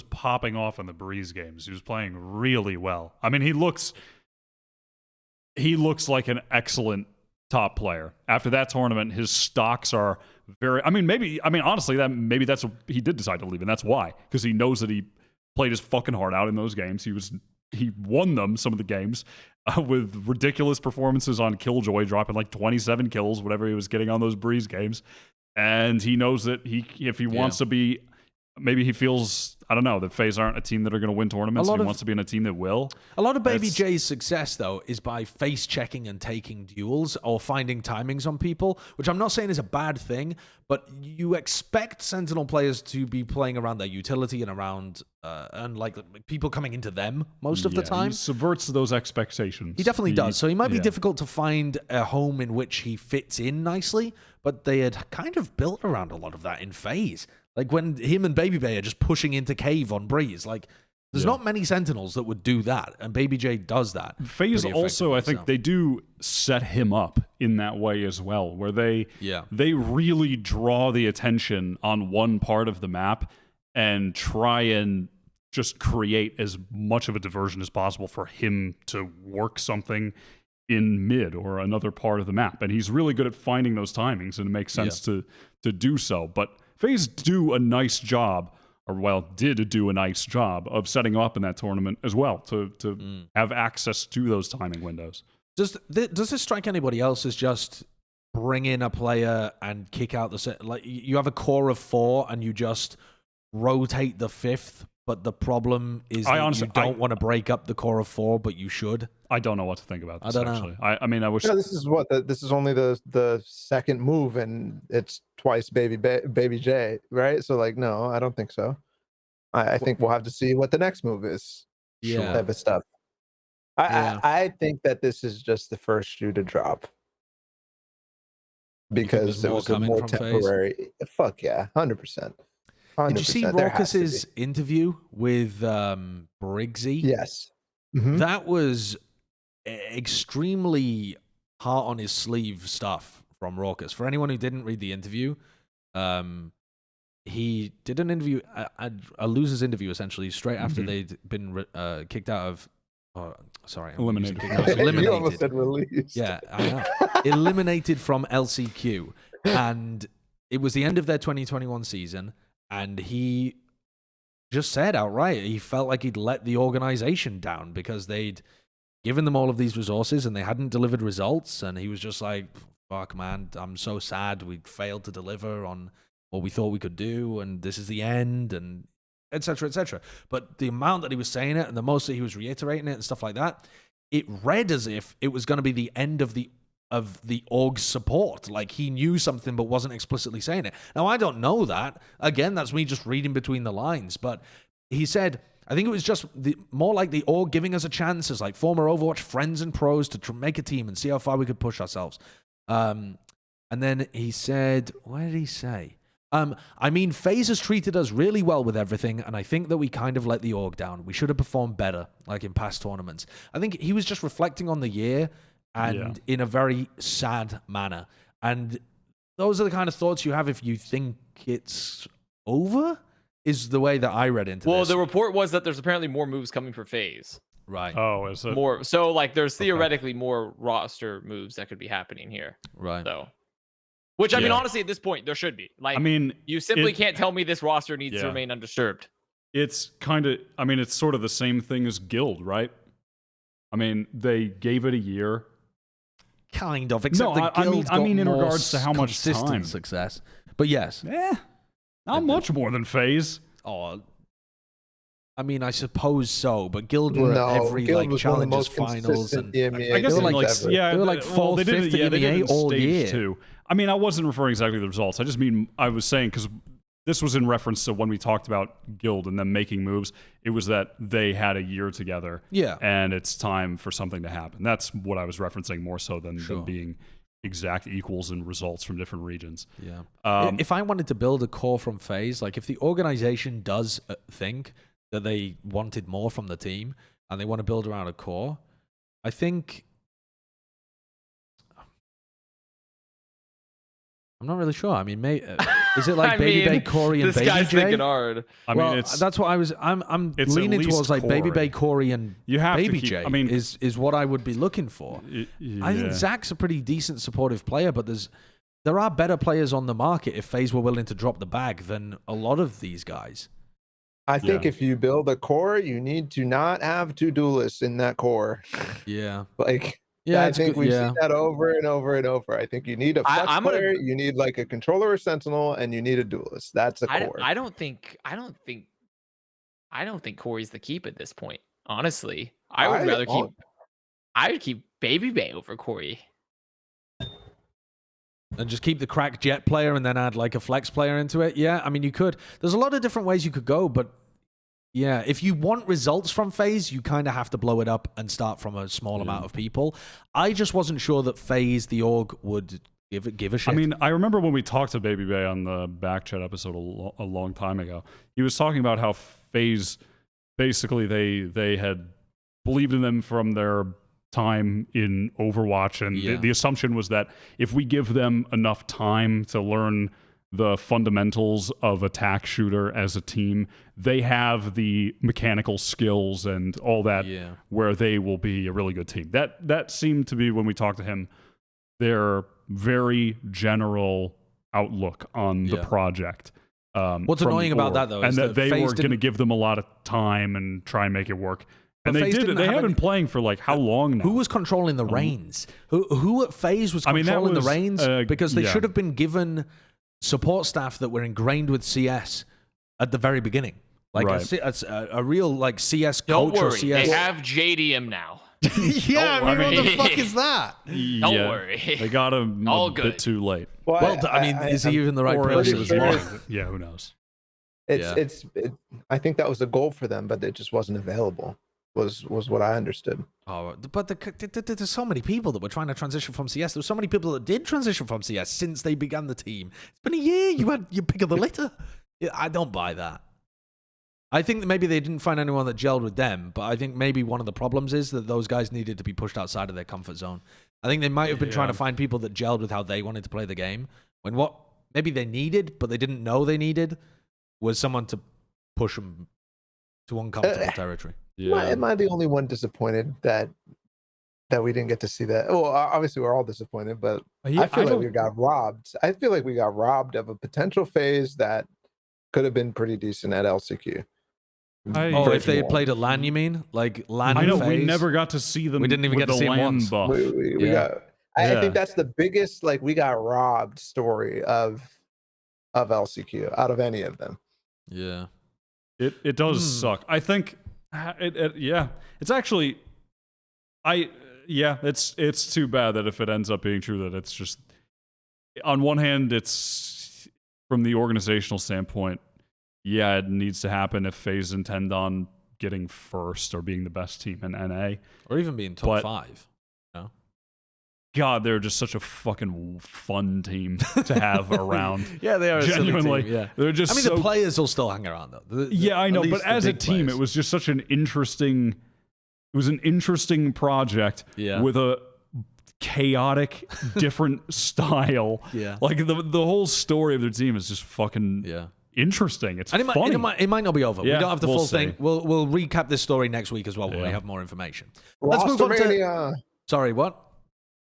popping off in the Breeze games. He was playing really well. I mean, he looks like an excellent top player. After that tournament, his stocks are very. Honestly, maybe that's he did decide to leave, and that's why, because he knows that he played his fucking heart out in those games. He won them, some of the games, with ridiculous performances on Killjoy, dropping like 27 kills, whatever he was getting on those Breeze games. And he knows that if he wants to be, maybe he feels, I don't know, that FaZe aren't a team that are going to win tournaments. He wants to be in a team that will. A lot of BabyJ's success, though, is by face checking and taking duels or finding timings on people, which I'm not saying is a bad thing, but you expect Sentinel players to be playing around their utility and around, and like people coming into them most of the time. He subverts those expectations. He definitely does. So he might be difficult to find a home in which he fits in nicely, but they had kind of built around a lot of that in FaZe. Like when him and BabyJ are just pushing into cave on Breeze, like there's not many Sentinels that would do that, and BabyJ does that. FaZe also, I think they do set him up in that way as well, where they really draw the attention on one part of the map and try and just create as much of a diversion as possible for him to work something in mid or another part of the map. And he's really good at finding those timings, and it makes sense to do so. But FaZe did do a nice job of setting up in that tournament as well to have access to those timing windows. Does this strike anybody else as just bring in a player and kick out the set? Like you have a core of 4 and you just rotate the 5th, but the problem is that you don't want to break up the core of 4, but you should. I don't know what to think about this. I don't actually. know. I mean, I wish. This is only the second move, and it's twice BabyJ, right? So like, no, I don't think so. I think we'll have to see what the next move is. Type of stuff. I think that this is just the first shoe to drop because it was a more temporary. FaZe? Fuck yeah, 100%. Did you see Raucus's interview with Briggsy? Yes. Mm-hmm. That was extremely heart on his sleeve stuff from Raucus. For anyone who didn't read the interview, he did an interview, a loser's interview essentially, straight after they'd been kicked out of. Eliminated. You almost said released. Yeah, I know. Eliminated from LCQ, and it was the end of their 2021 season. And he just said outright, he felt like he'd let the organization down because they'd given them all of these resources and they hadn't delivered results. And he was just like, fuck, man, I'm so sad we failed to deliver on what we thought we could do. And this is the end, and et cetera, et cetera. But the amount that he was saying it and the most that he was reiterating it and stuff like that, it read as if it was going to be the end of the org's support. Like he knew something but wasn't explicitly saying it. Now, I don't know that. Again, that's me just reading between the lines. But he said, I think it was just more like the org giving us a chance as like former Overwatch friends and pros to make a team and see how far we could push ourselves. And then he said, what did he say? I mean, FaZe has treated us really well with everything, and I think that we kind of let the org down. We should have performed better, like in past tournaments. I think he was just reflecting on the year and in a very sad manner. And those are the kind of thoughts you have if you think it's over, is the way that I read into this. Well, the report was that there's apparently more moves coming for FaZe. Right. Oh, is it? More. So, like, there's theoretically more roster moves that could be happening here. Right. So, which, I mean, honestly, at this point, there should be. Like, I mean, you simply can't tell me this roster needs to remain undisturbed. it's kind of, I mean, it's sort of the same thing as Guild, right? I mean, they gave it a year. Kind of, except No, the I Guild's mean in got more regards to how much consistent time. success. But yes. Not much more than FaZe. Oh, I mean, I suppose so, but Guild were No, at every Guild like was one of the challenges most finals and consistent EMEA I guess they were in like- games ever. yeah, they were like fourth, they did it- fifth in yeah, they did it EMEA in all stage year. 2. I mean, I wasn't referring exactly to the results. I just mean I was saying because this was in reference to when we talked about Guild and them making moves. It was that they had a year together, Yeah. and it's time for something to happen. That's what I was referencing more so than being exact equals in results from different regions. Yeah. If I wanted to build a core from FaZe, like if the organization does think that they wanted more from the team and they want to build around a core, I think I'm not really sure. I mean, is it like BabyJ, Corey, and this guy's thinking BabyJ? hard. I Well, mean, it's that's what I was. I'm it's at leaning least towards like Corey. BabyJ, Corey, and you have to BabyJ. keep, I mean, is what I would be looking for. I think Zach's a pretty decent supportive player, but there are better players on the market if FaZe were willing to drop the bag than a lot of these guys. I think if you build a core, you need to not have 2 duelists in that core. Yeah. Like, Yeah, I think we've seen that over and over and over. I think you need a flex player, you need like a controller or sentinel, and you need a duelist. That's a core. I don't think Corey's the keep at this point. Honestly, I would rather keep. I would keep BabyJ over Corey. And just keep the crack Jett player and then add like a flex player into it. Yeah, I mean, you could. There's a lot of different ways you could go, but yeah, if you want results from FaZe, you kind of have to blow it up and start from a small amount of people. I just wasn't sure that FaZe, the org, would give a shit. I mean, I remember when we talked to BabyJ on the Backchat episode a long time ago. He was talking about how FaZe, basically, they had believed in them from their time in Overwatch, and the assumption was that if we give them enough time to learn the fundamentals of attack shooter as a team, they have the mechanical skills and all that where they will be a really good team. That seemed to be, when we talked to him, their very general outlook on the project. What's annoying about that, though, and is that they FaZe were going to give them a lot of time and try and make it work. And But they FaZe did it. didn't They have have been any- playing for like how long now? who was controlling the reins? Who at FaZe was controlling the reins? Because they should have been given support staff that were ingrained with CS at the very beginning. Like a real like CS Don't coach or worry, CS. they have JDM now. Yeah, I mean, what the worry. fuck is that? Don't worry. They got him All a good. bit too late. Well, I mean, is he even the right Or person? it was sure. long. Yeah, who knows? I think that was a goal for them, but it just wasn't available. Was what I understood. Oh, but there's so many people that were trying to transition from CS. There were so many people that did transition from CS since they began the team. It's been a year. You had your pick of the litter. I don't buy that. I think that maybe they didn't find anyone that gelled with them, but I think maybe one of the problems is that those guys needed to be pushed outside of their comfort zone. I think they might have been trying to find people that gelled with how they wanted to play the game, when what maybe they needed, but they didn't know they needed, was someone to push them to uncomfortable territory. Am I the only one disappointed that we didn't get to see that? Well, obviously we're all disappointed, but I feel like we got robbed. I feel like we got robbed of a potential FaZe that could have been pretty decent at LCQ. If they had played a LAN, you mean? Like LAN I know, FaZe? we never got to see them. We didn't even with get to the see them LAN once. buff. We got. I think that's the biggest we got robbed story of LCQ out of any of them. Yeah, it does suck. I think it's actually it's too bad that if it ends up being true that it's just, on one hand, it's from the organizational standpoint, it needs to happen if FaZe intend on getting first or being the best team in NA. or even being top 5. God, they're just such a fucking fun team to have around. Yeah, they are genuinely. A silly team, yeah. They're just. I mean, the players will still hang around though. I know, but as a team, it was just such an interesting. It was an interesting project with a chaotic, different style. Yeah, like the whole story of their team is just fucking interesting. It's and funny. It might not be over. Yeah, we don't have the we'll full see. thing. We'll recap this story next week as well when we have more information. Let's move on to. Rostermania. Sorry, what?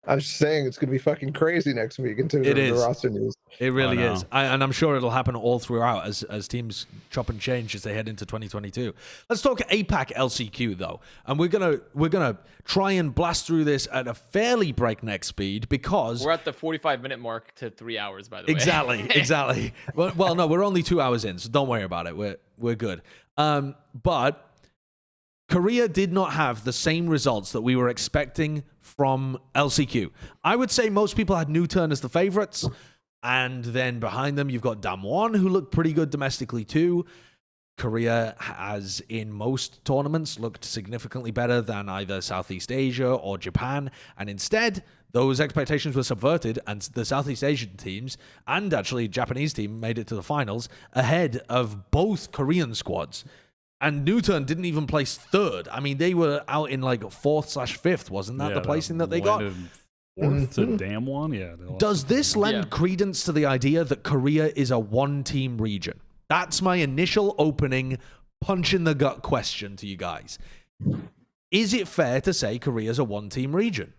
I'm just saying it's going to be fucking crazy next week in terms of the roster news. It really I know. is, and I'm sure it'll happen all throughout as teams chop and change as they head into 2022. Let's talk APAC LCQ though, and we're gonna try and blast through this at a fairly breakneck speed because We're at the 45-minute mark to 3 hours, by the way. Exactly. Well, no, we're only 2 hours in, so don't worry about it. We're good. But Korea did not have the same results that we were expecting from LCQ. I would say most people had Newturn as the favorites, and then behind them you've got Damwon, who looked pretty good domestically too. Korea has, in most tournaments, looked significantly better than either Southeast Asia or Japan, and instead, those expectations were subverted, and the Southeast Asian teams, and actually Japanese team, made it to the finals ahead of both Korean squads. And Newturn didn't even place third. I mean, they were out in like 4th/5th, wasn't that the placing that they got? 4th to Damwon, yeah. Does this lend credence to the idea that Korea is a one-team region? That's my initial opening punch in the gut question to you guys. Is it fair to say Korea's a one-team region?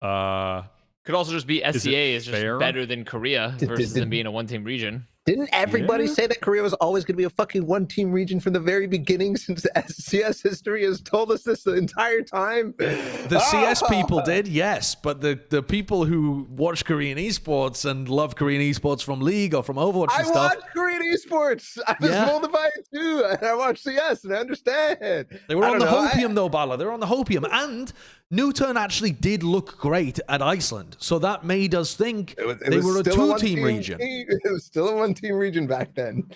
Could also just be SCA is just better than Korea versus them being a one-team region. Didn't everybody say that Korea was always going to be a fucking one-team region from the very beginning, since the CS history has told us this the entire time? The CS people did, yes, but the people who watch Korean esports and love Korean esports from League or from Overwatch and stuff. I watch Korean esports. I was molded by it too, and I watch CS, and I understand. They were on the Hopium though, Balla. They were on the Hopium, and Newturn actually did look great at Iceland, so that made us think they were a two-team region. It was still a one-team region back then.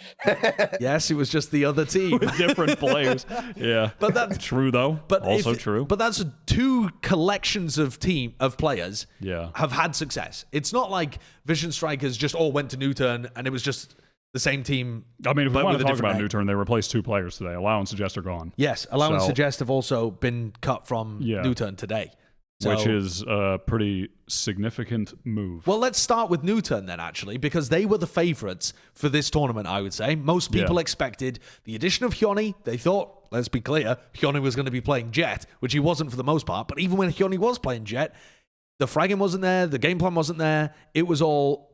Yes, it was just the other team. With different players. Yeah. But that's true though. But also true. But that's two collections of players have had success. It's not like Vision Strikers just all went to Newturn and it was just the same team. I mean, if we want to talk about Newturn, they replaced 2 players today. Allow and Suggest are gone. Yes, Allow and Suggest have also been cut from Newturn today. So, which is a pretty significant move. Well, let's start with Newturn then, actually, because they were the favorites for this tournament, I would say. Most people expected the addition of Hyoni. They thought, let's be clear, Hyoni was going to be playing Jett, which he wasn't for the most part. But even when Hyoni was playing Jett, the fragging wasn't there, the game plan wasn't there. It was all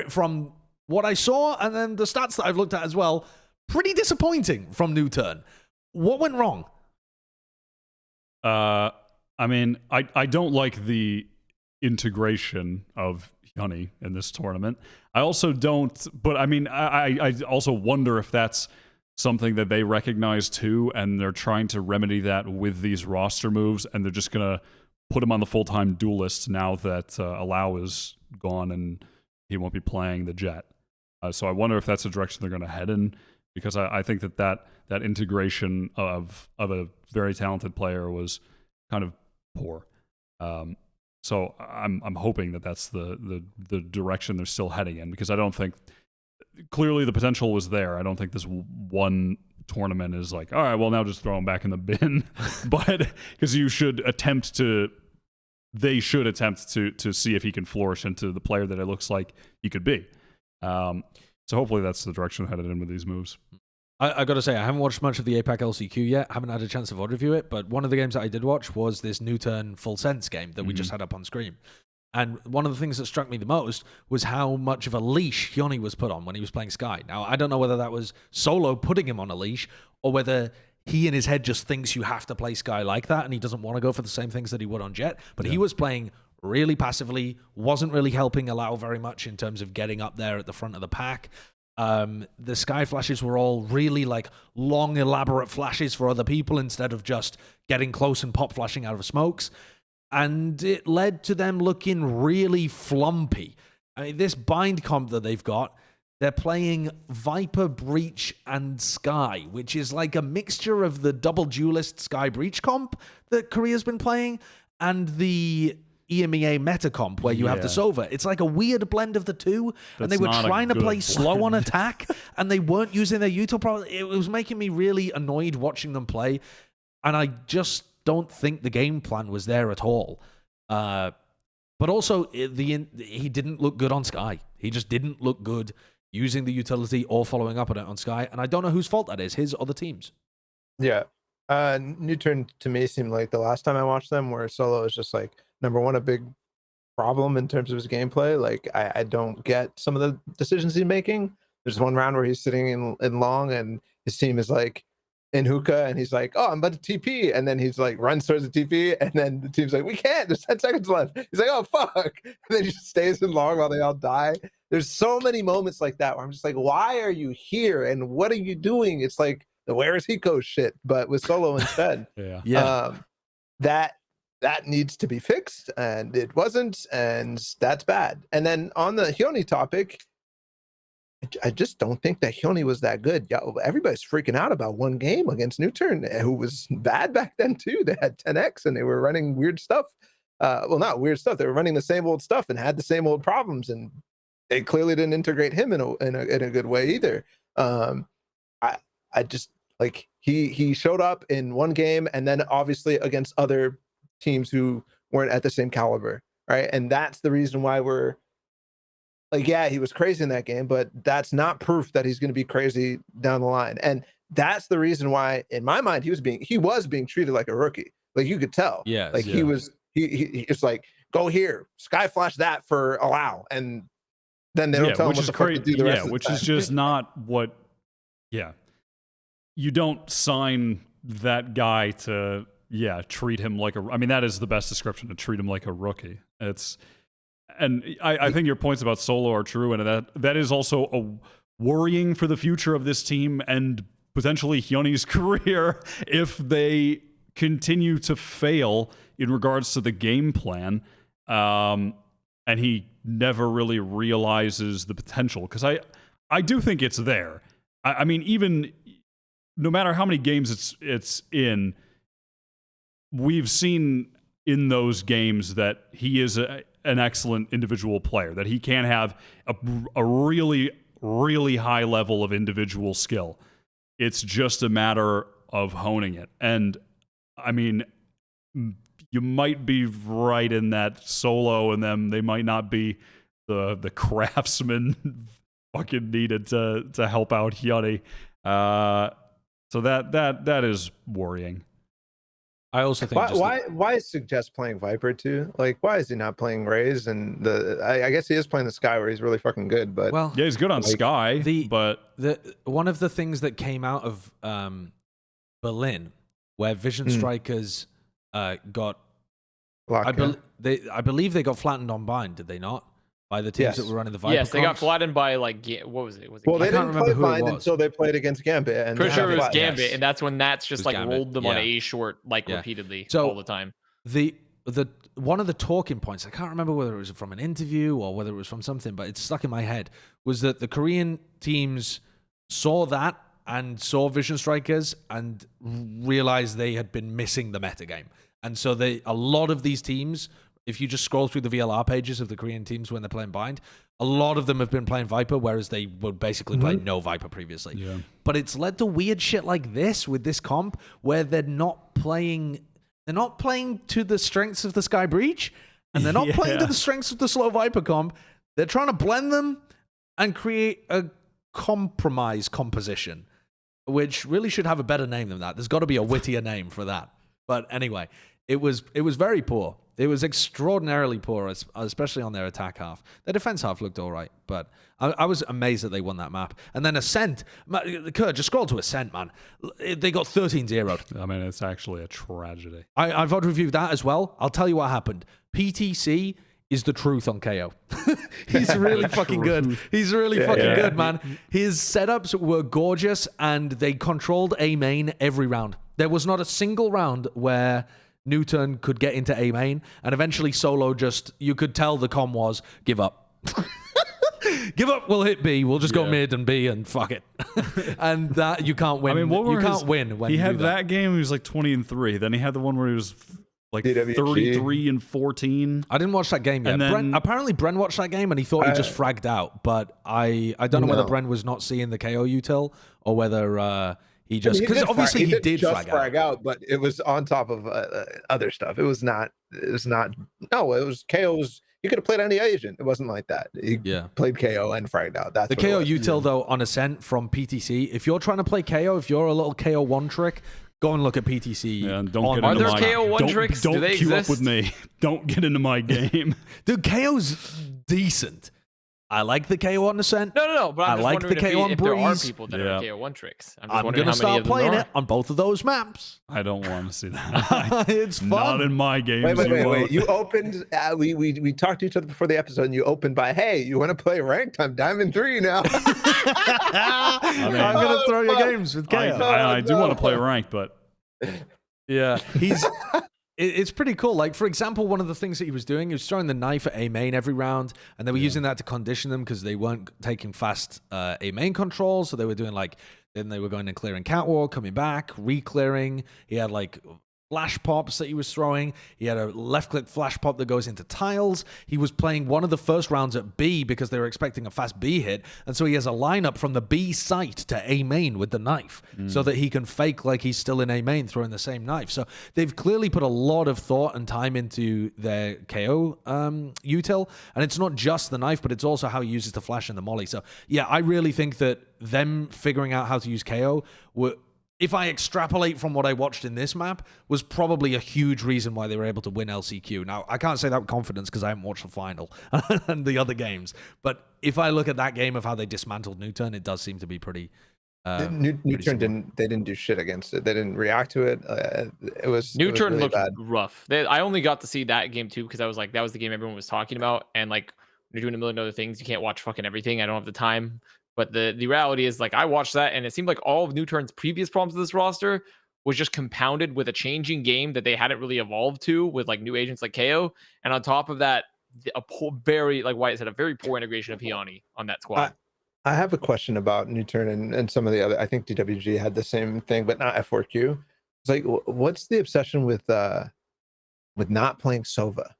from what I saw, and then the stats that I've looked at as well, pretty disappointing from Newturn. What went wrong? I mean, I don't like the integration of Hyoni in this tournament. I also don't, but I mean, I also wonder if that's something that they recognize too, and they're trying to remedy that with these roster moves, and they're just going to put him on the full-time duel list now that Allow is gone and he won't be playing the Jett. So I wonder if that's the direction they're going to head in, because I think that integration of a very talented player was kind of poor. So I'm hoping that that's the direction they're still heading in, because I don't think, clearly the potential was there. I don't think this one tournament is like, all right, well, now just throw him back in the bin. But because they should attempt to see if he can flourish into the player that it looks like he could be. So hopefully that's the direction they're headed in with these moves. I got to say, I haven't watched much of the APAC LCQ yet. Haven't had a chance to VOD review it, but one of the games that I did watch was this Newturn Full Sense game that we just had up on screen. And one of the things that struck me the most was how much of a leash Hyoni was put on when he was playing Skye. Now, I don't know whether that was Solo putting him on a leash, or whether he in his head just thinks you have to play Skye like that, and he doesn't want to go for the same things that he would on Jett. But he was playing really passively, wasn't really helping Allow very much in terms of getting up there at the front of the pack. The Skye flashes were all really like long, elaborate flashes for other people instead of just getting close and pop flashing out of smokes. And it led to them looking really flumpy. I mean, this bind comp that they've got, they're playing Viper, Breach, and Skye, which is like a mixture of the double duelist Skye Breach comp that Korea's been playing and the EMEA meta comp where you have the Sova. It's like a weird blend of the two, and they were trying to play slow on attack, and they weren't using their util properly. It was making me really annoyed watching them play, and I just don't think the game plan was there at all. But also, he didn't look good on Skye. He just didn't look good using the utility or following up on it on Skye, and I don't know whose fault that is, his or the team's. Yeah. New Turn to me seemed like the last time I watched them, where Solo is just like number one, a big problem in terms of his gameplay. Like I don't get some of the decisions he's making. There's one round where he's sitting in long and his team is like in hookah and he's like, oh, I'm about to TP. And then he's like runs towards the TP and then the team's like, we can't, there's 10 seconds left. He's like, oh fuck. And then he just stays in long while they all die. There's so many moments like that where I'm just like, why are you here? And what are you doing? It's like the where is Hiko shit, but with Solo instead. Yeah. That needs to be fixed, and it wasn't, and that's bad. And then on the Hyoni topic, I just don't think that Hyoni was that good. Everybody's freaking out about one game against New Turn, who was bad back then too. They had 10x and they were running weird stuff. Well, not weird stuff. They were running the same old stuff and had the same old problems, and they clearly didn't integrate him in a good way either. I just like he showed up in one game and then obviously against other teams who weren't at the same caliber, right? And that's the reason why we're like, yeah, he was crazy in that game, but that's not proof that he's going to be crazy down the line. And that's the reason why, in my mind, he was being treated like a rookie. Like you could tell, he was like, go here, sky flash that for allow, and then they don't tell him what the fuck to do the rest of the which time. is just not what. Yeah, you don't sign that guy to. Yeah, treat him like I mean, that is the best description, to treat him like a rookie. And I think your points about Solo are true, and that is also a worrying for the future of this team and potentially Hyuni's career if they continue to fail in regards to the game plan, and he never really realizes the potential. Because I do think it's there. I mean, even no matter how many games it's in, we've seen in those games that he is an excellent individual player, that he can have a really, really high level of individual skill. It's just a matter of honing it. And I mean, you might be right in that Solo and them, they might not be the craftsman fucking needed to help out Hyuni. So that is worrying. I also think why suggest playing Viper too? Like, why is he not playing Raze? And I guess he is playing the Sky where he's really fucking good. But well, yeah, he's good on Sky. But one of the things that came out of Berlin, where Vision Strikers got, I believe they got flattened on bind. Did they not? By the teams that were running the Viper. Yes, they got flattened by like what was it? Well, they didn't play bind until they played against Gambit. And pretty sure it was Gambit, and that's when Nats just like Gambit. Rolled them on A short like repeatedly all the time. The one of the talking points, I can't remember whether it was from an interview or whether it was from something, but it's stuck in my head, was that the Korean teams saw that and saw Vision Strikers and realized they had been missing the metagame. And so a lot of these teams, if you just scroll through the VLR pages of the Korean teams when they're playing bind, a lot of them have been playing Viper, whereas they would basically play no Viper previously. Yeah. But it's led to weird shit like this with this comp, where they're not playing to the strengths of the Sky Breach, and they're not playing to the strengths of the slow Viper comp. They're trying to blend them and create a compromise composition, which really should have a better name than that. There's got to be a wittier name for that. But anyway, it was very poor. It was extraordinarily poor, especially on their attack half. Their defense half looked all right, but I was amazed that they won that map. And then Ascent, Kurt, just scroll to Ascent, man. They got 13-0'd. I mean, it's actually a tragedy. I've reviewed that as well. I'll tell you what happened. PTC is the truth on KO. He's really fucking good. He's really fucking good, man. His setups were gorgeous, and they controlled A main every round. There was not a single round where Newton could get into A main, and eventually Solo you could tell the comm was, give up. Give up, we'll hit B. We'll just go mid and B and fuck it. And that, you can't win. I mean, you can't win when he had do that game, he was like 20-3. Then he had the one where he was like 33-14. I didn't watch that game yet. Apparently Bren watched that game and he thought he just fragged out, but I don't know whether Bren was not seeing the KO util or whether he just, because obviously he did just frag out, but it was on top of other stuff. It was KO. You could have played any agent. It wasn't like that. He played KO and fragged out. That's the KO util though on Ascent from PTC. If you're trying to play KO, if you're a little KO one trick, go and look at PTC. Yeah, and don't on get Are into there my KO1 don't, tricks? Don't Do they queue exist? up with me. Don't get into my game. Dude, KO's decent. I like the KO on Ascent. No. But I'm I just like the wondering KO on if there are Breeze. people that Yeah. are KO1 tricks. I'm just I'm wondering gonna how many start of them playing there it on both of those maps. I don't want to see that. It's fun. Not in my games. Wait. You opened. We talked to each other before the episode, and you opened by, "Hey, you want to play ranked? I'm Diamond 3 now." I'm gonna throw your games with KO. I do want to play ranked, but Yeah, it's pretty cool. Like, for example, one of the things that he was doing, he was throwing the knife at A main every round, and they were using that to condition them because they weren't taking fast A main controls. So they were doing then they were going and clearing catwalk, coming back, re-clearing. He had flash pops that he was throwing. He had a left-click flash pop that goes into tiles. He was playing one of the first rounds at B because they were expecting a fast B hit, and so he has a lineup from the B site to A main with the knife so that he can fake like he's still in A main throwing the same knife. So they've clearly put a lot of thought and time into their KO util, and it's not just the knife, but it's also how he uses the flash and the molly. So yeah, I really think that them figuring out how to use KO if I extrapolate from what I watched in this map, was probably a huge reason why they were able to win LCQ. Now, I can't say that with confidence because I haven't watched the final and the other games. But if I look at that game of how they dismantled Newturn, it does seem to be pretty... Newturn didn't do shit against it. They didn't react to it. It was Newturn really looked bad. rough. I only got to see that game too because I was like, that was the game everyone was talking about, and like you're doing a million other things. You can't watch fucking everything. I don't have the time. But the reality is, like, I watched that, and it seemed like all of Newturn's previous problems with this roster was just compounded with a changing game that they hadn't really evolved to with like new agents like KO, and on top of that, very, like Wyatt said, a very poor integration of Hiani on that squad. I have a question about Newturn and some of the other. I think DWG had the same thing, but not F4Q. It's like, what's the obsession with not playing Sova?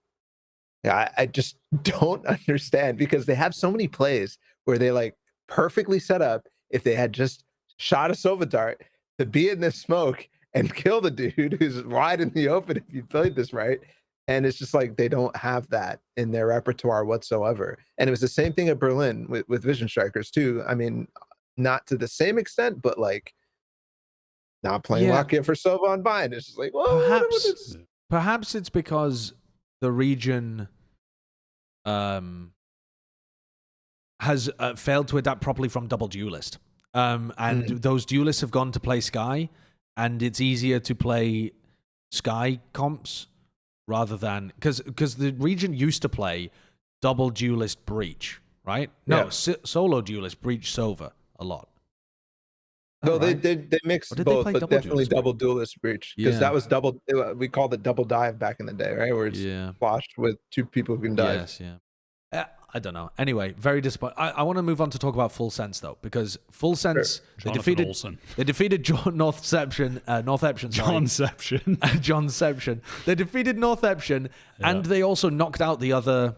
Yeah, I just don't understand, because they have so many plays where they like perfectly set up. If they had just shot a Sova dart to be in this smoke and kill the dude who's wide in the open, if you played this right. And it's just like they don't have that in their repertoire whatsoever. And it was the same thing at Berlin with Vision Strikers too. I mean, not to the same extent, but like not playing Lakia for Sova on Vine. It's just like, well, perhaps it's because the region has failed to adapt properly from double duelist. And those duelists have gone to play Sky, and it's easier to play Sky comps rather than... Because the region used to play double duelist Breach, right? No, solo duelist Breach Sova a lot. No, right? they mixed both, but definitely double duelist Breach, because that was double. We called it double dive back in the day, right? Where it's flashed with two people who can dive. Yes, I don't know. Anyway, very disappointing. I want to move on to talk about Full Sense though, because Full Sense they defeated Northeption. Johnception. They defeated Northeption, and they also knocked out the other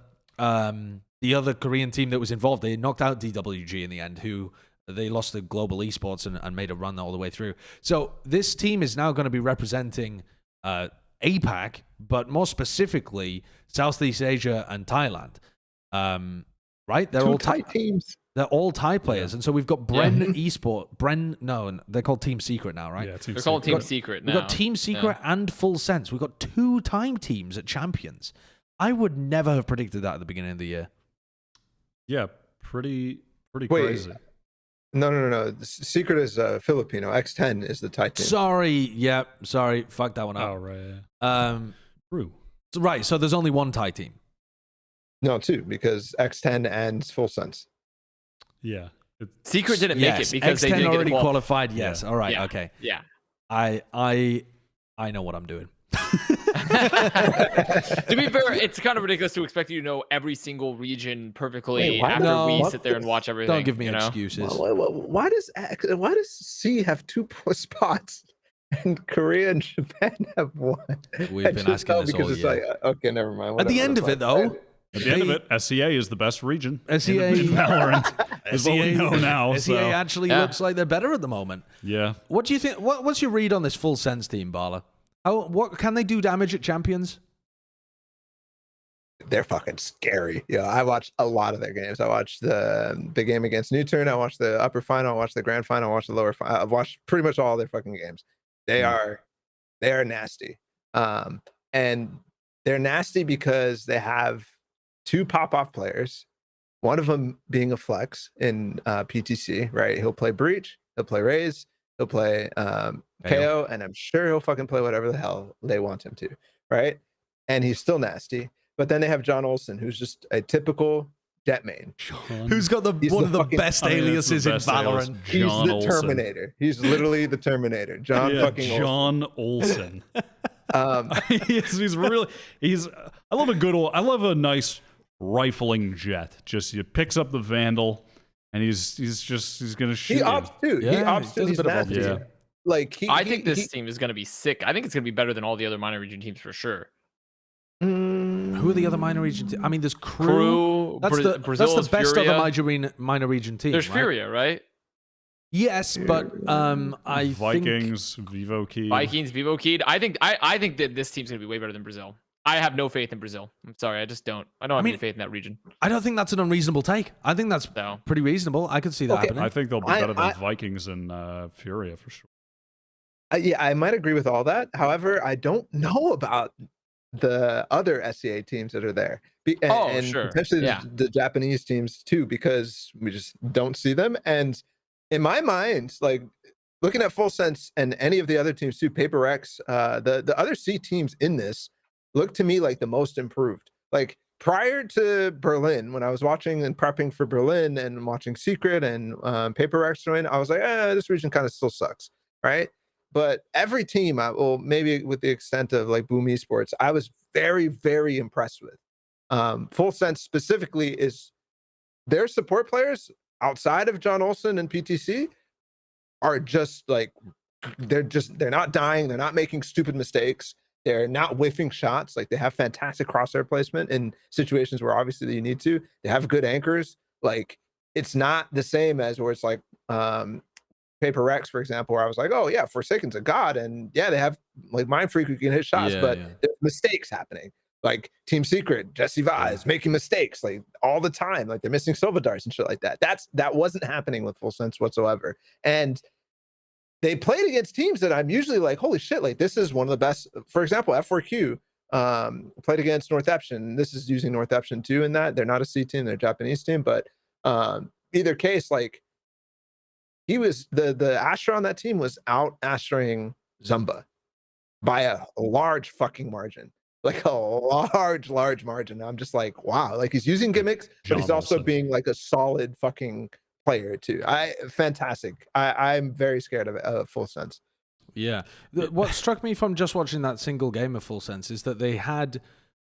Korean team that was involved. They knocked out DWG in the end, who they lost to Global Esports and made a run all the way through. So this team is now going to be representing APAC, but more specifically Southeast Asia and Thailand. Right? They're all Thai teams. They're all Thai players, and so we've got Bren Esport. No, they're called Team Secret now, right? Yeah, they're called Team Secret now. We've got Team Secret and Full Sense. We've got 2 time teams at Champions. I would never have predicted that at the beginning of the year. Yeah, pretty crazy. No. Secret is Filipino. X10 is the Thai team. Sorry. Fuck that one up. Oh, right. True. Right, so there's only one Thai team. No, 2, because X10 and Full Sense. Yeah. Secret didn't make it because X10 they didn't already get qualified. Yes. Yeah. All right. Yeah. Okay. Yeah. I know what I'm doing. To be fair, it's kind of ridiculous to expect you to know every single region perfectly after we sit there and watch everything. Don't give me excuses. Why does C have 2 spots and Korea and Japan have 1? We've been asking this all year. Like, okay, never mind. At the end of it, though. At the end of it, SEA is the best region. SEA in Valorant is what we know now. SEA actually looks like they're better at the moment. Yeah. What do you think? What's your read on this Full Sense team, Balla? What can they do damage at Champions? They're fucking scary. Yeah, I watched a lot of their games. I watched the game against Newturn. I watched the upper final. I watched the grand final. I watched the lower final. I've watched pretty much all their fucking games. They are nasty. And they're nasty because they have 2 pop-off players, one of them being a flex in PTC, right? He'll play Breach, he'll play Raze, he'll play KO, and I'm sure he'll fucking play whatever the hell they want him to, right? And he's still nasty. But then they have John Olsen, who's just a typical Jett main. Who's got one of the best aliases in Valorant? He's the Terminator. He's literally the Terminator. John Olsen. He's really I love a nice rifling Jett. Just he picks up the Vandal and he's gonna shoot. He opts too. Yeah, he opts too. He's nasty. Yeah. Like I think this team is gonna be sick. I think it's gonna be better than all the other minor region teams for sure. Who are the other minor region teams? I mean, there's Crew. That's the best Furia. other minor region team. There's right? Furia, right? Yes, but I Vikings, think... Vivo Keyd. Vikings, Vivo Keyd. I think that this team's gonna be way better than Brazil. I have no faith in Brazil. I'm sorry, I just don't. I don't have any faith in that region. I don't think that's an unreasonable take. I think that's pretty reasonable. I could see that happening. I think they'll be better than Vikings and Furia for sure. Yeah, I might agree with all that. However, I don't know about the other SEA teams that are there, and sure. potentially the Japanese teams too, because we just don't see them. And in my mind, like looking at Full Sense and any of the other teams too, Paper X, the other C teams in this look to me like the most improved. Like prior to Berlin, when I was watching and prepping for Berlin and watching Secret and Paper X join, I was like, this region kind of still sucks, right? But every team, well, maybe with the extent of like Boom Esports, I was very, very impressed with. Full Sense specifically is their support players outside of John Olsen and PTC are just like, they're not dying. They're not making stupid mistakes. They're not whiffing shots. Like they have fantastic crosshair placement in situations where obviously you need to. They have good anchors. Like it's not the same as where it's like, Paper X, for example, where I was like, oh yeah, Forsaken's a god, and yeah, they have like Mind Freak who can hit shots, but there's mistakes happening. Like Team Secret, Jesse Vise making mistakes like all the time, like they're missing Silva darts and shit like that. That wasn't happening with Full Sense whatsoever. And they played against teams that I'm usually like, holy shit, like this is one of the best. For example, F4Q played against Northeption. This is using Northeption too in that. They're not a C team, they're a Japanese team, but either case, like he was the Astra on that team was out Astraing Zumba by a large fucking margin, like a large margin. I'm just like, wow, like he's using gimmicks, but he's also being like a solid fucking player too. Fantastic. I'm very scared of Full Sense. Yeah. What struck me from just watching that single game of Full Sense is that they had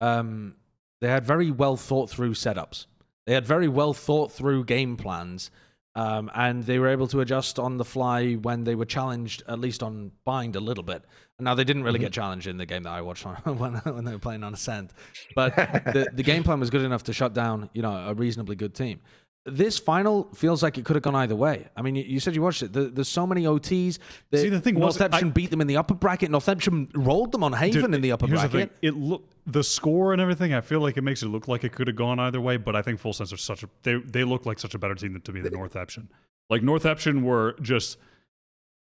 very well thought through setups. They had very well thought through game plans. And they were able to adjust on the fly when they were challenged, at least on bind a little bit. Now, they didn't really get challenged in the game that I watched on, when they were playing on Ascent. But the game plan was good enough to shut down, a reasonably good team. This final feels like it could have gone either way. I mean, you said you watched it. There's so many OTs. See, the thing was, Northeption beat them in the upper bracket. Northeption rolled them on Haven in the upper bracket. The thing. The score and everything, I feel like it makes it look like it could have gone either way, but I think Full Sense are they look like such a better team to me than Northeption. Like Northeption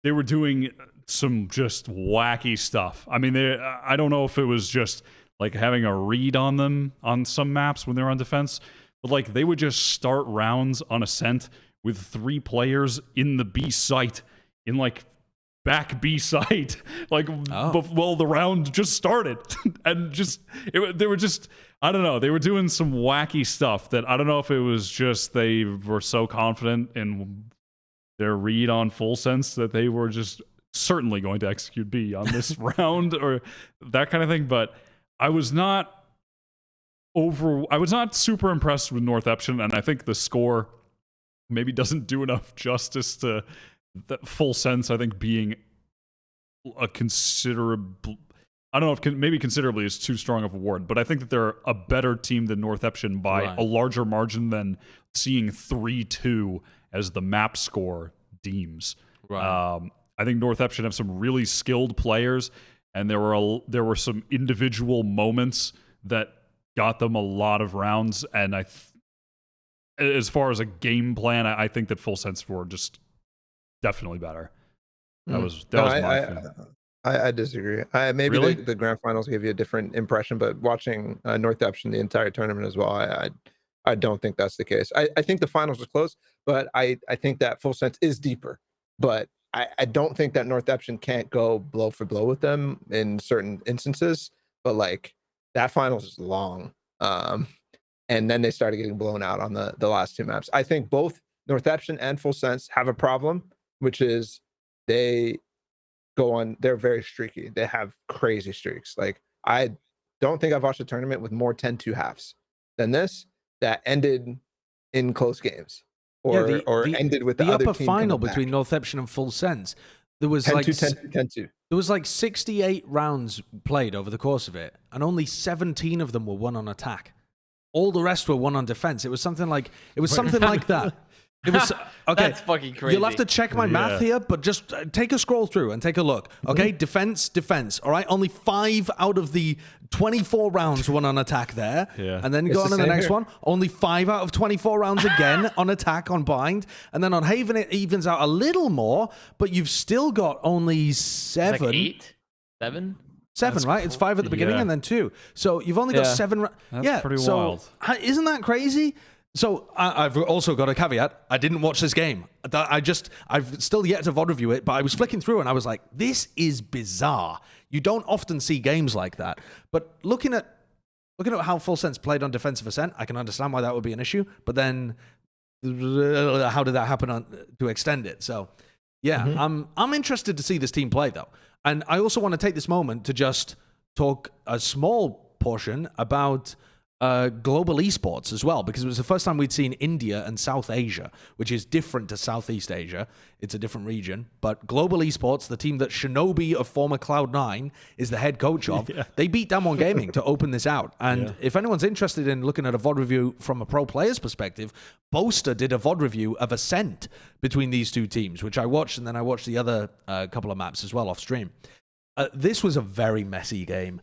they were doing some just wacky stuff. I mean, I don't know if it was just like having a read on them on some maps when they're on defense, but like they would just start rounds on Ascent with 3 players in the B site in like back B site, like well the round just started, and they were just I don't know, they were doing some wacky stuff that I don't know if it was just they were so confident in their read on Full Sense that they were just certainly going to execute B on this round or that kind of thing. But I was not super impressed with Northeption, and I think the score maybe doesn't do enough justice to the Full Sense, I think, being a considerable, I don't know if maybe considerably is too strong of a word, but I think that they're a better team than Northeption by a larger margin than seeing 3-2 as the map score deems. Right. I think Northeption have some really skilled players, and there were some individual moments that got them a lot of rounds, and as far as a game plan, I think that Full Sense were just definitely better. That was my thing. I disagree. Maybe Really? the grand finals gave you a different impression, but watching Northeption the entire tournament as well, I don't think that's the case. I think the finals are close, but I think that Full Sense is deeper. But I don't think that Northeption can't go blow for blow with them in certain instances. But like that finals is long. And then they started getting blown out on the last two maps. I think both Northeption and Full Sense have a problem, which is they go on, they're very streaky. They have crazy streaks. Like I don't think I've watched a tournament with more 10-2 halves than this that ended in close games or ended with the other upper team final coming between back. Northeption and Full Sense. There was 10-2, like 10-2, 10-2. there was like 68 rounds played over the course of it, and only 17 of them were won on attack. All the rest were won on defense. It was something like that. It was okay. That's fucking crazy. You'll have to check my math here, but just take a scroll through and take a look. Okay, defense. All right, only 5 out of the 24 rounds won on attack there. Yeah. And then It's go on the to the same next here. one. Only 5 out of 24 rounds again on attack on bind, and then on Haven it evens out a little more, but you've still got only 7. Like 8, 7. 7, That's right? It's 5 at the beginning yeah. and then 2. So you've only got Yeah. 7. That's pretty so, wild. Isn't that crazy? So I've also got a caveat. I didn't watch this game. I've still yet to VOD review it, but I was flicking through and I was like, this is bizarre. You don't often see games like that. But looking at how Full Sense played on Defensive Ascent, I can understand why that would be an issue. But then how did that happen to extend it? So yeah, I'm interested to see this team play though. And I also want to take this moment to just talk a small portion about global esports as well, because it was the first time we'd seen India and South Asia, which is different to Southeast Asia. It's a different region. But global esports, the team that Shinobi of former Cloud9 is the head coach of, they beat Damwon Gaming to open this out. And if anyone's interested in looking at a VOD review from a pro player's perspective, Boaster did a VOD review of Ascent between these two teams, which I watched, and then I watched the other couple of maps as well off stream. This was a very messy game.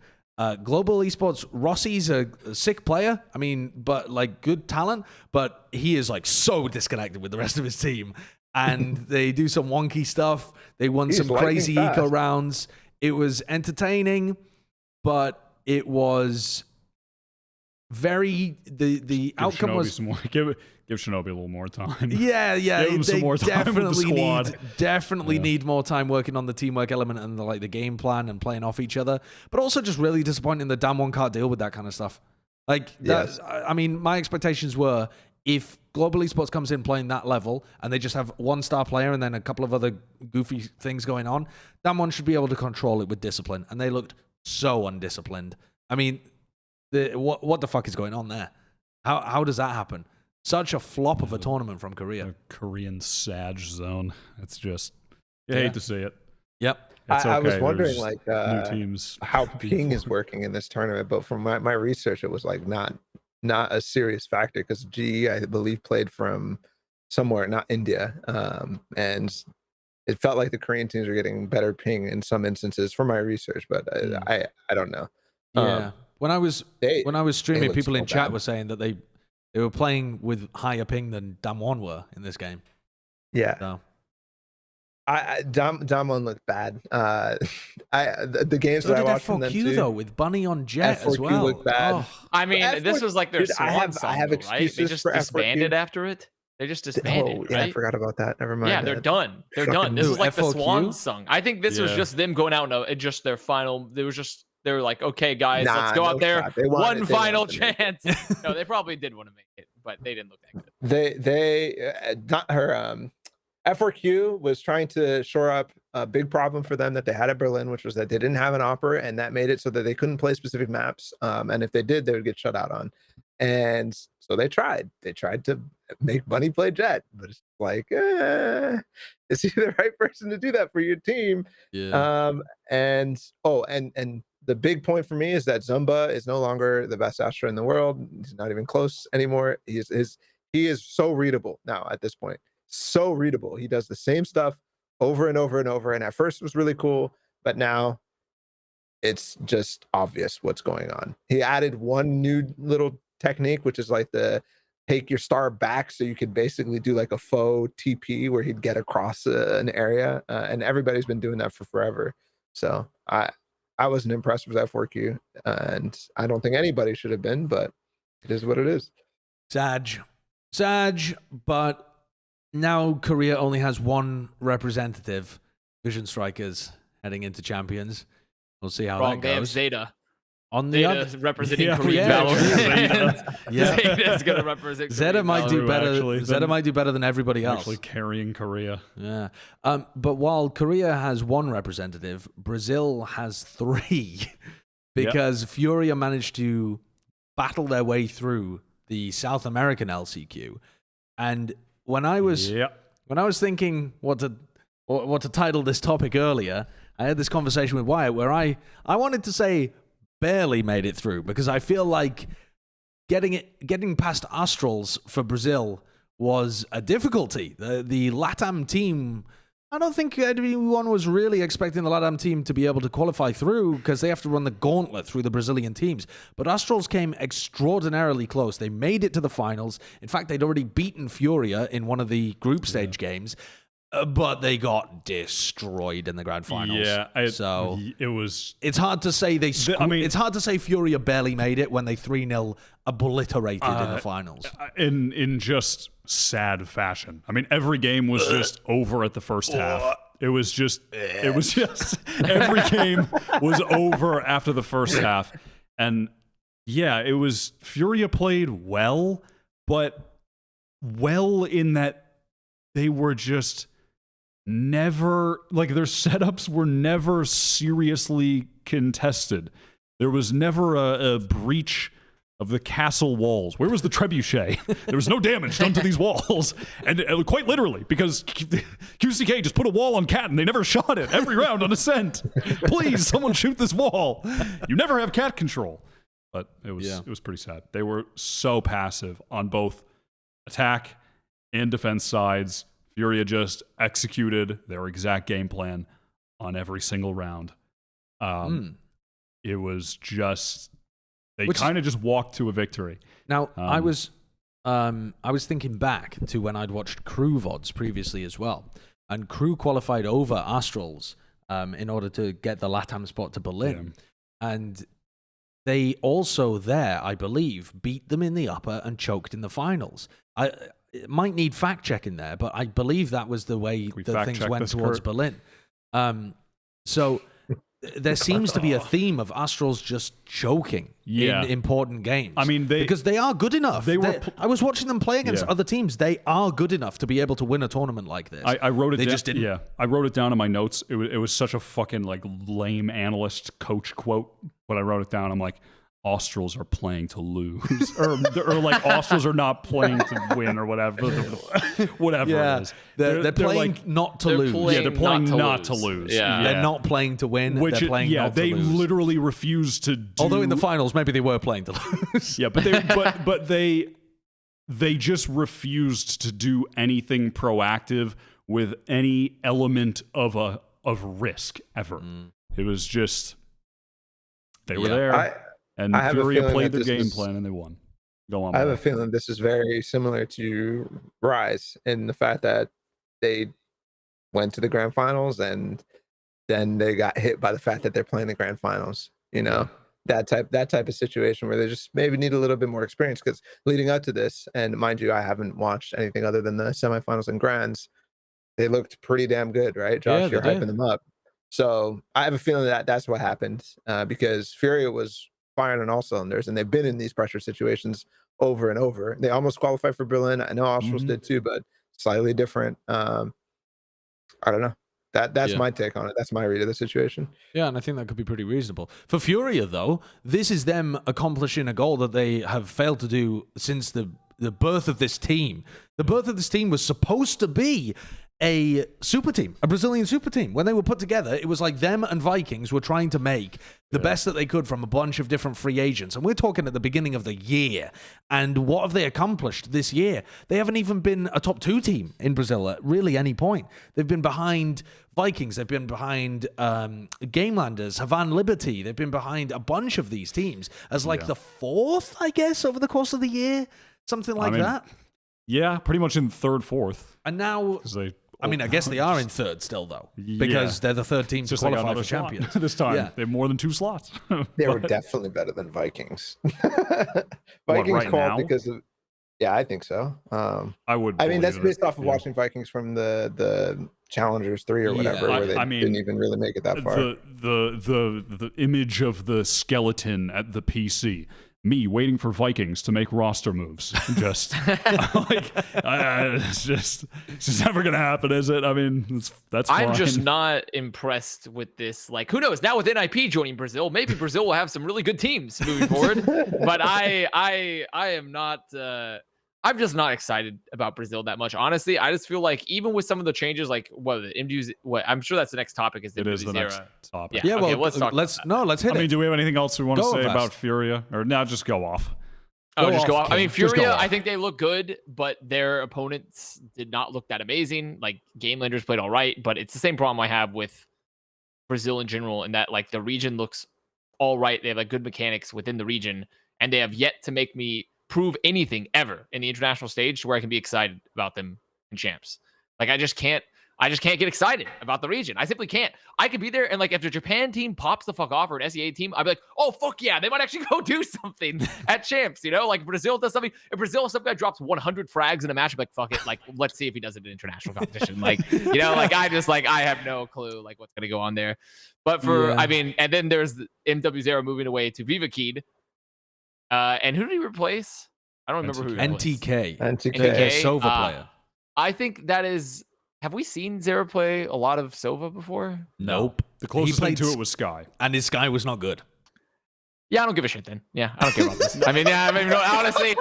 Global esports, Rossi's a sick player. I mean, but like good talent, but he is like so disconnected with the rest of his team. And they do some wonky stuff. They won some crazy eco rounds. It was entertaining, but it was very the outcome Shinobi was some more, give Shinobi a little more time. yeah. Give him some They more time with the squad. definitely need more time working on the teamwork element and the game plan and playing off each other. But also just really disappointing the Damwon can't deal with that kind of stuff. Like, I mean, my expectations were if Global Esports comes in playing that level and they just have one star player and then a couple of other goofy things going on, Damwon should be able to control it with discipline. And they looked so undisciplined. I mean, what the fuck is going on there? How does that happen? Such a flop of a tournament from Korea. A Korean Sag zone. It's just, you hate to see it. Yep. It's okay. I was wondering There's like new teams. how ping is working in this tournament, but from my research, it was like not a serious factor because G, I believe, played from somewhere, not India, and it felt like the Korean teams were getting better ping in some instances from my research, but I don't know. Yeah. When I was streaming, looked people in so chat bad. were saying that they were playing with higher ping than Damwon were in this game. Yeah. So Damwon looked bad. The games so that I did watched from them F4Q too, though, with Bunny on Jett as F4Q well. looked bad. Oh, I mean, F4 this was like their dude, swan song, I have though, right? They excuses just for F4Q. disbanded after it. They just disbanded, Oh, yeah, I right? forgot about that. Never mind. Yeah, they're done. They're done. This Who, is like the F4Q? swan song. I think this was Yeah. just them going out and just their final. They were like, okay, guys, let's go no out there. shot. They wanted- One they final wanted to make it. chance. No, they probably did want to make it, but they didn't look that good. They not her F4Q was trying to shore up a big problem for them that they had at Berlin, which was that they didn't have an opera, and that made it so that they couldn't play specific maps. And if they did, they would get shut out on. And so they tried to make Bunny play Jett, but it's like, is he the right person to do that for your team? yeah. And the big point for me is that Zumba is no longer the best Astra in the world. He's not even close anymore. He is so readable now at this point. So readable. He does the same stuff over and over and over. And at first it was really cool, but now it's just obvious what's going on. He added one new little technique, which is like the take your star back, so you could basically do like a faux TP where he'd get across an area, and everybody's been doing that for forever. So I wasn't impressed with that 4Q, and I don't think anybody should have been, but it is what it is. Sag, but now Korea only has one representative, Vision Strikers, heading into Champions. We'll see how that They have goes. Zeta. On the Zeta other, representing Korean Valorant. Yeah. Zeta's gonna represent. Zeta Korean might do Valorant. better. Actually, Zeta might do better than everybody else. Actually carrying Korea. Yeah. But while Korea has one representative, Brazil has 3 because Furia managed to battle their way through the South American LCQ. And when I was thinking what to title this topic earlier, I had this conversation with Wyatt where I wanted to say barely made it through, because I feel like getting past Astrals for Brazil was a difficulty. The LATAM team, I don't think anyone was really expecting the LATAM team to be able to qualify through, because they have to run the gauntlet through the Brazilian teams. But Astrals came extraordinarily close. They made it to the finals. In fact, they'd already beaten Furia in one of the group stage games. But they got destroyed in the grand finals. Yeah, it's hard to say it's hard to say Furia barely made it when they 3-0 obliterated in the finals. In just sad fashion. I mean, every game was just over at the first half. It was just every game was over after the first half. And yeah, it was Furia played well, but well in that they were just never, like, their setups were never seriously contested. There was never a breach of the castle walls. Where was the trebuchet? There was no damage done to these walls. And quite literally, because QCK just put a wall on Cat and they never shot it every round on Ascent. Please, someone shoot this wall. You never have Cat control. But it was pretty sad. They were so passive on both attack and defense sides. Furia just executed their exact game plan on every single round. It was just, they kind of just walked to a victory. Now, I was thinking back to when I'd watched Crew VODs previously as well. And Crew qualified over Astrals in order to get the LATAM spot to Berlin. Yeah. And they also there, I believe, beat them in the upper and choked in the finals. It might need fact checking there, but I believe that was the way that things went towards Berlin. So there seems to be a theme of Astrals just choking in important games. I mean, because they are good enough. I was watching them play against other teams. They are good enough to be able to win a tournament like this. I wrote it down. Just didn't. Yeah, I wrote it down in my notes. It was such a fucking like lame analyst coach quote. When I wrote it down, I'm like, Australs are playing to lose, or like Australs are not playing to win, or whatever it is. They're playing like, not to lose. They're playing not to lose. Yeah. They're not playing to win. They're playing not to lose. They literally refuse to do... Although in the finals, maybe they were playing to lose. Yeah, but they just refused to do anything proactive with any element of risk ever. It was just they were there. And Furia played their game plan and they won. Go on. I have a feeling this is very similar to Rise in the fact that they went to the grand finals and then they got hit by the fact that they're playing the grand finals. You know, that type of situation where they just maybe need a little bit more experience, because leading up to this, and mind you, I haven't watched anything other than the semifinals and grands. They looked pretty damn good, right? Josh, you're hyping them up. So I have a feeling that that's what happened because Furia was firing on all cylinders, and they've been in these pressure situations over and over. They almost qualified for Berlin. I know Australs did too, but slightly different. I don't know. That's my take on it. That's my read of the situation. Yeah, and I think that could be pretty reasonable. For Furia, though, this is them accomplishing a goal that they have failed to do since the birth of this team. The birth of this team was supposed to be a super team, a Brazilian super team. When they were put together, it was like them and Vikings were trying to make the best that they could from a bunch of different free agents. And we're talking at the beginning of the year. And what have they accomplished this year? They haven't even been a top 2 team in Brazil at really any point. They've been behind Vikings. They've been behind Gamelanders, Havan Liberty. They've been behind a bunch of these teams as like the 4th, I guess, over the course of the year. Something like that. Yeah, pretty much in 3rd, 4th. And now... Because they I mean, I guess they are in third still, though, because they're the third team to Just like qualify another for slot. champions. This time, Yeah. they have more than 2 slots. They were But- definitely better than Vikings. What, right called now? because of yeah, I think so. I would. I mean, that's believe based off of yeah. watching Vikings from the Challengers 3 or whatever, Yeah, where they I mean, didn't even really make it that far. The image of the skeleton at the PC. Me waiting for Vikings to make roster moves. Just like it's just never gonna happen, is it? I mean, that's fine. I'm just not impressed with this. Like, who knows? Now with NIP joining Brazil, maybe Brazil will have some really good teams moving forward. But I am not. I'm just not excited about Brazil that much. Honestly, I just feel like even with some of the changes, like what the MDU's, what I'm sure that's the next topic is the It is the next Mwzera. topic. Yeah, okay, well, let's talk. let's hit I mean, it. do we have anything else we want to Go say Avast. about Furia, or now just go off? Oh, just off, go off. I mean, King. Just go Furia, off. I think they look good, but their opponents did not look that amazing. Like, Gamelanders played all right, but it's the same problem I have with Brazil in general, in that, like, the region looks all right. They have, like, good mechanics within the region, and they have yet to make me prove anything ever in the international stage to where I can be excited about them in champs. Like, I just can't get excited about the region. I simply can't. I could be there, and like if the Japan team pops the fuck off or an SEA team, I'd be like, oh fuck yeah, they might actually go do something at champs. You know, like Brazil does something. If Brazil, some guy drops 100 frags in a match, I'm like, fuck it. Like, let's see if he does it in international competition. Like, you know, like I have no clue like what's gonna go on there. But for I mean, and then there's the Mwzera moving away to Vivo Keyd. And who did he replace? I don't remember who he replaced. NTK. NTK. Sova player. I think that is. Have we seen Zera play a lot of Sova before? Nope. The closest thing played to it was Sky. And his Sky was not good. Yeah, I don't give a shit then. Yeah, I don't care about this. I mean, yeah, I mean, no, honestly,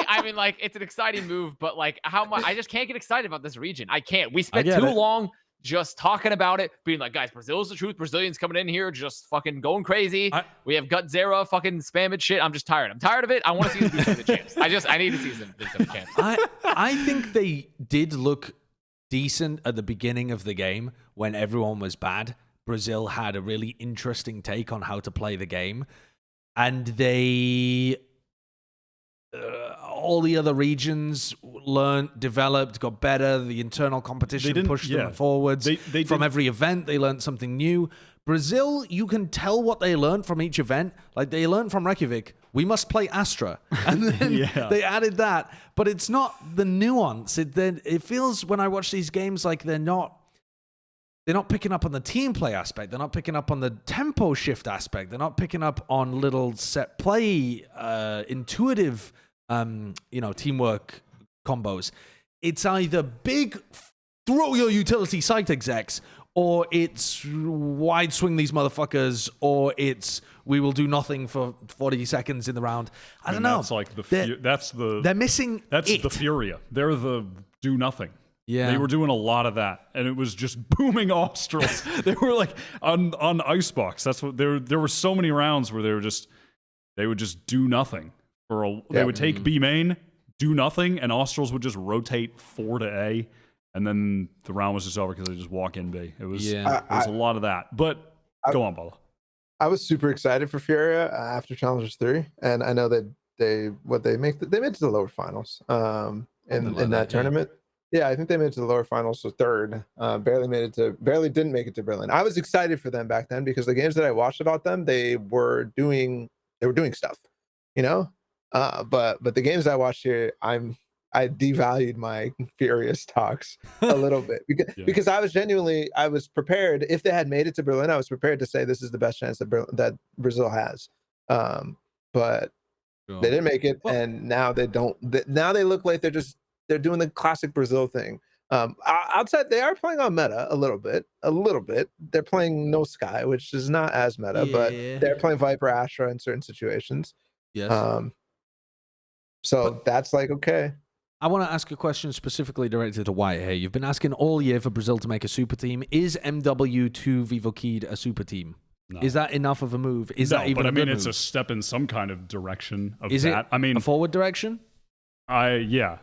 I mean, like, it's an exciting move, but like, how much? I just can't get excited about this region. I can't. We spent too long just talking about it, being like, guys, Brazil's the truth. Brazilians coming in here just fucking going crazy. We have Gut Zera fucking spamming shit. I'm just tired. I'm tired of it. I want to see them do the champs. I need to see them do the champs. I think they did look decent at the beginning of the game when everyone was bad. Brazil had a really interesting take on how to play the game, and they all the other regions learned, developed, got better. The internal competition pushed them forwards. From every event, they learned something new. Brazil, you can tell what they learned from each event. Like, they learned from Reykjavik, we must play Astra. And then they added that. But it's not the nuance. It feels, when I watch these games, like they're not picking up on the team play aspect. They're not picking up on the tempo shift aspect. They're not picking up on little set play, intuitive, teamwork combos. It's either big, throw your utility site execs, or it's wide swing these motherfuckers, or it's we will do nothing for 40 seconds in the round. I don't know. That's like they're missing. That's the Furia. They're the do nothing. Yeah, they were doing a lot of that, and it was just booming Australs. They were like on Icebox. That's what there were so many rounds where they would just do nothing they would take B main, do nothing, and Australs would just rotate 4 to A, and then the round was just over because they just walk in B. It was a lot of that. But go on, Balla. I was super excited for Furia after Challengers 3, and I know that they made it to the lower finals in that tournament. Yeah, I think they made it to the lower finals, so third. Barely didn't make it to Berlin. I was excited for them back then because the games that I watched about them, they were doing stuff, you know. But the games I watched here, I devalued my Furious talks a little bit because I was prepared. If they had made it to Berlin, I was prepared to say this is the best chance that Brazil has. But they didn't make it, and now they don't. Now they look like they're doing the classic Brazil thing. Outside, they are playing on meta a little bit. They're playing no Sky, which is not as meta, but they're playing Viper Astra in certain situations. Yes. So that's like, okay. I want to ask a question specifically directed to Wyatt here. You've been asking all year for Brazil to make a super team. Is MW2 Vivo Keyd a super team? No. Is that enough of a move? Is that even a good it's move? a step in some kind of direction of is that. It I mean, a forward direction? Yes.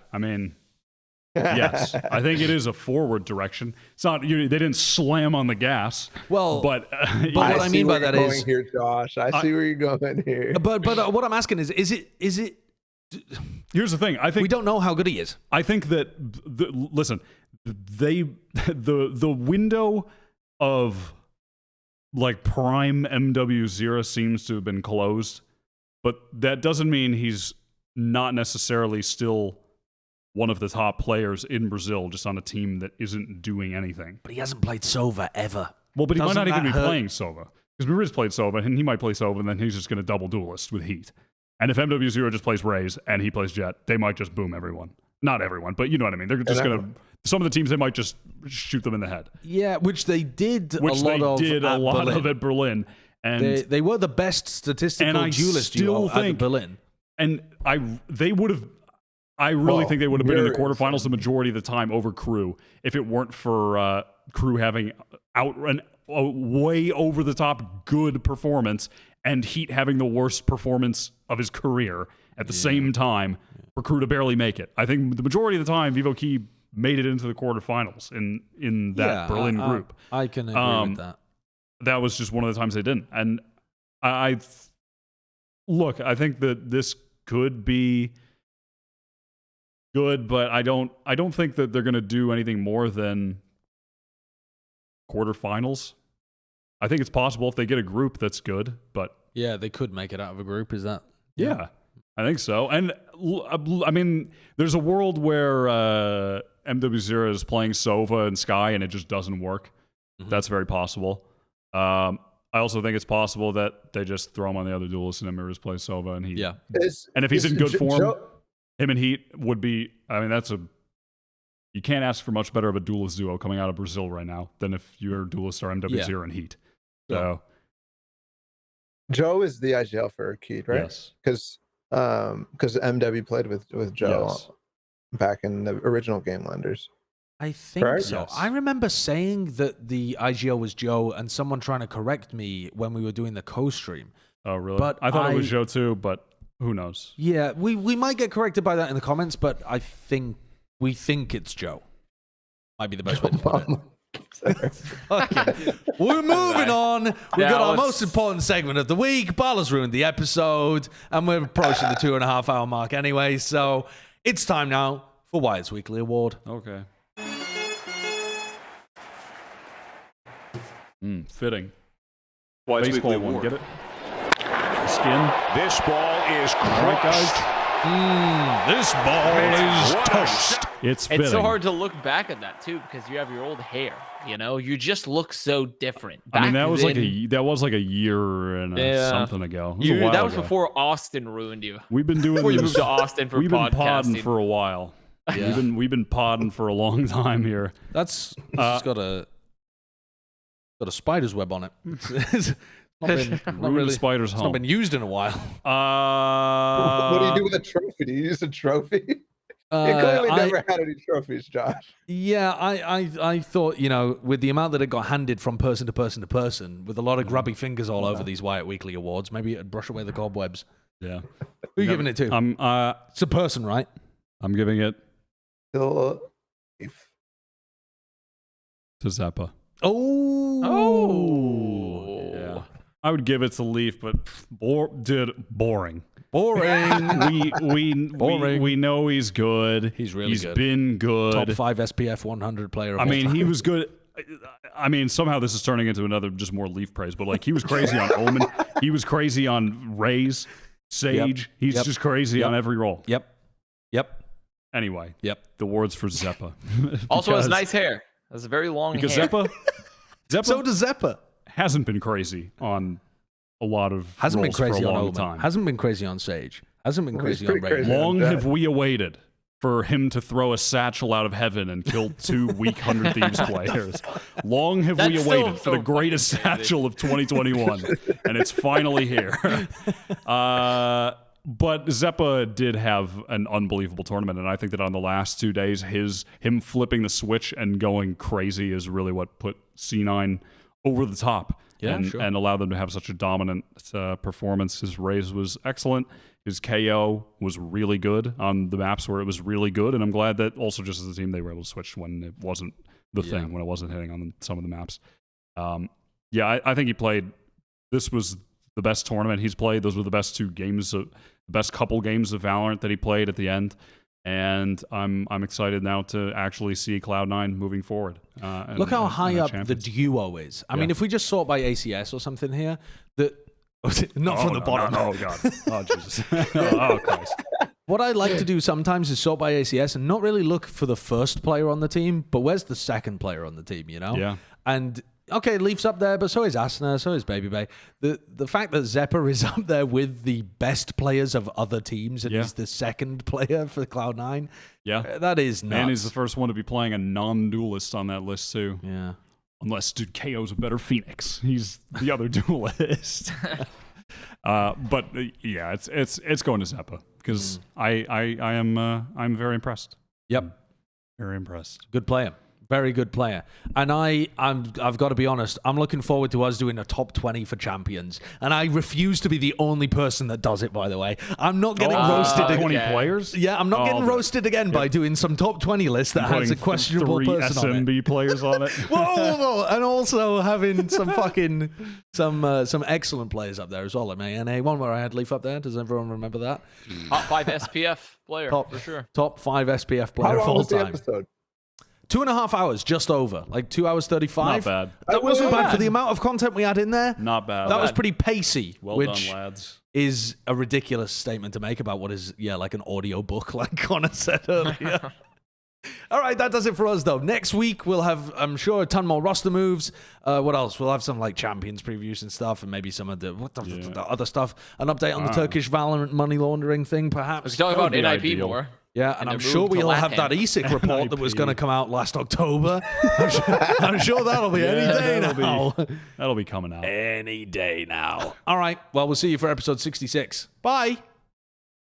I think it is a forward direction. It's not. They didn't slam on the gas. Well, but what I mean by that is here, Josh. I see where you're going here. But what I'm asking is it Here's the thing. I think we don't know how good he is. I think that listen, the window of like prime Mwzera seems to have been closed, but that doesn't mean he's not necessarily still one of the top players in Brazil, just on a team that isn't doing anything. But he hasn't played Sova ever. Well, but he might Doesn't not even that be hurt? playing Sova. Because Mariz played Sova, and he might play Sova, and then he's just going to double duelist with Heat. And if MW0 just plays Raze and he plays Jett, they might just boom everyone. Not everyone, but you know what I mean. They're just going to... Some of the teams, they might just shoot them in the head. Yeah, which they did Which a lot they of did a at lot Berlin. of at Berlin. And They were the best statistical And I duelist still duo at think- Berlin. And they would have... I really think they would have been in the very quarterfinals the majority of the time over Crew if it weren't for Crew having a way over the top good performance and Heat having the worst performance of his career at the same time for Crew to barely make it. I think the majority of the time Vivo Keyd made it into the quarterfinals in that Berlin group. I can agree with that. That was just one of the times they didn't. And I think that this could be good, but I don't think that they're going to do anything more than quarterfinals. I think it's possible if they get a group that's good, but Yeah, they could make it out of a group. Is that? yeah, I think so. And I mean, there's a world where MW0 is playing Sova and Sky and it just doesn't work. Mhm. That's very possible. I also think it's possible that they just throw him on the other duelist and Emirs play Sova and he. Yeah. And if he's in good form, Joe, him and Heat would be. I mean, you can't ask for much better of a duelist duo coming out of Brazil right now than if your duelists are MW0 and Heat. So Joe is the IGL for Keyd, right? yes, Because MW played with Joe Yes. back in the original Game Lenders. I think Correct? so. Yes. I remember saying that the IGL was Joe and someone trying to correct me when we were doing the co-stream. oh really? But I thought it was Joe too, but who knows? Yeah, we might get corrected by that in the comments, but we think it's Joe. Might be the best way to put it. Okay. We're moving on. We've Yeah, got our let's- most important segment of the week. Balla's ruined the episode, and we're approaching the 2.5 hour mark anyway. So it's time now for Wyatt's Weekly Award. Okay. Fitting. Wyatt's Baseball Weekly one, Award. get it? Skin. This ball is All right, crushed. guys. This ball is What a toast. shot. It's fitting. It's so hard to look back at that too because you have your old hair. You know, you just look so different. I mean, Back that was then, like a year and Yeah. something ago. It was a while that was ago. before Austin ruined you. We've been doing Before you this. moved to Austin for We've been podcasting. podding for a while. Yeah. We've been podding for a long time here. It's got a spider's web on it. It's not been, not Ruined really, the spider's it's not home. been used in a while. What do you do with a trophy? Do you use a trophy? You clearly never had any trophies, Josh. Yeah, I thought, with the amount that it got handed from person to person to person, with a lot of grubby fingers all over these Wyatt Weekly Awards, maybe it'd brush away the cobwebs. Yeah. Who are you giving it to? It's a person, right? I'm giving it Still, to Zappa. Oh. Yeah. I would give it to Leaf, but boring. Boring. We know he's good. He's really He's good. been good. Top 5 SPF 100 player of I all mean, time. he was good. I mean, somehow this is turning into another just more Leaf praise, but like he was crazy on Omen. He was crazy on Raze, Sage. He's Yep. just crazy Yep. on every role. Yep. Anyway, Yep. the awards for Zeppa. Also has Because- nice hair. Has very long Because hair. Zeppa So does Zeppa. hasn't been crazy on a lot of Hasn't been roles for crazy a on long Omen. time. Hasn't been crazy on Sage. Hasn't been Well, he's crazy on pretty Raven. crazy. Long Yeah. have we awaited for him to throw a satchel out of heaven and kill 2 weak 100 Thieves players. Long have we That's still awaited for so the greatest fucking crazy. satchel of 2021, and it's finally here. But Zeppa did have an unbelievable tournament, and I think that on the last 2 days, him flipping the switch and going crazy is really what put C9 over the top. Yeah, and, sure. and allowed them to have such a dominant performance. His Raze was excellent. His KO was really good on the maps where it was really good, and I'm glad that also just as a team they were able to switch when it wasn't the thing, when it wasn't hitting on some of the maps. I think he played. This was the best tournament he's played. Those were the best 2 games, the best couple games of Valorant that he played at the end. And I'm excited now to actually see Cloud9 moving forward. Look how high up the Champions. duo is. I mean, if we just sort by ACS or something here, not from the bottom. Oh, God. Oh, Jesus. Oh, Christ. What I like to do sometimes is sort by ACS and not really look for the first player on the team, but where's the second player on the team, you know? Yeah. And, okay, Leaf's up there, but so is Asna, so is BabyJ. The fact that Zephyr is up there with the best players of other teams and is the second player for Cloud9, that is nuts. And he's the first one to be playing a non-duelist on that list, too. Yeah. Unless, dude, KO's a better Phoenix. He's the other duelist. But yeah, it's going to Zappa because I'm very impressed. Yep. Very impressed. Good player. Very good player. And I've got to be honest, I'm looking forward to us doing a top 20 for champions. And I refuse to be the only person that does it, by the way. I'm not getting roasted again. 20 players? Yeah, I'm not getting roasted again by doing some top 20 list that has a questionable person on it. 3 SMB players on it. whoa. And also having some fucking, some excellent players up there as well. Like my NA1 where I had Leaf up there. Does everyone remember that? Top 5 SPF player, for sure. Top 5 SPF player of How long all was the time. episode? 2.5 hours, just over. Like 2 hours 35. Not bad. That wasn't bad for the amount of content we had in there. Not bad. That was pretty pacey. Well which done, lads. is a ridiculous statement to make about what is, like an audio book, like Connor said earlier. All right, that does it for us, though. Next week, we'll have, I'm sure, a ton more roster moves. What else? We'll have some, like, Champions previews and stuff, and maybe some of the other stuff. An update on the Turkish Valorant money laundering thing, perhaps. We can talk about NIP ideal. more. Yeah, and I'm the sure move to we'll have LATAM. that ESIC report that was going to come out last October. I'm sure that'll be any day now. That'll be coming out. Any day now. All right, well, we'll see you for episode 66. Bye.